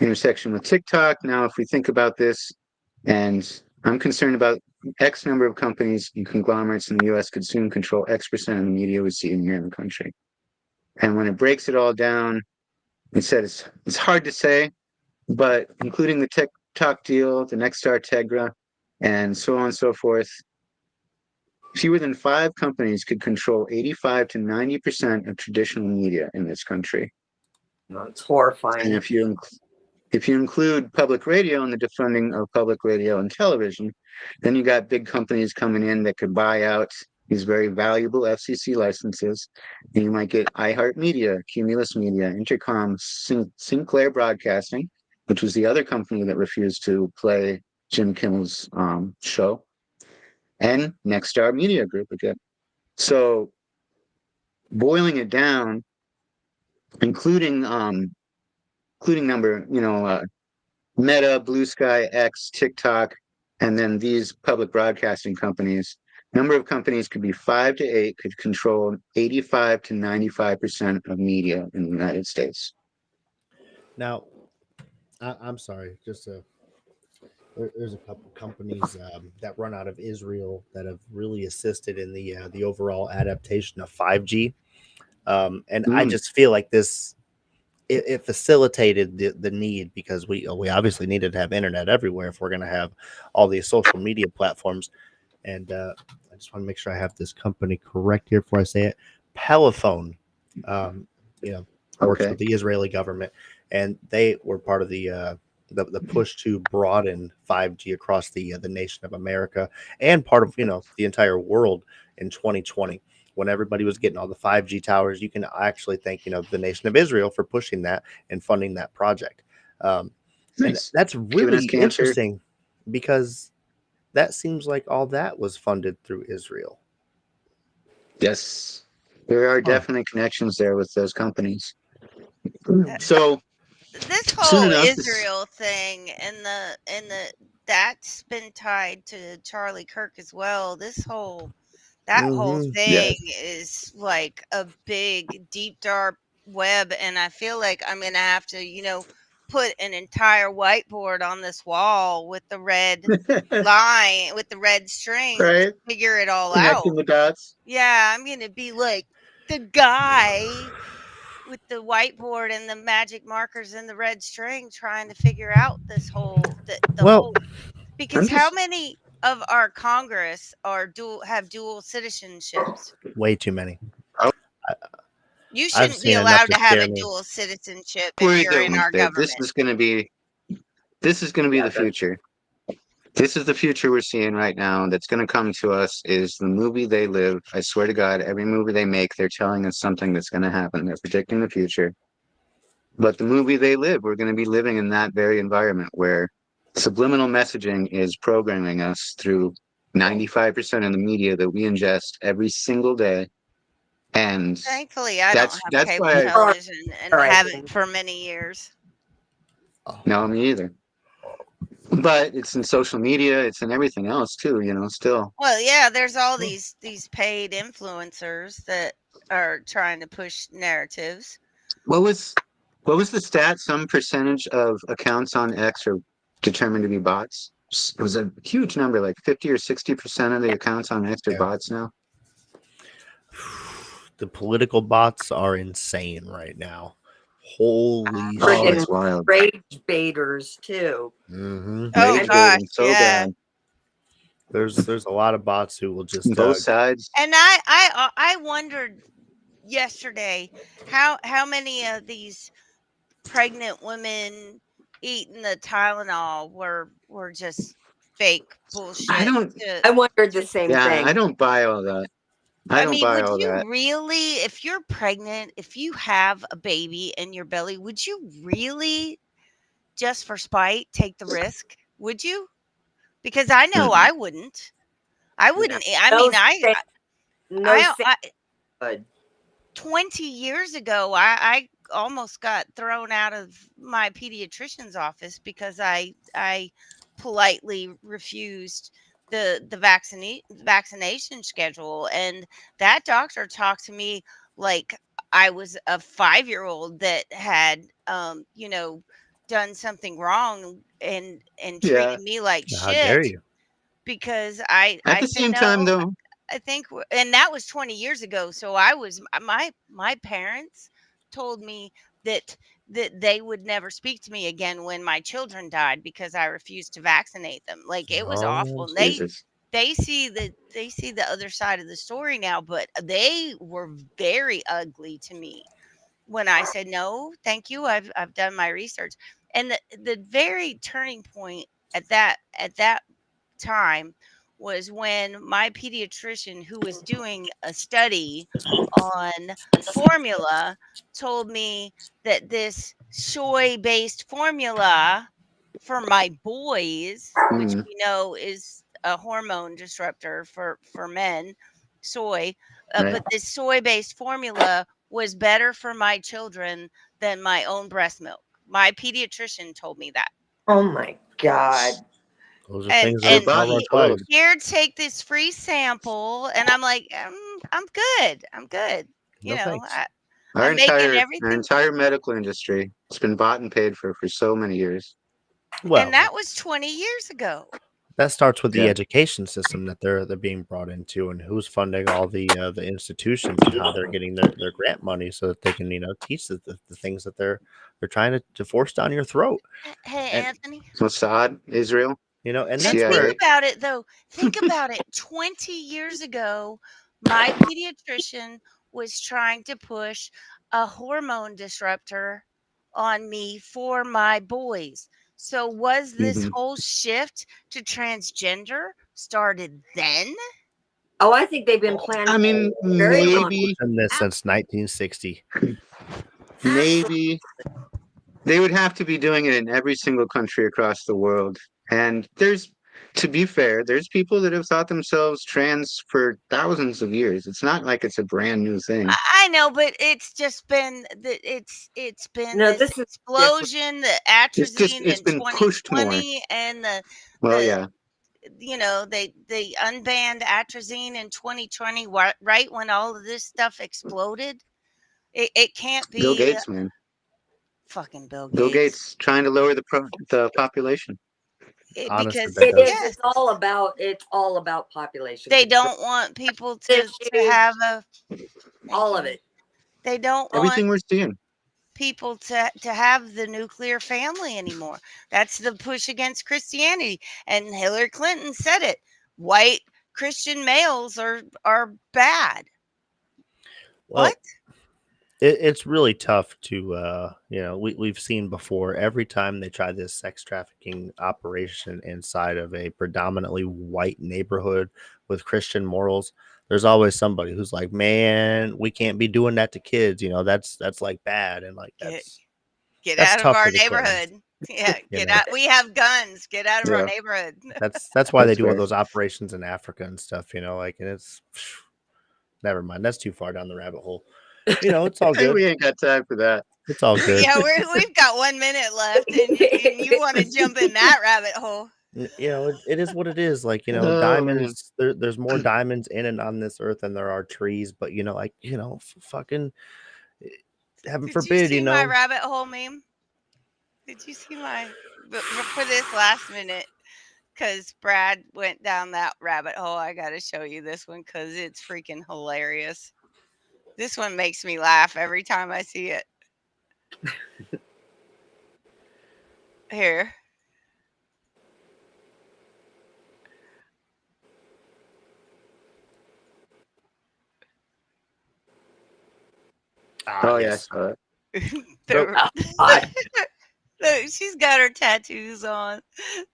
Intersection with TikTok. Now, if we think about this, and I'm concerned about X number of companies and conglomerates in the U.S. could soon control X% of the media we see here in the country. And when it breaks it all down, it said it's hard to say, but including the TikTok deal, the Nexstar Tegra, and so on and so forth, fewer than 5 companies could control 85 to 90% of traditional media in this country. That's horrifying. And if you include public radio and the defunding of public radio and television, then you got big companies coming in that could buy out these very valuable FCC licenses. And you might get iHeartMedia, Cumulus Media, Intercom, Sinclair Broadcasting, which was the other company that refused to play Jim Kimmel's show, and Nexstar Media Group again. So boiling it down, including Meta, Blue Sky, X, TikTok, and then these public broadcasting companies, number of companies could be 5 to 8, could control 85 to 95% of media in the United States. Now, I'm sorry, there's a couple companies that run out of Israel that have really assisted in the overall adaptation of 5G. I just feel like this, it facilitated the need, because we obviously needed to have internet everywhere if we're going to have all these social media platforms. And I just want to make sure I have this company correct here before I say it. Pelephone, works with the Israeli government, and they were part of the push to broaden 5G across the nation of America, and part of the entire world in 2020. When everybody was getting all the 5G towers, you can actually thank the nation of Israel for pushing that and funding that project. And that's really interesting, because that seems like all that was funded through Israel. Yes, there are definitely connections there with those companies. So this whole Israel thing and the that's been tied to Charlie Kirk as well. That whole thing is like a big, deep, dark web, and I feel like I'm gonna have to, put an entire whiteboard on this wall with the red line, with the red string, to figure it all Connecting out. the dots. Yeah, I'm gonna be like the guy with the whiteboard and the magic markers and the red string, trying to figure out this whole whole. Because how many of our Congress have dual citizenships? Way too many. You shouldn't be allowed to have a dual citizenship if you're in our government. This is going to be the future. This is the future we're seeing right now that's going to come to us, is the movie They Live. I swear to God, every movie they make, they're telling us something that's going to happen. They're predicting the future. But the movie They Live, we're going to be living in that very environment where subliminal messaging is programming us through 95% of the media that we ingest every single day. And thankfully, I don't have cable television and haven't for many years. No, me either. But it's in social media, it's in everything else too, still. Well, yeah, there's all these paid influencers that are trying to push narratives. What was the stat? Some percentage of accounts on X are determined to be bots. It was a huge number, like 50 or 60% of the accounts on X are bots now. The political bots are insane right now. Holy Friggin' shit. Wild. rage baiters too. Mm-hmm. Oh Rage gosh, baiting so yeah. bad. There's a lot of bots who will just Both sides. And I wondered yesterday how many of these pregnant women eating the Tylenol were just fake I bullshit. don't. I wondered the same Yeah, thing. I don't buy all that. I don't mean, buy would all you that. really, if you're pregnant, if you have a baby in your belly, would you really, just for spite, take the risk? Would you? Because I know I wouldn't. I wouldn't. I mean, No I, I good. 20 years ago, I almost got thrown out of my pediatrician's office because I politely refused the vaccination schedule, and that doctor talked to me like I was a 5-year-old that had done something wrong and Yeah. treated me like How dare shit you? because At I the said same time, no. though, I think, and that was 20 years ago. So I was my parents told me that they would never speak to me again when my children died because I refused to vaccinate them. Like it was Oh, awful. And Jesus. they see the other side of the story now, but they were very ugly to me when I said no, thank you. I've done my research. And the very turning point at that time was when my pediatrician, who was doing a study on formula, told me that this soy based formula for my boys, which Mm, we know is a hormone disruptor for men, soy, right. but this soy based formula was better for my children than my own breast milk. My pediatrician told me that. Oh my god. those are And things They're that and bought are and he required. sold. here, take this free sample, and I'm like, I'm good. I'm good. No thanks. Our I'm making our everything, entire medical industry, it's been bought and paid for so many years. and Well, that was 20 years ago. that starts with the Yeah. education system that they're being brought into, and who's funding all the institutions and how they're getting their grant money so that they can teach the things that they're trying to force down your throat. Hey, And Anthony, Mossad, Israel, and and that's think where CIA. about it though. Think about it. 20 years ago, my pediatrician was trying to push a hormone disruptor on me for my boys. So was this Mhm. whole shift to transgender started then? Oh, I think they've been planning I mean, a very long maybe, done this since 1960. maybe they would have to be doing it in every single country across the world. And to be fair, there's people that have thought themselves trans for thousands of years. It's not like it's a brand new thing. I know, but it's just been it's been No, this this is different. explosion, the atrazine It's in been pushed more. 2020, and Well, the yeah. they unbanned atrazine in 2020, right when all of this stuff exploded. It can't Bill be Gates, man. fucking Bill Bill Gates. Gates trying to lower the population. Honestly, Because that It is. does. yes, It's all about population they control. don't want people Issues, to have a thank all of you. it. They don't want Everything we're seeing. people to have the nuclear family anymore. That's the push against Christianity. And Hillary Clinton said it. White Christian males are bad. Well, What? it's really tough to we've seen before, every time they try this sex trafficking operation inside of a predominantly white neighborhood with Christian morals, there's always somebody who's like, man, we can't be doing that to kids, that's like bad, and like Get that's out of tough our for the Clintons. neighborhood. Yeah, you get know out. We have guns. Get out of our Yeah, neighborhood. that's why they that's do all fair. those operations in Africa and stuff, and it's never mind, that's too far down the rabbit hole. It's all good. We ain't got time for that. It's all good. Yeah, we've got 1 minute left, and you want to jump in that rabbit hole. You know, it is what it is. Like, you know, Oh, diamonds. There's more diamonds in and on this earth than there are trees. But you know, like, you know, fucking heaven Did you forbid, see you my know. rabbit hole meme? Did you see for this last minute? Because Brad went down that rabbit hole. I got to show you this one because it's freaking hilarious. This one makes me laugh every time I see it. Here. Oh yeah, I saw She's got her tattoos on.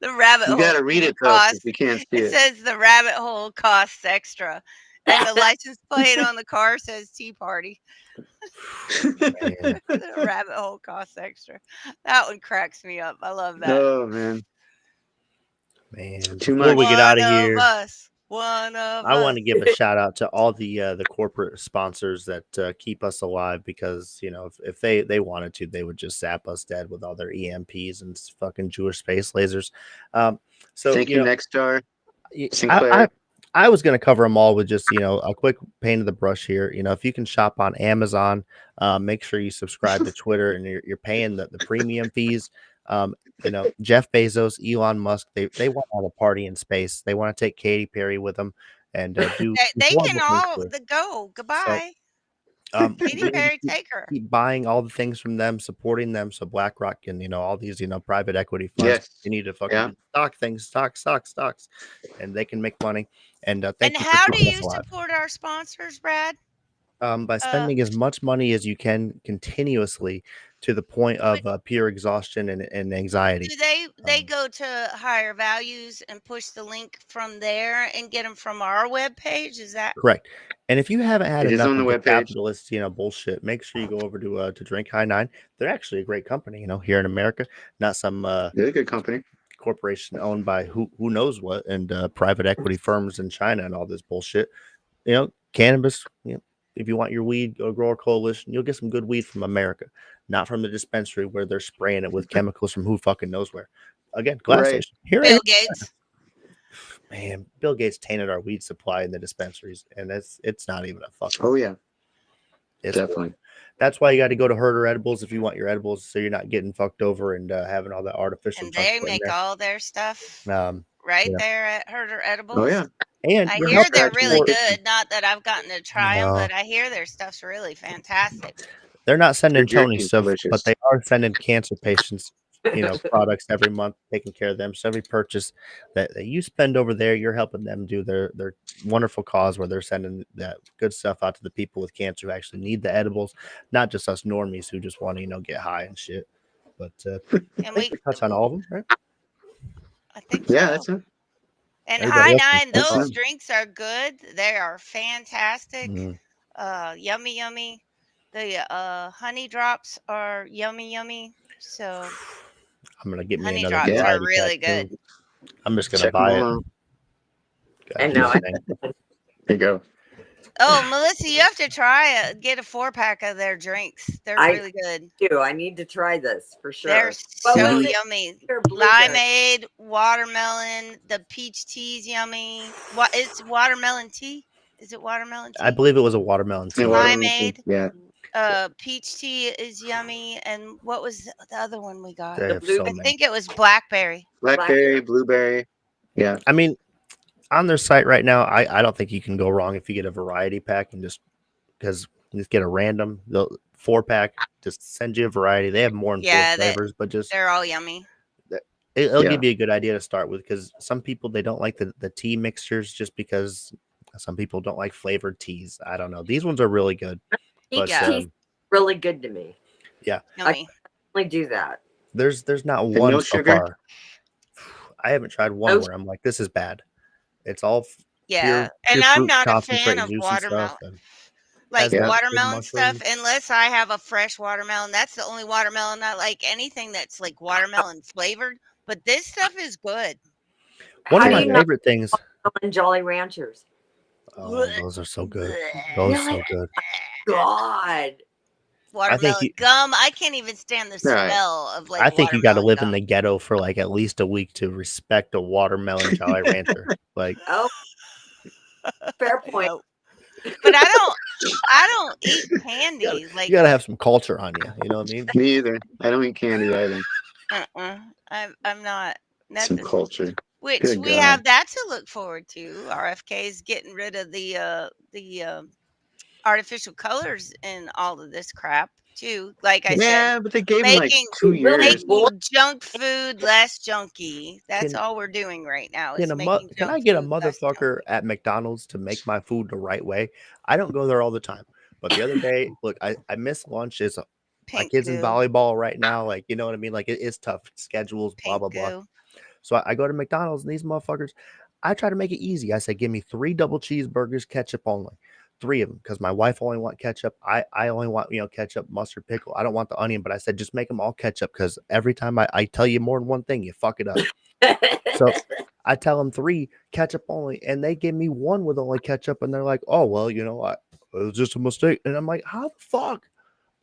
The rabbit You hole gotta read it though, costs. because you can't see It it. says the rabbit hole costs extra, and the license plate on the car says Tea Party. The rabbit hole costs extra. That one cracks me up. I love that. Oh man, Man, too before much. we get out of One here, of us. One of I us. want to give a shout out to all the corporate sponsors that keep us alive, because you know, if they wanted to, they would just zap us dead with all their EMPs and fucking Jewish space lasers. So Thank you, Nexstar, I, Sinclair. I was going to cover them all with just, you know, a quick paint of the brush here. You know, if you can shop on Amazon, make sure you subscribe to Twitter, and you're paying the premium fees. You know, Jeff Bezos, Elon Musk, they want to have a party in space. They want to take Katy Perry with them and do They can horrible all things. go. Goodbye. We Katy need to Perry, take her. keep buying all the things from them, supporting them, so BlackRock and, you know, all these, you know, private equity funds. Yes. They need to fucking stock things, stocks, and they can make money. And thank And you for how do keeping us you alive. support our sponsors, Brad? By spending as much money as you can continuously, to the point of pure exhaustion and anxiety. Do they go to Higher Values and push the link from there and get them from our webpage? Is that Correct. And if you haven't had It is enough on the of the webpage. capitalist, you know, bullshit, make sure you go over to Drink High 9. They're actually a great company, you know, here in America, not some They're a good company. corporation owned by who knows what, and private equity firms in China and all this bullshit. You know, cannabis, you know, if you want your weed, go Grower Coalition. You'll get some good weed from America, not from the dispensary where they're spraying it with chemicals from who fucking knows where. Again, glass Right. station. Here, Bill Gates? man, Bill Gates tainted our weed supply in the dispensaries, and it's not even a fucking. Oh yeah, it's definitely. That's why you got to go to Herder Edibles if you want your edibles, so you're not getting fucked over and having all that artificial. And they make all their stuff right you know. there at Herder Edibles. Oh yeah. And I you're hear they're helping really support- good. Not that I've gotten to try them, No. but I hear their stuff's really fantastic. They're not sending Their Tony jerky's stuff, delicious. but they are sending cancer patients, you know, products every month, taking care of them. So every purchase that you spend over there, you're helping them do their wonderful cause, where they're sending that good stuff out to the people with cancer who actually need the edibles, not just us normies who just want to, you know, get high and shit. But I think we touch on all of them, right? I think Yeah, so. that's it. And Everybody High else Nine, is those fine. drinks are good. They are fantastic. Mm. Yummy, yummy. The honey drops are yummy. So I'm gonna get me honey another drops are variety really pack, too. good. I'm just gonna Check them buy all it. out. God, I know. dang. There you go. Oh, Melissa, you have to try it. Get a 4-pack of their drinks. They're I really good. do. I need to try this for sure. They're What so was it? yummy. Or blueberry? Limeade, watermelon, the peach tea's yummy. What it's watermelon tea? Is it watermelon tea? I believe it was a watermelon tea. Yeah, watermelon tea. Limeade. Yeah. Peach tea is yummy. And what was the other one we got? They have so I many. think it was blackberry. Blackberry, blueberry. Yeah. I mean, on their site right now, I don't think you can go wrong if you get a variety pack and just get a random 4-pack, just send you a variety. They have more than 4 flavors, but just they're all yummy. it'll give you a good idea to start with, because some people, they don't like the tea mixtures, just because some people don't like flavored teas. I don't know. These ones are really good. But Tea's really good to me. yeah, Yummy. I can do that. there's not And one no so sugar? far. I haven't tried one where I'm like, this is bad. It's all Yeah. pure And I'm fruit not a concentrate fan and of juicy watermelon. stuff, and Like has nuts and watermelon stuff, mushrooms. unless I have a fresh watermelon. That's the only watermelon I like. Anything that's like watermelon flavored. But this stuff is good. One How of do my you not favorite things. and Jolly Ranchers? Oh, those are so good. Those are so good. God. watermelon gum. I can't even stand the smell of like I think you got to watermelon live gum. in the ghetto for like at least a week to respect a watermelon Jolly Rancher. Like, oh, fair point. But I don't eat candy. you got to have some culture on you. You know what I mean? Me either. I don't eat candy either. I'm not. Some culture. Which Good we God. have that to look forward to. RFK is getting rid of the artificial colors in all of this crap too. Like I said, but they gave him like 2 years. making junk food less junky. That's Can- all we're doing right now. Is Can making I junk get a food less motherfucker at McDonald's to make my food the right way? I don't go there all the time, but the other day, look, I miss lunch. Is my Pink kids in goo. volleyball right now? Like, you know what I mean? Like, it is tough schedules, blah blah blah. goo. So I go to McDonald's and these motherfuckers, I try to make it easy. I say, give me 3 double cheeseburgers, ketchup only. 3 of them, because my wife only want ketchup. I only want, ketchup, mustard, pickle. I don't want the onion, but I said, just make them all ketchup, because every time I tell you more than one thing, you fuck it up. So I tell them 3 ketchup only, and they give me 1 with only ketchup, and they're like, oh, well, it was just a mistake. And I'm like, how the fuck?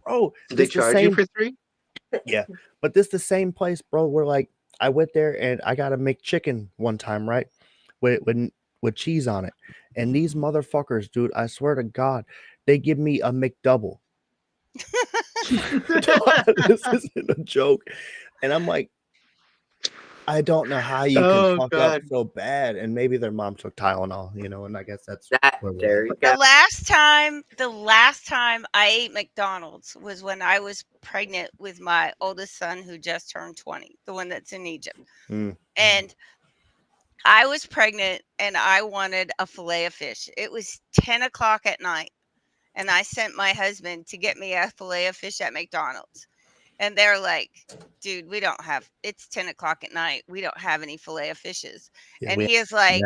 Bro, Did they this the charge you same- for 3? Yeah, but this the same place, bro, where like I went there and I got a McChicken one time, right? With cheese on it. And these motherfuckers, dude, I swear to God, they give me a McDouble. This isn't a joke. And I'm like, I don't know how you can fuck up so bad. And maybe their mom took Tylenol, and I guess that's where The last time I ate McDonald's was when I was pregnant with my oldest son who just turned 20, the one that's in Egypt. And I was pregnant and I wanted a fillet of fish. It was 10 o'clock at night. And I sent my husband to get me a fillet of fish at McDonald's. And they're like, dude, it's 10 o'clock at night. We don't have any fillet of fishes. And he is like,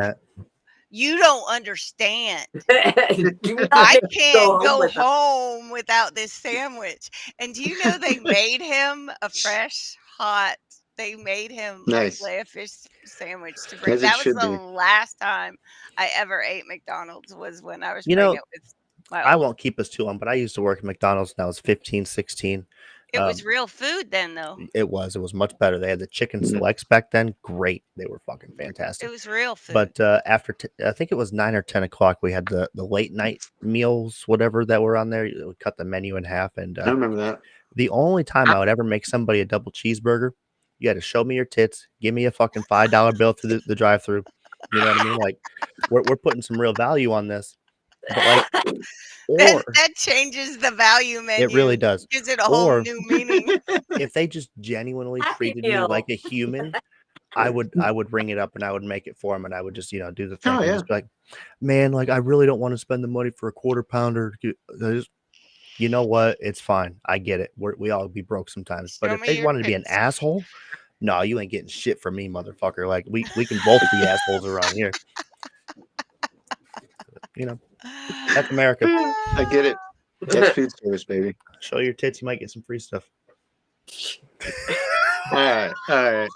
you don't understand. I can't go home without this sandwich. And do you know they made him a fresh, hot, they made him a fillet of fish sandwich to bring. That was the last time I ever ate McDonald's was when I was pregnant with my I won't keep us too long, but I used to work at McDonald's when I was 15, 16. It was real food then, though. It was much better. They had the chicken selects back then. Great. They were fucking fantastic. It was real food. But after, I think it was 9 or 10 o'clock, we had the late night meals, whatever that were on there. We cut the menu in half. And I remember that. The only time I would ever make somebody a double cheeseburger, you had to show me your tits, give me a fucking $5 bill through the drive-thru. You know what I mean? Like, we're putting some real value on this. But like, that changes the value menu. It really does. Gives it a whole new meaning. If they just genuinely treated me like a human, I would ring it up and I would make it for them and I would just do the thing. And just be like, man, like I really don't want to spend the money for a quarter pounder. You know what? It's fine. I get it. We all be broke sometimes. But if they wanted to be an asshole, no, you ain't getting shit from me, motherfucker. Like we can both be assholes around here. That's America. I get it. That's food service, baby. Show your tits, you might get some free stuff. All right.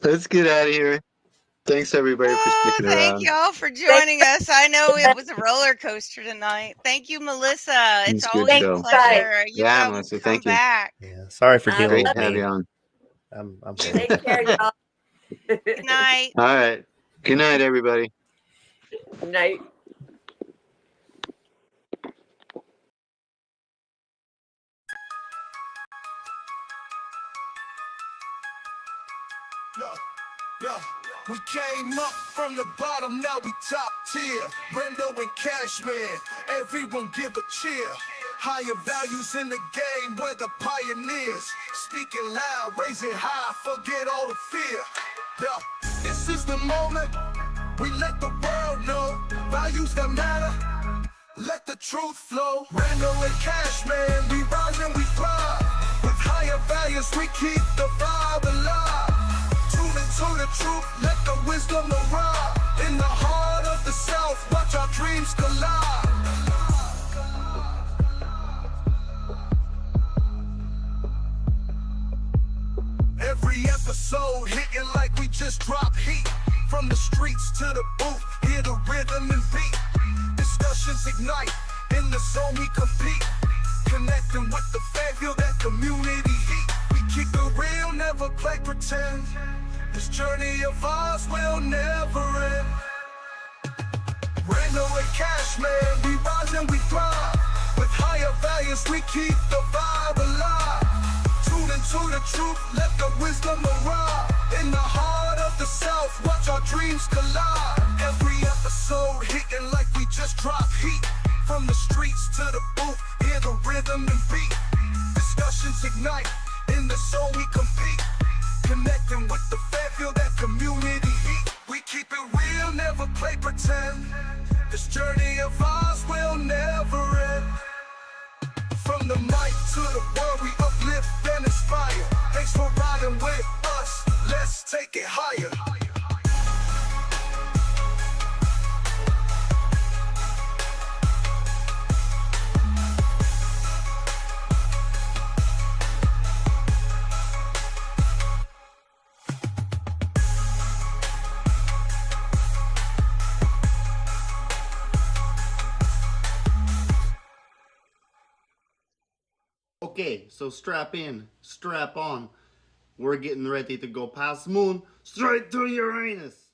Let's get out of here. Thanks everybody for sticking around. Thank y'all for joining us. I know it was a roller coaster tonight. Thank you, Melissa. It's always a pleasure. Melissa, thank you. Back. Yeah, sorry for dealing with to have me. you on. I'm Take care, y'all. Good night. All right. Good night, everybody. Good night. We came up from the bottom, now we top tier. Brendo and Cashman, everyone give a cheer. Higher values in the game, we're the pioneers. Speaking loud, raising high, forget all the fear. This is the moment, we let the world know. Values that matter, let the truth flow. Brendo and Cashman, we rise and we thrive. With higher values, we keep the vibe alive. To the truth, let the wisdom arrive. In the heart of the South, watch our dreams collide. Every episode hitting like we just dropped heat. From the streets to the booth, hear the rhythm and beat. Discussions ignite, in the zone we compete. Connecting with the fan, feel that community heat. We keep it real, never play pretend. This journey of ours will never end. Randall and Cashman, we rise and we thrive. With higher values, we keep the vibe alive. Tune into the truth, let the wisdom arrive. In the heart of the South, watch our dreams collide. Every episode hitting like we just dropped heat. From the streets to the booth, hear the rhythm and beat. Discussions ignite, in the soul we compete. Connecting with the fan, feel that community heat. We keep it real, never play pretend. This journey of ours will never end. From the mic to the world, we uplift and inspire. Thanks for riding with us, let's take it higher. Okay, so strap in, strap on. We're getting ready to go past the moon, straight to Uranus.